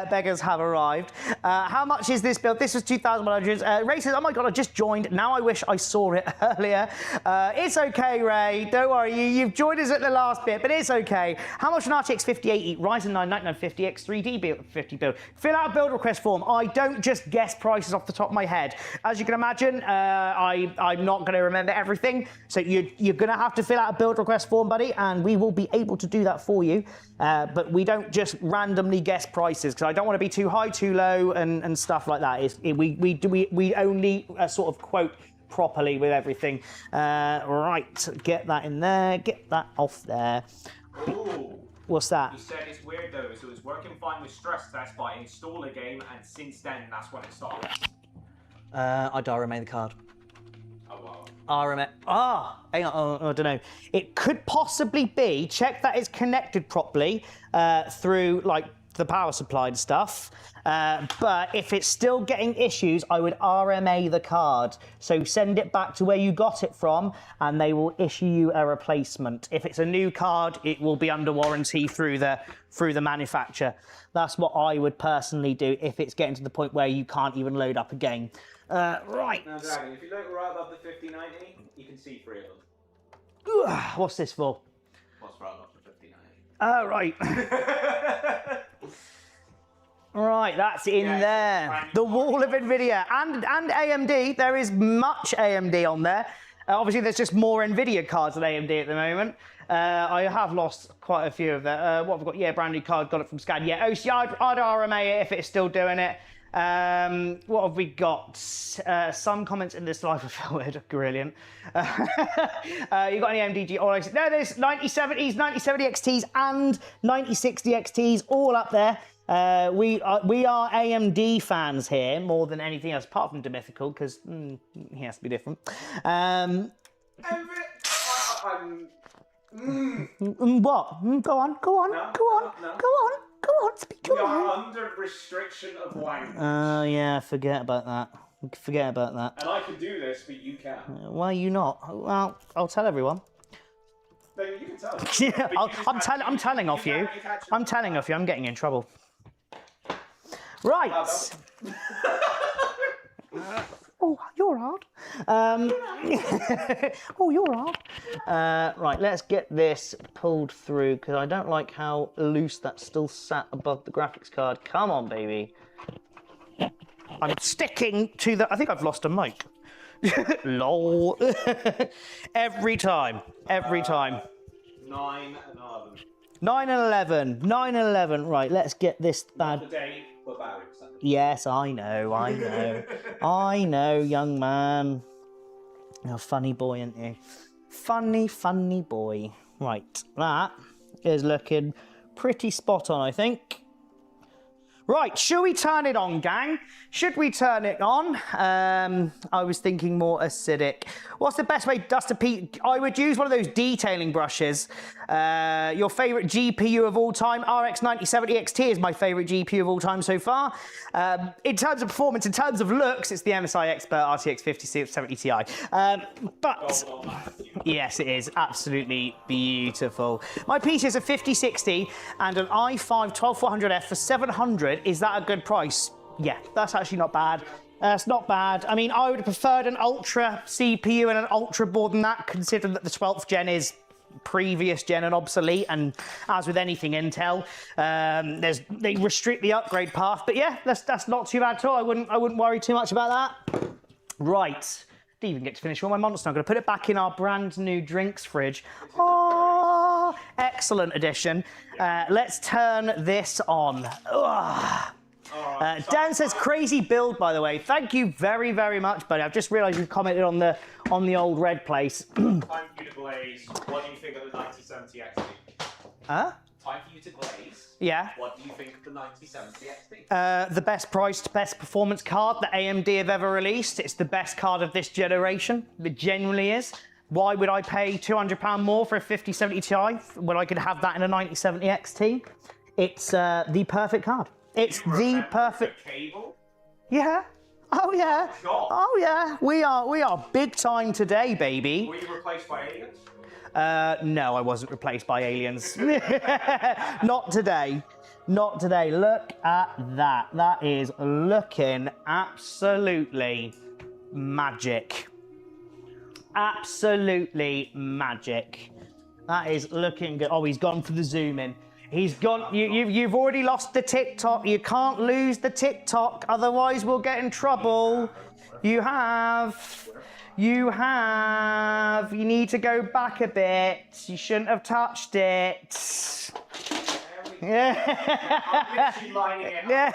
beggars have arrived. How much is this build? This was 2,100. Ray says, oh my God, I just joined. Now I wish I saw it earlier. It's okay, Ray. Don't worry. You've joined us at the last bit, but it's okay. How much an RTX 5080 Ryzen 9 9950X 3D build, 50 build? Fill out a build request form. I don't just guess prices off the top of my head. As you can imagine, I'm not going to remember everything. So you're going to have to fill out a build request form, buddy, and we will be able to do that for you. But we don't just randomly guess prices because I don't want to be too high, too low, and stuff like that. We only sort of quote properly with everything. Right, get that in there, get that off there. Ooh. What's that? He said it's weird though, so it's working fine with stress tests, but I install a game and since then that's when it starts. I'd RMA the card. Oh wow. RMA. Hang on, I don't know. It could possibly be, check that it's connected properly through like the power supply and stuff. But if it's still getting issues, I would RMA the card. So send it back to where you got it from and they will issue you a replacement. If it's a new card, it will be under warranty through the manufacturer. That's what I would personally do if it's getting to the point where you can't even load up a game. Right. Now, Dragon, if you look right above the 5090, you can see 3 of them. What's this for? What's right above the 5090? Oh, right. Right, that's in there. The wall of NVIDIA and AMD. There is much AMD on there. Obviously, there's just more NVIDIA cards than AMD at the moment. I have lost quite a few of them. What have we got? Yeah, brand new card, got it from Scan. Yeah, OC, I'd RMA it if it's still doing it. What have we got? Some comments in this live are filtered. Brilliant. You got any MDG? Oh, no, there's 9070s, 9070 XTs, and 9060 XTs all up there. We are AMD fans here more than anything else, apart from Demythical, because he has to be different. What? Go on. Speak your mind. We are under restriction of language. Oh, yeah, forget about that. And I can do this, but you can't. Why are you not? Well, I'll tell everyone. No, you can tell. Yeah, I'm telling off you. I'm telling off you. I'm getting in trouble. Right. Oh, you're hard. Oh, you're hard. Right, let's get this pulled through, because I don't like how loose that's still sat above the graphics card. Come on, baby. I'm sticking to the... I think I've lost a mic. Lol. Every time. 9 and 11. 9 and 11. 9 and 11. Right, let's get this bad... Not the day, but battery percentage. Yes, I know. I know, young man. You're a funny boy, aren't you? Funny boy. Right, that is looking pretty spot on, I think. Right, should we turn it on, gang? Should we turn it on? I was thinking more acidic. What's the best way, Duster Pete? I would use one of those detailing brushes. Your favorite GPU of all time, RX 9070 XT is my favorite GPU of all time so far. In terms of performance, in terms of looks, it's the MSI Expert RTX 5070 Ti. But yes, it is absolutely beautiful. My PC is a 5060 and an i5 12400F for 700. Is that a good price? Yeah, that's actually not bad. That's not bad. I mean, I would have preferred an Ultra CPU and an Ultra board than that, considering that the 12th gen is previous gen and obsolete, and as with anything Intel, they restrict the upgrade path. But yeah, that's not too bad at all. I wouldn't worry too much about that. Right. Didn't even get to finish all my monster. I'm going to put it back in our brand new drinks fridge. Oh, excellent addition. Let's turn this on. Dan says crazy build, by the way. Thank you very, very much, buddy. I've just realised you commented on the old red place. Time for you to glaze. What do you think of the 9070 XT? Huh? Time for you to glaze. Yeah. What do you think of the 9070 XT? The best priced, best performance card that AMD have ever released. It's the best card of this generation. It genuinely is. Why would I pay £200 more for a 5070 Ti when I could have that in a 9070 XT? It's the perfect card. It's the perfect. The cable? Yeah. Oh yeah. God. Oh yeah. We are big time today, baby. Were you replaced by aliens? No, I wasn't replaced by aliens. Not today. Not today. Look at that. That is looking absolutely magic. Absolutely magic. That is looking good. Oh, he's gone for the zoom in. He's gone. You've already lost the TikTok. You can't lose the TikTok, otherwise we'll get in trouble. You have. You need to go back a bit. You shouldn't have touched it. Yeah. I'm literally lining it up.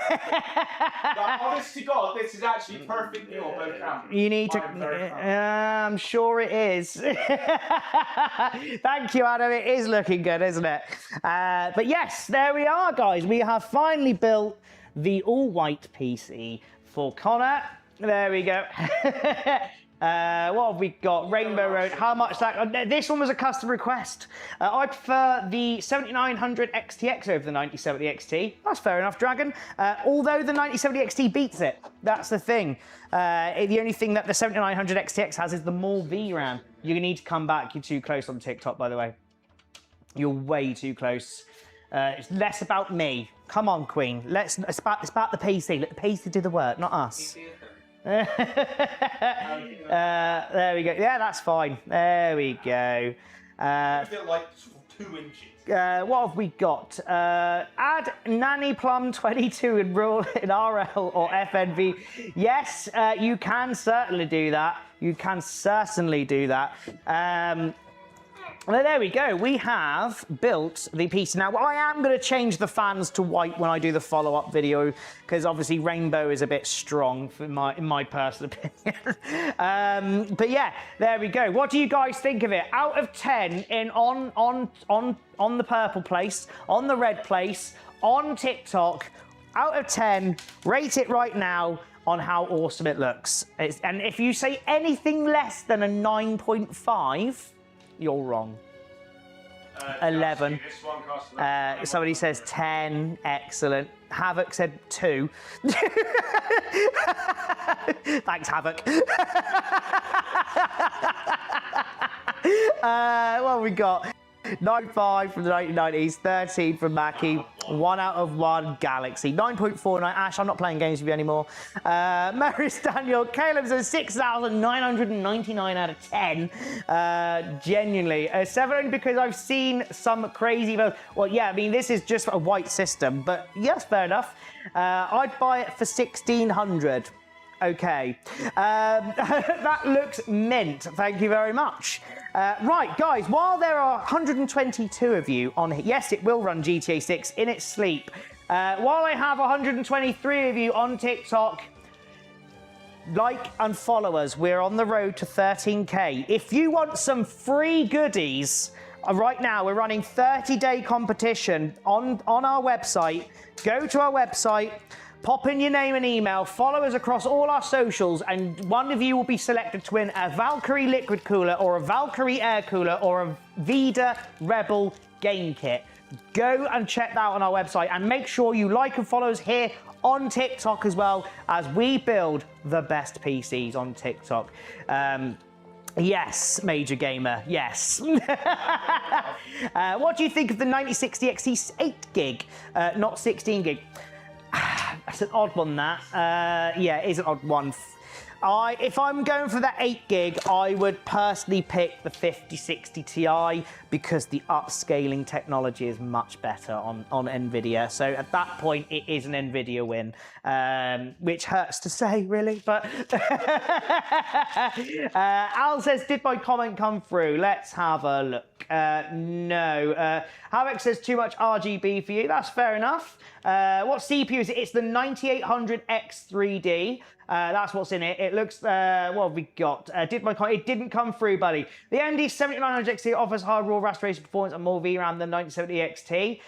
But honest to God, this is actually perfectly on both cameras. You need to. I'm sure it is. Thank you, Adam. It is looking good, isn't it? But yes, there we are, guys. We have finally built the all-white PC for Connor. There we go. What have we got? Rainbow Road. How much that? This one was a custom request. I prefer the 7900 XTX over the 9070 XT. That's fair enough, Dragon. Although the 9070 XT beats it. That's the thing. The only thing that the 7900 XTX has is the more VRAM. You need to come back. You're too close on TikTok, by the way. You're way too close. It's less about me. Come on, Queen. It's about the PC. Let the PC do the work, not us. There we go. Yeah, that's fine. There we go. Is it like 2 inches? What have we got? Add Nanny Plum 22 in RL or FNV. Yes, you can certainly do that. You can certainly do that. Well, there we go. We have built the piece. Now, I am going to change the fans to white when I do the follow-up video, because obviously rainbow is a bit strong in my personal opinion. But yeah, there we go. What do you guys think of it? Out of 10 on the purple place, on the red place, on TikTok, out of 10, rate it right now on how awesome it looks. And if you say anything less than a 9.5, you're wrong. 11. This one costs Somebody says 10. Excellent. Havoc said 2. Thanks, Havoc. What have we got? 9.5 from the 1990s, 13 from Mackie, 1 out of 1 Galaxy, 9.49. Ash, I'm not playing games with you anymore. Maris Daniel, Caleb says 6,999 out of 10. Genuinely. 7 only because I've seen some crazy. Well, yeah, I mean, this is just a white system, but yes, fair enough. I'd buy it for 1,600. Okay. That looks mint. Thank you very much. Right, guys, while there are 122 of you on here, yes, it will run GTA 6 in its sleep. While I have 123 of you on TikTok, like and follow us. We're on the road to 13K. If you want some free goodies, right now we're running 30-day competition on our website. Go to our website, pop in your name and email, follow us across all our socials, and one of you will be selected to win a Valkyrie liquid cooler or a Valkyrie air cooler or a Vida Rebel game kit. Go and check that out on our website, and make sure you like and follow us here on TikTok as well, as we build the best PCs on TikTok. Yes, Major Gamer, yes. What do you think of the 9060 XT 8 gig, not 16 gig? That's an odd one, that. Yeah, it is an odd one. If I'm going for that 8 gig, I would personally pick the 5060 Ti because the upscaling technology is much better on NVIDIA. So at that point, it is an NVIDIA win, which hurts to say, really. But Al says, did my comment come through? Let's have a look. No. Havoc says, too much RGB for you. That's fair enough. What CPU is it? It's the 9800X3D. That's what's in it. It looks, what have we got? It didn't come through, buddy. The AMD 7900 XT offers higher raw rasterization performance and more VRAM than 9070 XT.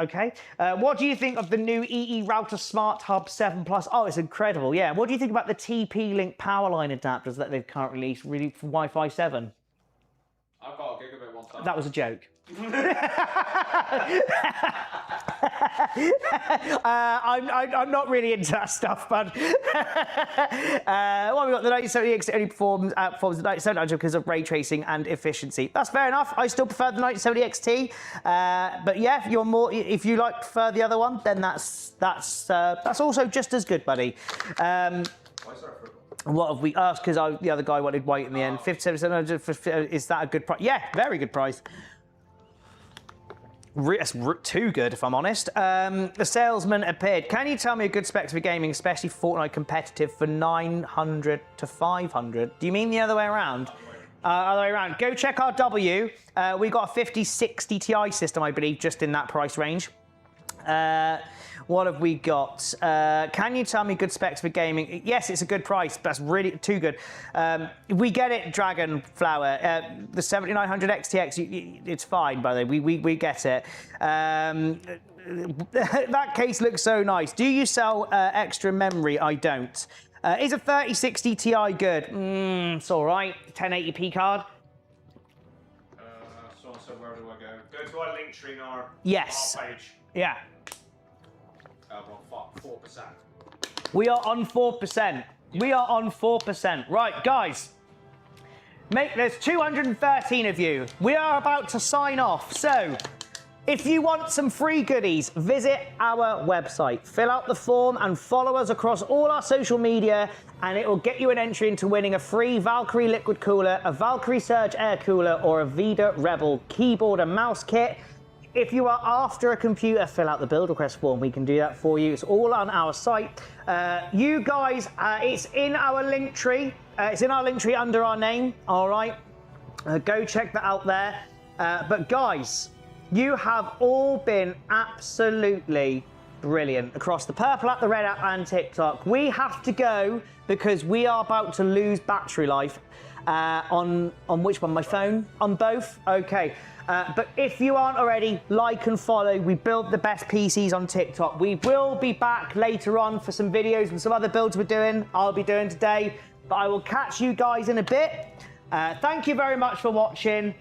Okay. What do you think of the new EE Router Smart Hub 7 Plus? Oh, it's incredible. Yeah. What do you think about the TP-Link powerline adapters that they've currently released, really, for Wi-Fi 7? I've got a gigabit one time. That was a joke. I'm not really into that stuff, but what have we got? The 9070 XT only performs the 9700 because of ray tracing and efficiency. That's fair enough. I still prefer the 9070 XT, but yeah, if you prefer the other one, then that's also just as good, buddy. What have we asked? Because the other guy wanted white in the end. 5700. Is that a good price? Yeah, very good price. That's too good, if I'm honest. The salesman appeared. Can you tell me a good specs for gaming, especially Fortnite competitive, for 900 to 500? Do you mean the other way around? Other way around. Go check our W. We got a 5060 Ti system, I believe, just in that price range. What have we got? Can you tell me good specs for gaming? Yes, it's a good price. That's really too good. We get it, Dragonflower. The 7900 XTX, it's fine, by the way. We get it. That case looks so nice. Do you sell extra memory? I don't. Is a 3060 Ti good? It's all right. 1080p card. So where do I go? Go to our link tree in our Yes. page. Yeah. Well, 4%. We are on 4%. We are on 4%. Right, guys. There's 213 of you. We are about to sign off. So, if you want some free goodies, visit our website. Fill out the form and follow us across all our social media, and it will get you an entry into winning a free Valkyrie liquid cooler, a Valkyrie Surge air cooler, or a Vida Rebel keyboard and mouse kit. If you are after a computer, fill out the build request form. We can do that for you. It's all on our site. You guys, it's in our link tree. It's in our link tree under our name. All right. Go check that out there. But guys, you have all been absolutely brilliant across the Purple app, the Red app, and TikTok. We have to go because we are about to lose battery life. on which one? My phone? On both? Okay. But if you aren't already, like and follow. We build the best PCs on TikTok. We will be back later on for some videos and some other builds I'll be doing today. But I will catch you guys in a bit. Thank you very much for watching,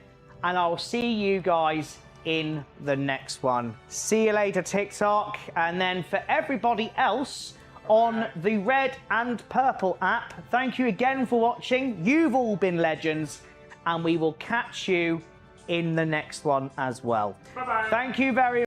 and I'll see you guys in the next one. See you later, TikTok. And then for everybody else on the Red and Purple app, thank you again for watching. You've all been legends, and we will catch you in the next one as well. Bye-bye. Thank you very much.